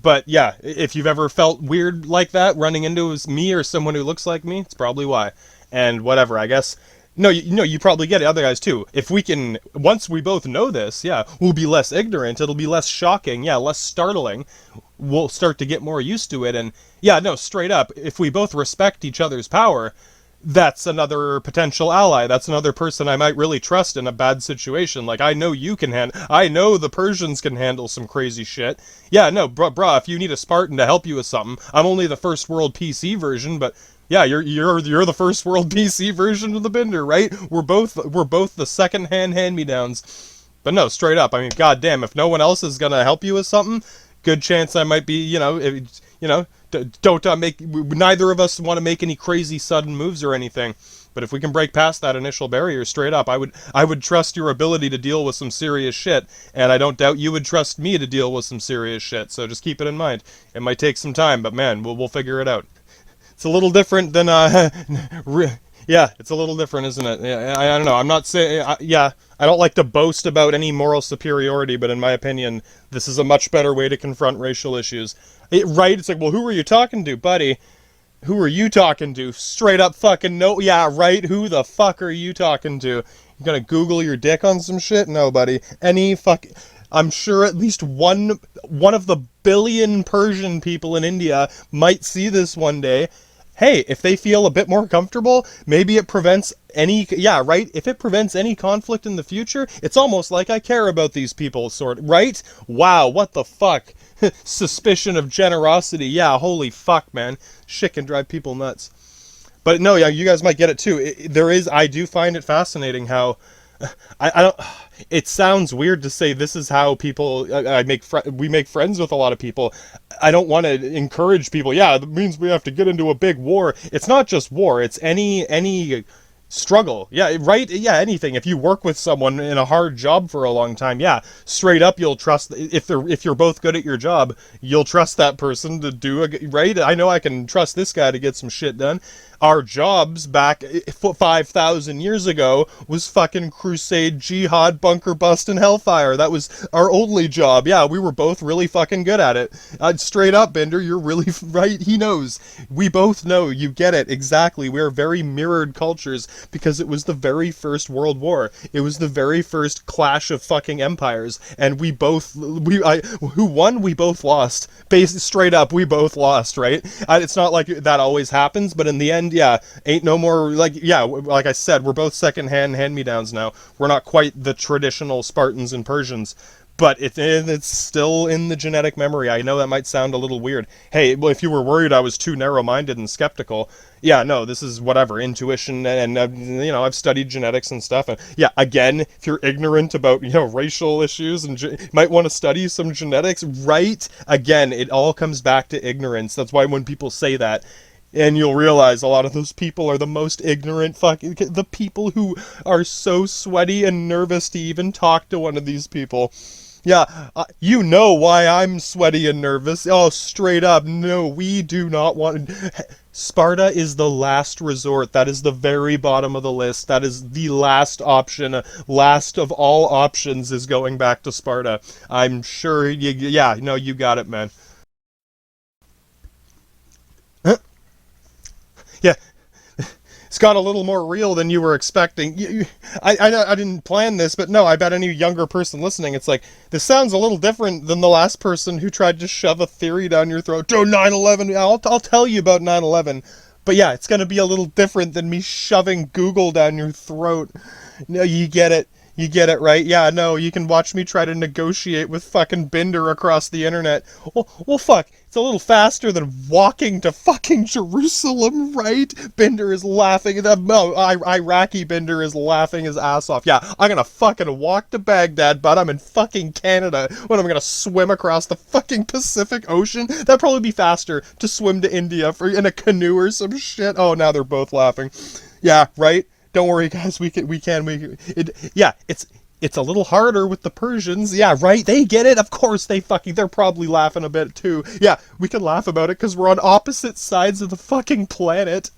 But yeah, if you've ever felt weird like that, running into me or someone who looks like me, it's probably why. And whatever, I guess... No, you probably get it, other guys too. If we can... Once we both know this, yeah, we'll be less ignorant. It'll be less shocking. Yeah, less startling. We'll start to get more used to it. And yeah, no, straight up, if we both respect each other's power, that's another potential ally. That's another person I might really trust in a bad situation. Like, I know you can I know the Persians can handle some crazy shit. Yeah, no, bruh, if you need a Spartan to help you with something, I'm only the first world PC version, but yeah, you're the first world PC version of the Bender, right? We're both the second-hand hand-me-downs. But no, straight up, I mean, goddamn, if no one else is gonna help you with something, good chance I might be, don't make... Neither of us want to make any crazy sudden moves or anything. But if we can break past that initial barrier, straight up, I would trust your ability to deal with some serious shit, and I don't doubt you would trust me to deal with some serious shit. So just keep it in mind. It might take some time, but man, we'll figure it out. It's a little different than yeah, it's a little different, isn't it? Yeah, I don't know. I'm not saying... I don't like to boast about any moral superiority, but in my opinion, this is a much better way to confront racial issues. Right? It's like, well, who are you talking to, buddy? Who are you talking to? Straight up fucking no... Yeah, right? Who the fuck are you talking to? You gonna Google your dick on some shit? No, buddy. I'm sure at least one of the billion Persian people in India might see this one day. Hey, if they feel a bit more comfortable, maybe it prevents any... Yeah, right? If it prevents any conflict in the future, it's almost like I care about these people, right? Wow, what the fuck? Suspicion of generosity. Yeah, holy fuck, man. Shit can drive people nuts. But no, yeah, you guys might get it too. I do find it fascinating how... I don't... It sounds weird to say this is how people... we make friends with a lot of people. I don't want to encourage people. Yeah, that means we have to get into a big war. It's not just war. It's any struggle. Yeah, right? Yeah, anything. If you work with someone in a hard job for a long time, yeah, straight up you'll trust... If you're both good at your job, you'll trust that person to do... Right? I know I can trust this guy to get some shit done. Our jobs back 5,000 years ago was fucking crusade, jihad, bunker bust, and hellfire. That was our only job. Yeah, we were both really fucking good at it. Straight up, Bender, you're really right. He knows. We both know. You get it. Exactly. We are very mirrored cultures because it was the very first World War. It was the very first clash of fucking empires. And who won? We both lost. Straight up, we both lost, right? It's not like that always happens, but in the end, yeah, ain't no more, like I said, we're both second-hand hand-me-downs now. We're not quite the traditional Spartans and Persians, but it's still in the genetic memory. I know that might sound a little weird. Hey, well, if you were worried I was too narrow-minded and skeptical, yeah, no, this is whatever, intuition, and I've studied genetics and stuff, and yeah, again, if you're ignorant about, racial issues, and you might want to study some genetics, right? Again, it all comes back to ignorance. That's why when people say that, And you'll realize a lot of those people are the most ignorant the people who are so sweaty and nervous to even talk to one of these people. Yeah, you know why I'm sweaty and nervous. Oh, straight up, no, we do not want... Sparta is the last resort. That is the very bottom of the list. That is the last option. Last of all options is going back to Sparta. I'm sure yeah, no, you got it, man. Huh? Yeah, it's got a little more real than you were expecting. I didn't plan this, but no, I bet any younger person listening, it's like, this sounds a little different than the last person who tried to shove a theory down your throat. Oh, 9/11, I'll tell you about 9/11. But yeah, it's going to be a little different than me shoving Google down your throat. No, you get it. You get it, right? Yeah, no, you can watch me try to negotiate with fucking Binder across the internet. Well, fuck, it's a little faster than walking to fucking Jerusalem, right? Binder is laughing. Iraqi Binder is laughing his ass off. Yeah, I'm gonna fucking walk to Baghdad, but I'm in fucking Canada when I'm gonna swim across the fucking Pacific Ocean. That'd probably be faster to swim to India in a canoe or some shit. Oh, now they're both laughing. Yeah, right? Don't worry, guys. It's a little harder with the Persians. Yeah, right. They get it. Of course, they're probably laughing a bit too. Yeah, we can laugh about it because we're on opposite sides of the fucking planet,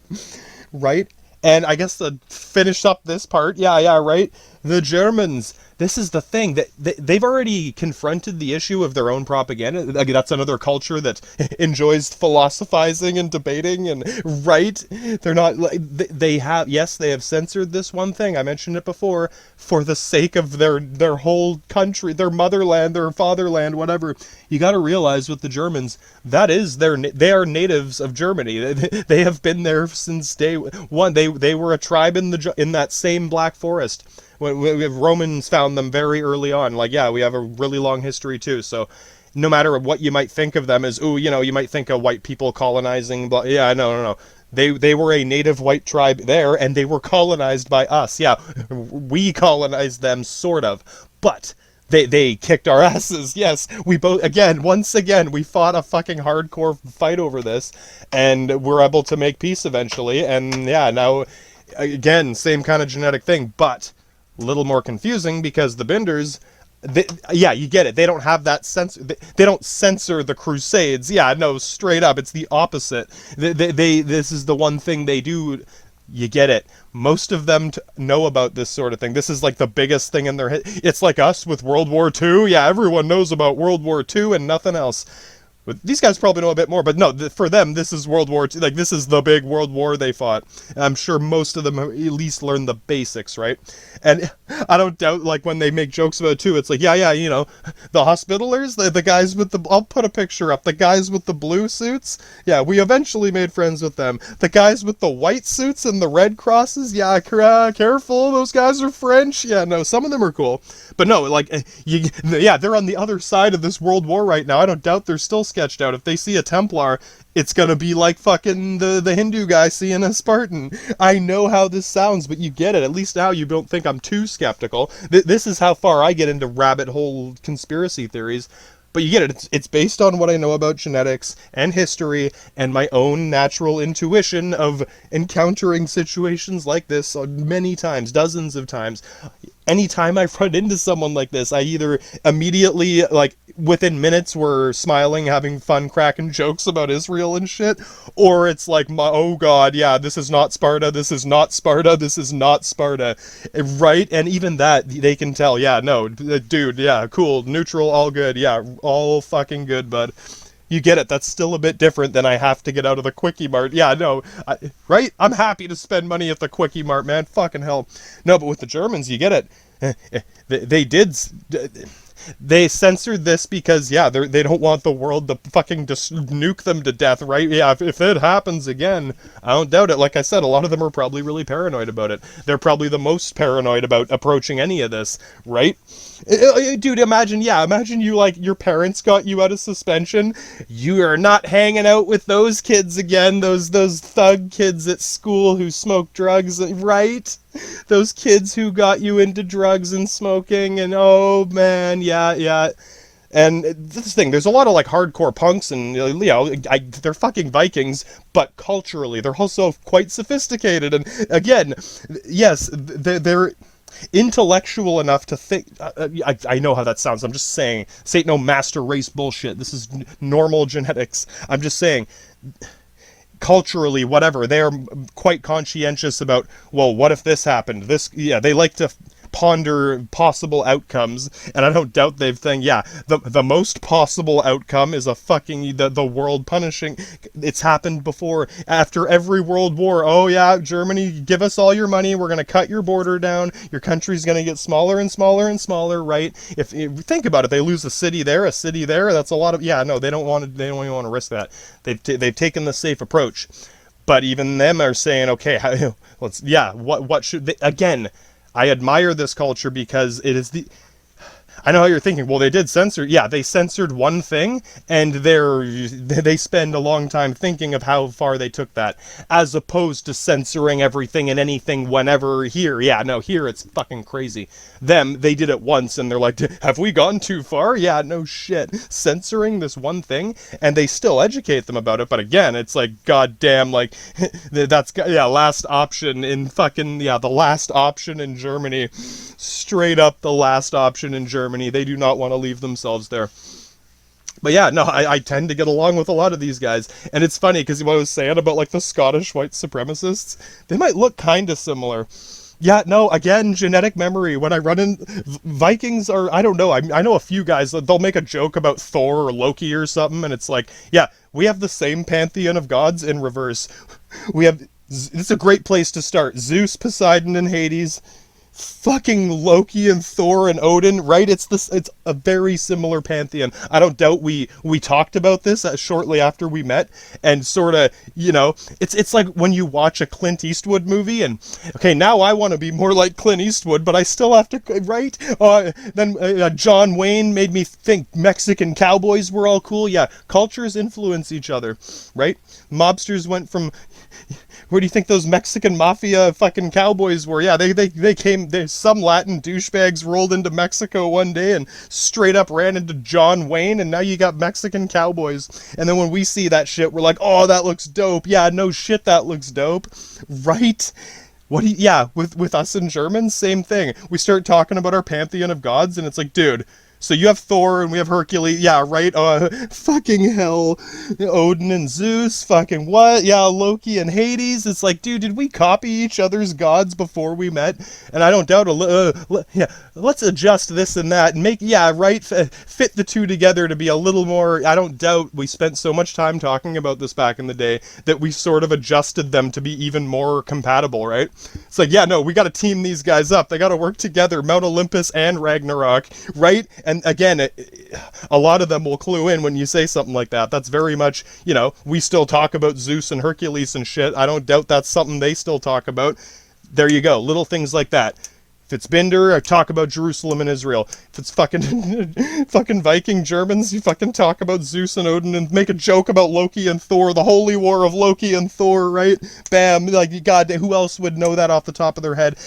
right? And I guess to finish up this part, yeah, right. The Germans. This is the thing that they've already confronted the issue of their own propaganda. That's another culture that enjoys philosophizing and debating, and right, they're not like they have. Yes, they have censored this one thing. I mentioned it before for the sake of their whole country, their motherland, their fatherland, whatever. You got to realize with the Germans, that is they are natives of Germany. They have been there since day one. They were a tribe in that same Black Forest. Romans found them very early on. Like, yeah, we have a really long history too. So no matter what you might think of them as, you might think of white people colonizing. Blah, yeah, no. They were a native white tribe there, and they were colonized by us. Yeah, we colonized them, sort of. But they kicked our asses. Yes, once again, we fought a fucking hardcore fight over this, and we're able to make peace eventually. And yeah, now, again, same kind of genetic thing, but a little more confusing because the Binders, you get it. They don't have that censor. They don't censor the Crusades. Yeah, no, straight up, it's the opposite. This is the one thing they do. You get it. Most of them know about this sort of thing. This is like the biggest thing in their head. It's like us with World War II. Yeah, everyone knows about World War II and nothing else. But these guys probably know a bit more, but no, for them, this is World War II. Like, this is the big world war they fought. And I'm sure most of them at least learned the basics, right? And I don't doubt, like, when they make jokes about it, too, it's like, yeah, the Hospitallers, the guys with I'll put a picture up, the guys with the blue suits, yeah, we eventually made friends with them. The guys with the white suits and the red crosses, yeah, careful, those guys are French. Yeah, no, some of them are cool. But no, like, they're on the other side of this world war right now. I don't doubt they're still sketched out. If they see a Templar, it's gonna be like fucking the Hindu guy seeing a Spartan. I know how this sounds, but you get it. At least now you don't think I'm too skeptical. This is how far I get into rabbit hole conspiracy theories. But you get it. It's based on what I know about genetics and history and my own natural intuition of encountering situations like this many times, dozens of times. Anytime I run into someone like this, I either immediately, like, within minutes, we're smiling, having fun, cracking jokes about Israel and shit, or it's like, oh god, yeah, this is not Sparta, this is not Sparta, this is not Sparta, right? And even that, they can tell, yeah, no, dude, yeah, cool, neutral, all good, yeah, all fucking good, bud. You get it. That's still a bit different than I have to get out of the Quickie Mart. Yeah, no, right? I'm happy to spend money at the Quickie Mart, man. Fucking hell. No, but with the Germans, you get it. They censored this because, yeah, they don't want the world to fucking just nuke them to death, right? Yeah, if it happens again, I don't doubt it. Like I said, a lot of them are probably really paranoid about it. They're probably the most paranoid about approaching any of this, right? Dude, imagine you, like, your parents got you out of suspension. You are not hanging out with those kids again, those thug kids at school who smoke drugs, right? Those kids who got you into drugs and smoking, and oh man, yeah. And this thing, there's a lot of like hardcore punks, and they're fucking Vikings, but culturally they're also quite sophisticated. And again, yes, they're intellectual enough to think. I know how that sounds. I'm just saying, this ain't no master race bullshit. This is normal genetics. I'm just saying, culturally, whatever, they're quite conscientious about, well, what if this happened? They like to ponder possible outcomes, and I don't doubt they've think, the most possible outcome is a fucking the world punishing. It's happened before. After every world war, oh yeah, Germany, give us all your money, we're gonna cut your border down, your country's gonna get smaller and smaller and smaller, right? If you think about it, they lose a city there, that's a lot of, they don't even want to risk that. They've taken the safe approach. But even them are saying, okay, what should they, again, I admire this culture because it is I know how you're thinking, well, they did censor, they censored one thing, and they spend a long time thinking of how far they took that, as opposed to censoring everything and anything whenever here. Here it's fucking crazy. They did it once, and they're like, have we gone too far? Yeah, no shit. Censoring this one thing, and they still educate them about it, but again, it's like, goddamn, like, that's, last option in fucking, the last option in Germany. Straight up the last option in Germany. They do not want to leave themselves there. But I tend to get along with a lot of these guys. And it's funny, because what I was saying about, like, the Scottish white supremacists, they might look kind of similar. Again, genetic memory. When I run in, Vikings are, I don't know, I know a few guys, they'll make a joke about Thor or Loki or something, and it's like, we have the same pantheon of gods in reverse. It's a great place to start. Zeus, Poseidon, and Hades. Fucking Loki and Thor and Odin, right? It's a very similar pantheon. I don't doubt we talked about this shortly after we met, and sort of, it's like when you watch a Clint Eastwood movie, and okay, now I want to be more like Clint Eastwood, but I still have to, right? Then John Wayne made me think Mexican cowboys were all cool. Cultures influence each other, right? Mobsters went from, where do you think those Mexican mafia fucking cowboys were? They came, some Latin douchebags rolled into Mexico one day and straight up ran into John Wayne, and now you got Mexican cowboys. And then when we see that shit, we're like, oh, that looks dope. No shit, that looks dope. Right? With us and Germans, same thing. We start talking about our pantheon of gods, and it's like, dude, so you have Thor and we have Hercules, right? Fucking hell, Odin and Zeus, fucking what? Loki and Hades. It's like, dude, did we copy each other's gods before we met? And I don't doubt, let's adjust this and that and make, fit the two together to be a little more. I don't doubt we spent so much time talking about this back in the day that we sort of adjusted them to be even more compatible, right? It's like, we gotta team these guys up. They gotta work together, Mount Olympus and Ragnarok, right? And again, a lot of them will clue in when you say something like that. That's very much, we still talk about Zeus and Hercules and shit. I don't doubt that's something they still talk about. There you go. Little things like that. If it's Binder, I talk about Jerusalem and Israel. If it's fucking Viking Germans, you fucking talk about Zeus and Odin and make a joke about Loki and Thor, the holy war of Loki and Thor, right? Bam. Like, God, who else would know that off the top of their head?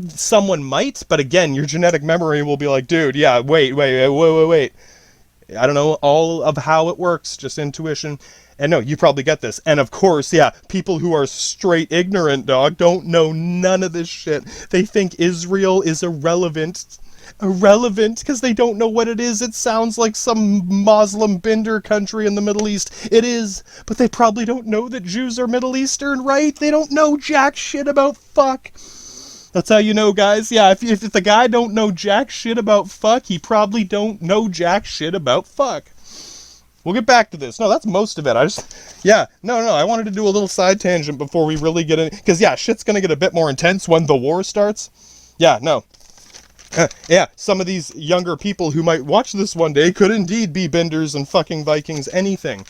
Someone might, but again, your genetic memory will be like, dude, wait. I don't know all of how it works, just intuition. And no, you probably get this. And of course, people who are straight ignorant, dog, don't know none of this shit. They think Israel is irrelevant because they don't know what it is. It sounds like some Muslim Binder country in the Middle East. It is, but they probably don't know that Jews are Middle Eastern, right? They don't know jack shit about fuck. That's how you know, guys. If the guy don't know jack shit about fuck, he probably don't know jack shit about fuck. We'll get back to this. No, that's most of it. I wanted to do a little side tangent before we really get in, because shit's gonna get a bit more intense when the war starts. Some of these younger people who might watch this one day could indeed be Binders and fucking Vikings, anything.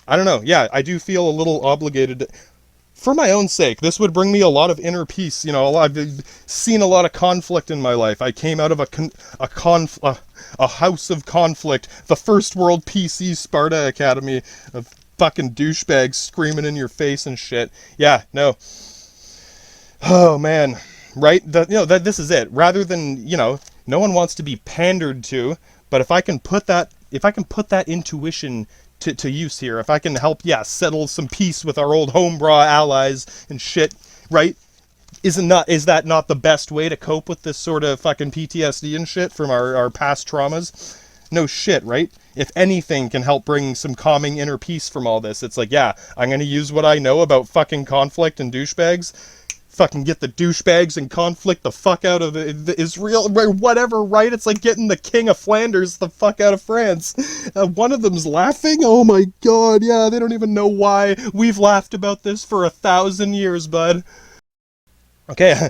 I don't know. I do feel a little obligated for my own sake. This would bring me a lot of inner peace. I've seen a lot of conflict in my life. I came out of a house of conflict, the First World PC Sparta Academy of fucking douchebags screaming in your face and shit. Oh man, right? This is it. Rather than, no one wants to be pandered to, But if I can put that intuition to use here, if I can help, settle some peace with our old homebra allies and shit, right? Is that not the best way to cope with this sort of fucking PTSD and shit from our past traumas? No shit, right? If anything can help bring some calming inner peace from all this, it's like, yeah, I'm gonna use what I know about fucking conflict and douchebags, fucking get the douchebags and conflict the fuck out of the Israel, whatever, right? It's like getting the King of Flanders the fuck out of France. One of them's laughing? Oh my god, yeah, they don't even know why. We've laughed about this for 1,000 years, bud. Okay,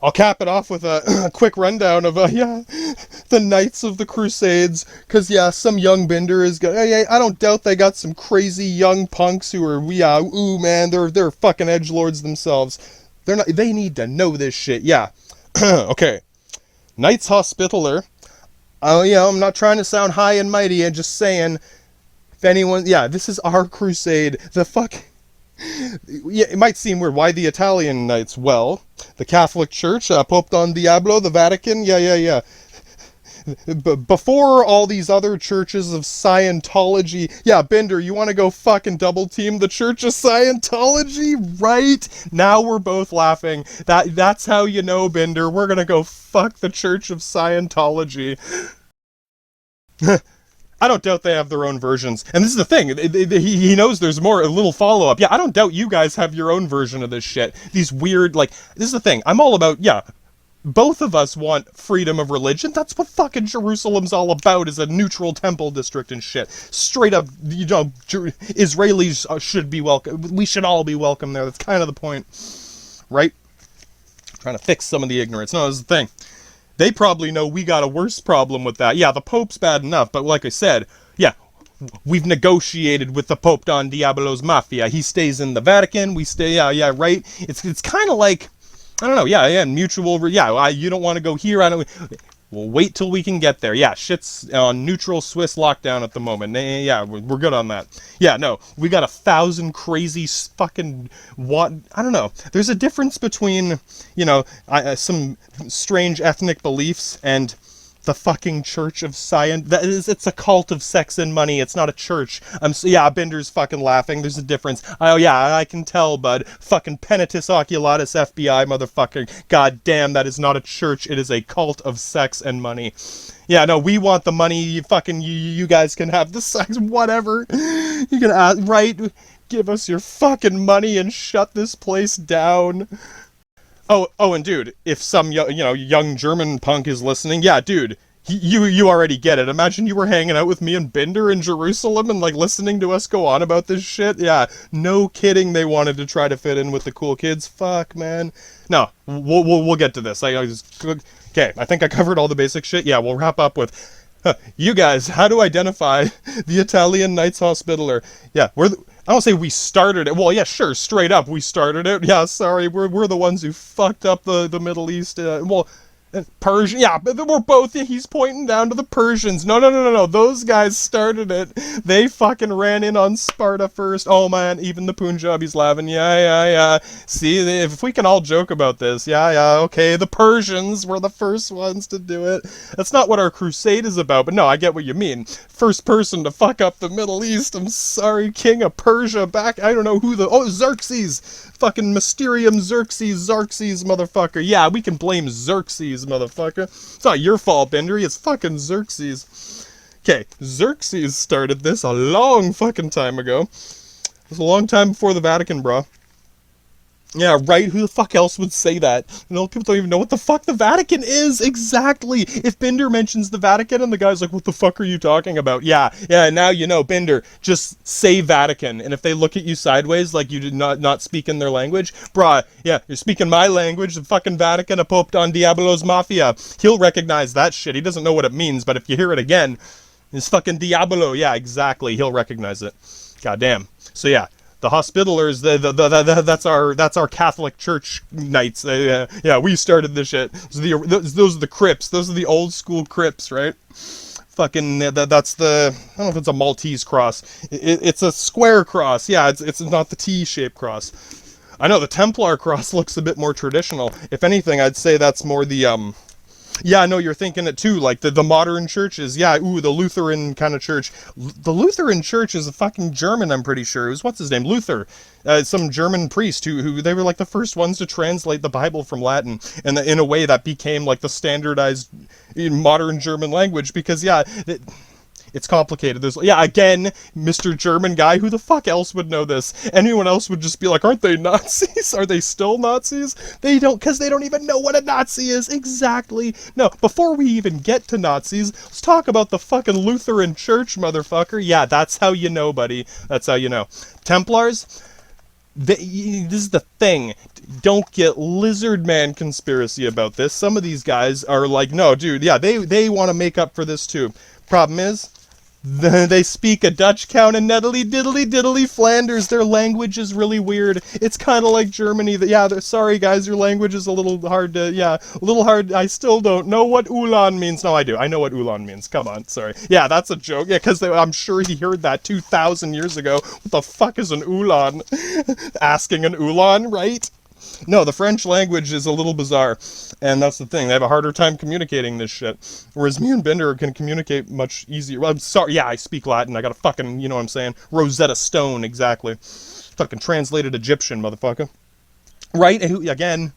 I'll cap it off with a quick rundown of, the Knights of the Crusades, because, some young Binder is I don't doubt they got some crazy young punks who are, ooh, man, they're fucking edgelords themselves. They need to know this shit, Okay, Knights Hospitaller. I'm not trying to sound high and mighty, I'm just saying, if anyone, this is our crusade, it might seem weird. Why the Italian Knights? Well, the Catholic Church, Pope Don Diablo, the Vatican, before all these other churches of Scientology, Binder, you want to go fucking double team the Church of Scientology, right? Now we're both laughing. That's how you know, Binder. We're gonna go fuck the Church of Scientology. I don't doubt they have their own versions. And this is the thing, he knows there's more, a little follow-up. I don't doubt you guys have your own version of this shit. These weird, this is the thing, I'm all about, both of us want freedom of religion. That's what fucking Jerusalem's all about, is a neutral temple district and shit. Straight up, Israelis should be welcome. We should all be welcome there. That's kind of the point, right? Trying to fix some of the ignorance. No, this is the thing. They probably know we got a worse problem with that. The Pope's bad enough, but like I said, we've negotiated with the Pope Don Diablo's Mafia. He stays in the Vatican, we stay, right? It's kind of like, I don't know, mutual, you don't want to go here, we'll wait till we can get there. Shit's on neutral Swiss lockdown at the moment. We're good on that. No, we got 1,000 crazy fucking, I don't know. There's a difference between, some strange ethnic beliefs and the fucking Church of Science. It's a cult of sex and money. It's not a church. Binder's fucking laughing. There's a difference. I can tell, bud. Fucking Penitus Oculatus FBI, motherfucker. God damn, that is not a church. It is a cult of sex and money. No, we want the money. You guys can have the sex, whatever. You can ask, right? Give us your fucking money and shut this place down. Oh, and dude, if some young German punk is listening, dude, you already get it. Imagine you were hanging out with me and Binder in Jerusalem and listening to us go on about this shit. No kidding. They wanted to try to fit in with the cool kids. Fuck, man. No, we'll get to this. Okay, I think I covered all the basic shit. We'll wrap up with. You guys, how to identify the Italian Knights Hospitaller. I don't say we started it. Well, sure, straight up, we started it. Sorry, we're the ones who fucked up the Middle East. Persian, but we're both, he's pointing down to the Persians. No, those guys started it. They fucking ran in on Sparta first. Oh man, even the Punjabis laughing. See, if we can all joke about this, okay, the Persians were the first ones to do it. That's not what our crusade is about, but no, I get what you mean. First person to fuck up the Middle East. I'm sorry, King of Persia back, I don't know who Xerxes. Fucking Mysterium Xerxes, motherfucker. We can blame Xerxes, motherfucker. It's not your fault, Binder. It's fucking Xerxes. Okay, Xerxes started this a long fucking time ago. It was a long time before the Vatican, bro. Right? Who the fuck else would say that? People don't even know what the fuck the Vatican is. Exactly. If Binder mentions the Vatican and the guy's like, what the fuck are you talking about? Now you know, Binder, just say Vatican. And if they look at you sideways like you did not speak in their language, brah, you're speaking my language, the fucking Vatican, a Pope Don Diablo's Mafia. He'll recognize that shit. He doesn't know what it means, but if you hear it again, it's fucking Diablo. Exactly. He'll recognize it. Goddamn. So the Hospitallers, that's our Catholic Church Knights. We started this shit. Those are the Crips. Those are the old school Crips, right? Fucking, that's the, I don't know if it's a Maltese cross. It's a square cross. It's not the T-shaped cross. I know the Templar cross looks a bit more traditional. If anything, I'd say that's more the Yeah, no, you're thinking it too. Like the modern churches. Yeah, ooh, the Lutheran kind of church. The Lutheran church is a fucking German, I'm pretty sure. It was, what's his name? Luther. Some German priest who they were like the first ones to translate the Bible from Latin. And in a way that became like the standardized modern German language because, yeah, it's complicated. There's, yeah, again, Mr. German guy, who the fuck else would know this? Anyone else would just be like, aren't they Nazis? Are they still Nazis? They don't, because they don't even know what a Nazi is. Exactly. No, before we even get to Nazis, let's talk about the fucking Lutheran Church, motherfucker. Yeah, that's how you know, buddy. That's how you know. Templars, this is the thing. Don't get lizard man conspiracy about this. Some of these guys are like, no, dude, yeah, they want to make up for this too. Problem is, they speak a Dutch count in Nettily Diddly Diddly Flanders. Their language is really weird. It's kind of like Germany. Yeah, sorry guys, your language is a little hard to, yeah, a little hard. I still don't know what Ulan means. No, I do. I know what Ulan means. Come on, sorry. Yeah, that's a joke. Yeah, because I'm sure he heard that 2,000 years ago. What the fuck is an Ulan? Asking an Ulan, right? No, the French language is a little bizarre, and that's the thing. They have a harder time communicating this shit, whereas me and Binder can communicate much easier. Well, I'm sorry, yeah, I speak Latin. I got a fucking, you know what I'm saying? Rosetta Stone, exactly. Fucking translated Egyptian, motherfucker. Right? And again,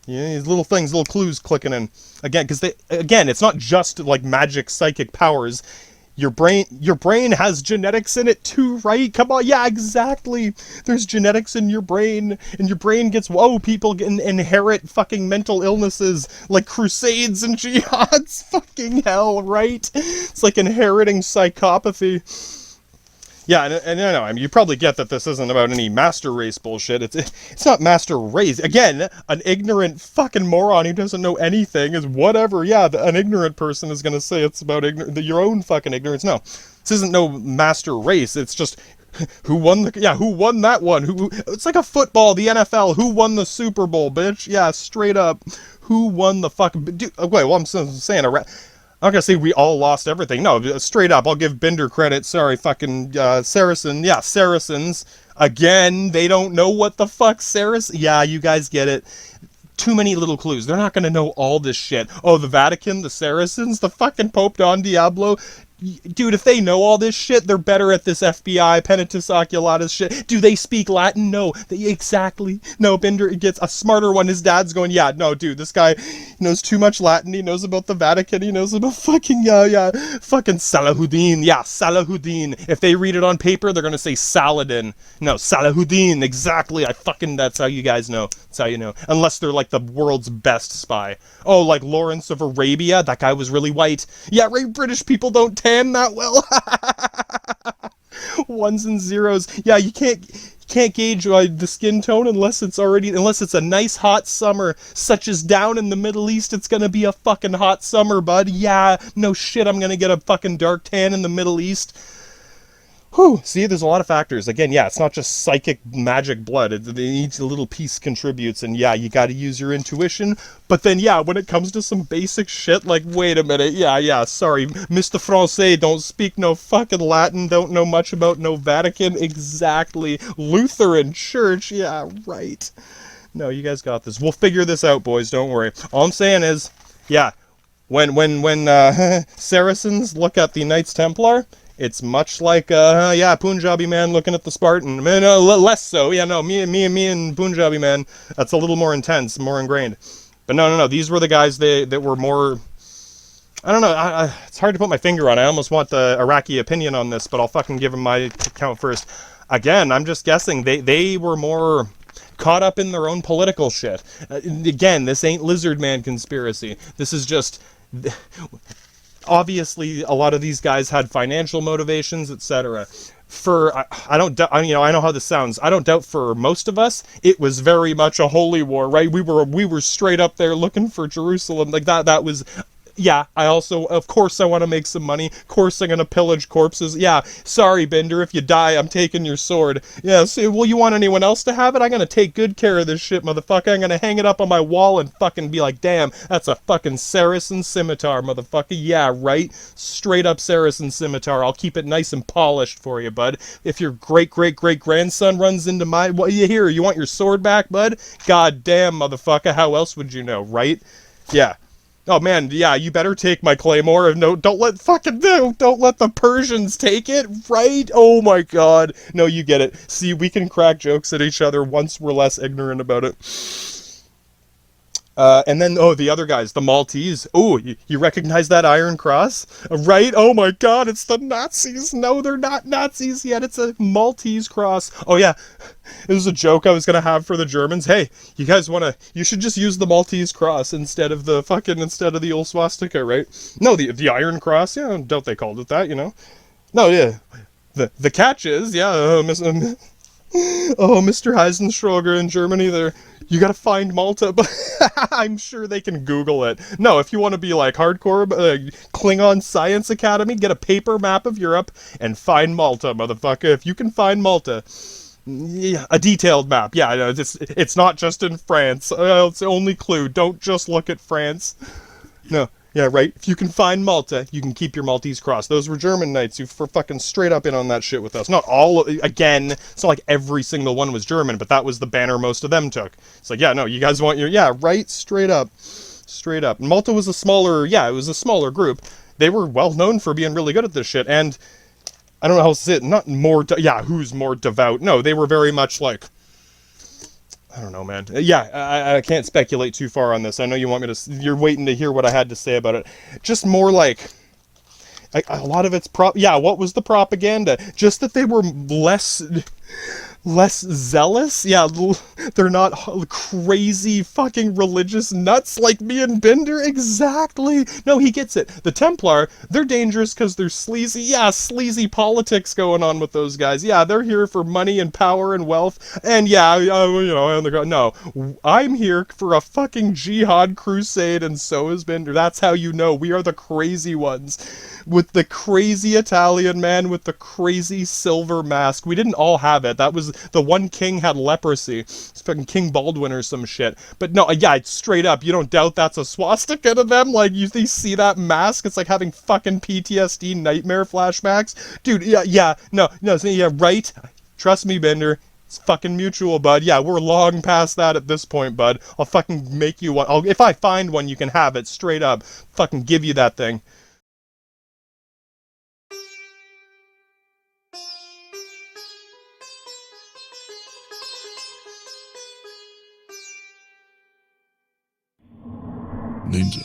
yeah, these little things, little clues clicking in. Again, because it's not just like magic psychic powers. Your brain has genetics in it too, right? Come on, yeah, exactly. There's genetics in your brain, and your brain gets, whoa, people inherit fucking mental illnesses, like crusades and jihads, fucking hell, right? It's like inheriting psychopathy. Yeah, and I mean, you probably get that this isn't about any master race bullshit. It's not master race. Again, an ignorant fucking moron who doesn't know anything is whatever. Yeah, an ignorant person is going to say it's about your own fucking ignorance. No, this isn't no master race. It's just who won that one? It's like a football, the NFL. Who won the Super Bowl, bitch? Yeah, straight up. Who won the fucking... Okay, well, I'm saying... I'm not gonna say we all lost everything. No, straight up, I'll give Binder credit. Sorry, fucking Saracen. Yeah, Saracens. Again, they don't know what the fuck Saracen... Yeah, you guys get it. Too many little clues. They're not gonna know all this shit. Oh, the Vatican, the Saracens, the fucking Pope Don Diablo... Dude, if they know all this shit, they're better at this FBI, Penitus Oculatus shit. Do they speak Latin? No. Exactly. No, Binder gets a smarter one. His dad's going, yeah, no, dude, this guy knows too much Latin. He knows about the Vatican. He knows about fucking, fucking Salahuddin. Yeah, Salahuddin. If they read it on paper, they're gonna say Saladin. No, Salahuddin. Exactly. That's how you guys know. That's how you know. Unless they're like the world's best spy. Oh, like Lawrence of Arabia? That guy was really white. Yeah, right, British people don't tan that well. Ones and zeros. Yeah, you can't gauge the skin tone unless it's a nice hot summer, such as down in the Middle East. It's gonna be a fucking hot summer, bud. Yeah, no shit, I'm gonna get a fucking dark tan in the Middle East. Whew, see, there's a lot of factors. Again, yeah, it's not just psychic magic blood. Each little piece contributes, and yeah, you gotta use your intuition. But then, yeah, when it comes to some basic shit, like, wait a minute, yeah, sorry, Mr. Francais, don't speak no fucking Latin, don't know much about no Vatican, exactly. Lutheran Church, yeah, right. No, you guys got this. We'll figure this out, boys, don't worry. All I'm saying is, yeah, when Saracens look at the Knights Templar, it's much like, Punjabi man looking at the Spartan. No, less so. Yeah, no, me and Punjabi man, that's a little more intense, more ingrained. But no, these were the guys that were more... I don't know, it's hard to put my finger on. I almost want the Iraqi opinion on this, but I'll fucking give them my account first. Again, I'm just guessing. They were more caught up in their own political shit. Again, this ain't Lizard Man conspiracy. This is just... Obviously, a lot of these guys had financial motivations, etc. I know how this sounds. I don't doubt for most of us, it was very much a holy war, right? We were straight up there looking for Jerusalem. Like that was... Yeah, of course I want to make some money. Of course I'm going to pillage corpses. Yeah, sorry, Binder, if you die, I'm taking your sword. Yeah, so, well, you want anyone else to have it? I'm going to take good care of this shit, motherfucker. I'm going to hang it up on my wall and fucking be like, damn, that's a fucking Saracen scimitar, motherfucker. Yeah, right? Straight up Saracen scimitar. I'll keep it nice and polished for you, bud. If your great-great-great-grandson runs into my... What, you want your sword back, bud? God damn, motherfucker, how else would you know, right? Yeah. Oh man, yeah, you better take my claymore, and no, don't let the Persians take it, right? Oh my god. No, you get it. See, we can crack jokes at each other once we're less ignorant about it. And then, the other guys, the Maltese. Oh, you recognize that Iron Cross? Right? Oh my god, it's the Nazis. No, they're not Nazis yet. It's a Maltese cross. Oh yeah, it was a joke I was gonna have for the Germans. Hey, you guys you should just use the Maltese cross instead of the old swastika, right? No, the Iron Cross, yeah, don't they called it that, you know? No, yeah. The catch is, yeah, Mr. Heisenschroger in Germany, you gotta find Malta, but I'm sure they can Google it. No, if you want to be like hardcore Klingon Science Academy, get a paper map of Europe and find Malta, motherfucker. If you can find Malta, yeah, a detailed map. Yeah, it's not just in France. It's the only clue. Don't just look at France. No. Yeah, right. If you can find Malta, you can keep your Maltese cross. Those were German knights who were fucking straight up in on that shit with us. Not all, again, it's not like every single one was German, but that was the banner most of them took. It's like, yeah, no, you guys want yeah, right, straight up. Straight up. Malta was it was a smaller group. They were well known for being really good at this shit, and I don't know how to say it, not more, who's more devout? No, they were very much like, I don't know, man. Yeah, I can't speculate too far on this. I know you want me to... You're waiting to hear what I had to say about it. Just more like... a lot of it's what was the propaganda? Just that they were less zealous? Yeah, they're not crazy fucking religious nuts like me and Binder? Exactly! No, he gets it. The Templar, they're dangerous because they're sleazy. Yeah, sleazy politics going on with those guys. Yeah, they're here for money and power and wealth. And yeah, no, I'm here for a fucking jihad crusade, and so is Binder. That's how you know. We are the crazy ones. With the crazy Italian man with the crazy silver mask. We didn't all have it. That was... The one king had leprosy. It's fucking King Baldwin or some shit. But no, yeah, it's straight up. You don't doubt that's a swastika to them? Like, they see that mask, it's like having fucking PTSD nightmare flashbacks. Dude, yeah, right? Trust me, Bender. It's fucking mutual, bud. Yeah, we're long past that at this point, bud. I'll fucking make you one. If I find one, you can have it, straight up. Fucking give you that thing. Ninja.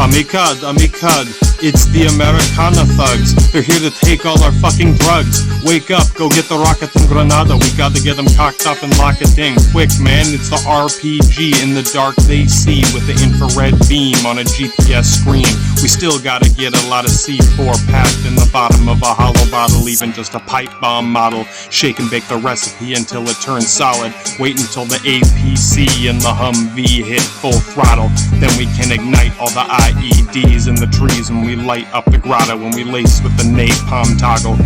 Amicad, it's the Americana thugs. They're here to take all our fucking drugs. Wake up, go get the rocket and Granada. We gotta get them cocked up and lock it in. Quick, man, it's the RPG. In the dark they see with the infrared beam on a GPS screen. We still gotta get a lot of C4 packed in the bottom of a hollow bottle, even just a pipe bomb model. Shake and bake the recipe until it turns solid. Wait until the APC and the Humvee hit full throttle. Then we can ignite all the IEDs in the trees when we light up the grotto, when we lace with the napalm toggle.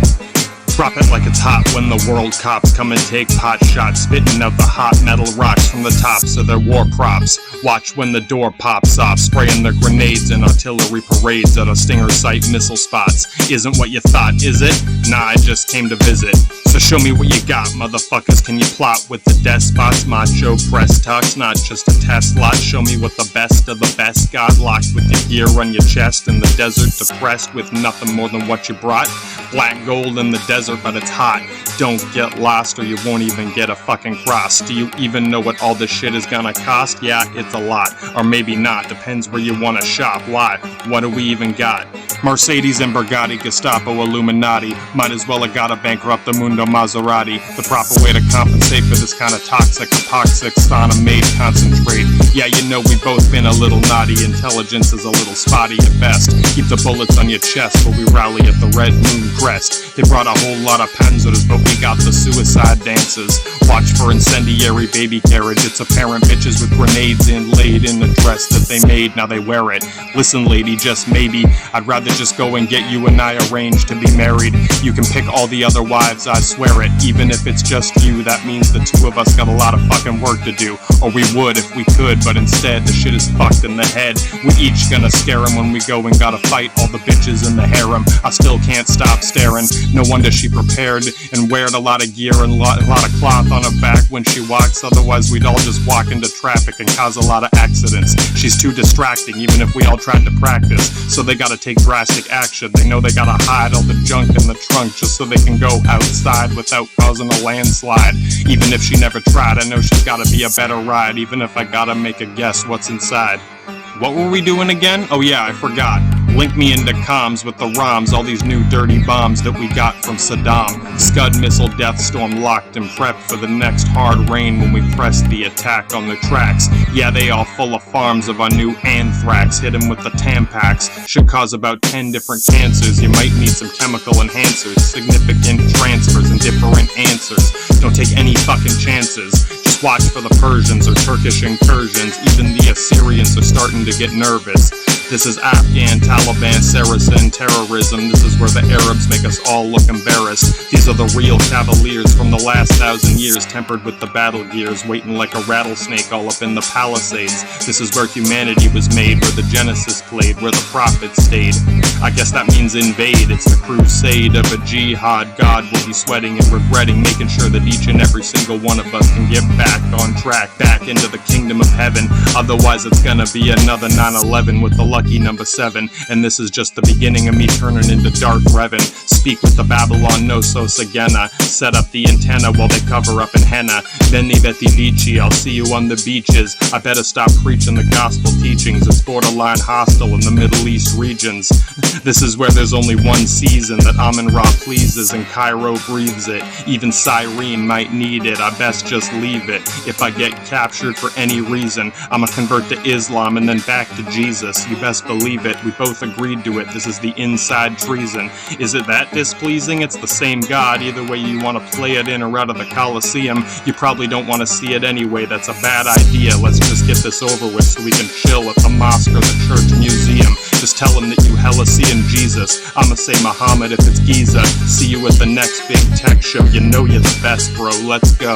Drop it like it's hot when the world cops come and take pot shots, spitting out the hot metal rocks from the tops of their war props. Watch when the door pops off, spraying their grenades and artillery parades at a Stinger site missile spots. Isn't what you thought, is it? Nah, I just came to visit. So show me what you got, motherfuckers. Can you plot with the despots? Macho press tux, not just a test lot. Show me what the best of the best got. Locked with your gear on your chest in the desert, depressed with nothing more than what you brought. Black gold in the desert, but it's hot. Don't get lost or you won't even get a fucking cross. Do you even know what all this shit is gonna cost? Yeah, it's a lot. Or maybe not, depends where you wanna shop. Why? What do we even got? Mercedes and Bugatti, Gestapo, Illuminati. Might as well have gotta bankrupt the Mundo Maserati. The proper way to compensate for this kind of toxic, epoxic, sauna-made concentrate. Yeah, you know we've both been a little naughty. Intelligence is a little spotty at best. Keep the bullets on your chest while we rally at the Red Moon crest. They brought a whole lot of panzers, but we got the suicide dances. Watch for incendiary baby carriage. It's apparent bitches with grenades inlaid in the dress that they made. Now they wear it. Listen, lady, just maybe I'd rather just go and get you and I arranged to be married. You can pick all the other wives, I swear it. Even if it's just you, that means the two of us got a lot of fucking work to do. Or we would if we could, but instead the shit is fucked in the head. We each gonna scare him when we go and gotta fight all the bitches in the harem. I still can't stop staring. No wonder she prepared and weared a lot of gear and a lot of cloth on her back when she walks. Otherwise we'd all just walk into traffic and cause a lot of accidents. She's too distracting even if we all tried to practice. So they gotta take drastic action. They know they gotta hide all the junk in the trunk just so they can go outside without causing a landslide. Even if she never tried, I know she's gotta be a better ride. Even if I gotta make a guess what's inside. What were we doing again? Oh yeah, I forgot. Link me into comms with the ROMs, all these new dirty bombs that we got from Saddam. Scud missile death storm locked and prepped for the next hard rain when we press the attack on the tracks. Yeah, they all full of farms of our new anthrax. Hit 'em with the Tampax. Should cause about 10 different cancers. You might need some chemical enhancers. Significant transfers and different answers. Don't take any fucking chances. Just watch for the Persians or Turkish incursions. Even the Assyrians are starting to get nervous. This is Afghan, Taliban, Saracen terrorism. This is where the Arabs make us all look embarrassed. These are the real cavaliers from the last 1,000 years, tempered with the battle gears, waiting like a rattlesnake all up in the Palisades. This is where humanity was made, where the Genesis played, where the prophets stayed. I guess that means invade. It's the crusade of a jihad. God will be sweating and regretting, making sure that each and every single one of us can get back on track, back into the kingdom of heaven. Otherwise it's gonna be another 9/11 with the lucky number 7, and this is just the beginning of me turning into Darth Revan. Speak with the Babylon Gnosos again. Set up the antenna while they cover up in henna. Veni Veti Vici, I'll see you on the beaches. I better stop preaching the gospel teachings. It's borderline hostile in the Middle East regions. This is where there's only one season that Amun-Ra pleases and Cairo breathes it. Even Cyrene might need it. I best just leave it. If I get captured for any reason, I'ma convert to Islam and then back to Jesus. You best believe it, we both agreed to it. This is the inside treason. Is it that displeasing? It's the same God. Either way you want to play it in or out of the Colosseum, you probably don't want to see it anyway. That's a bad idea. Let's just get this over with so we can chill at the mosque or the church museum. Just tell him that you hella seeing Jesus. I'ma say Muhammad if it's Giza. See you at the next big tech show. You know you're the best, bro. Let's go.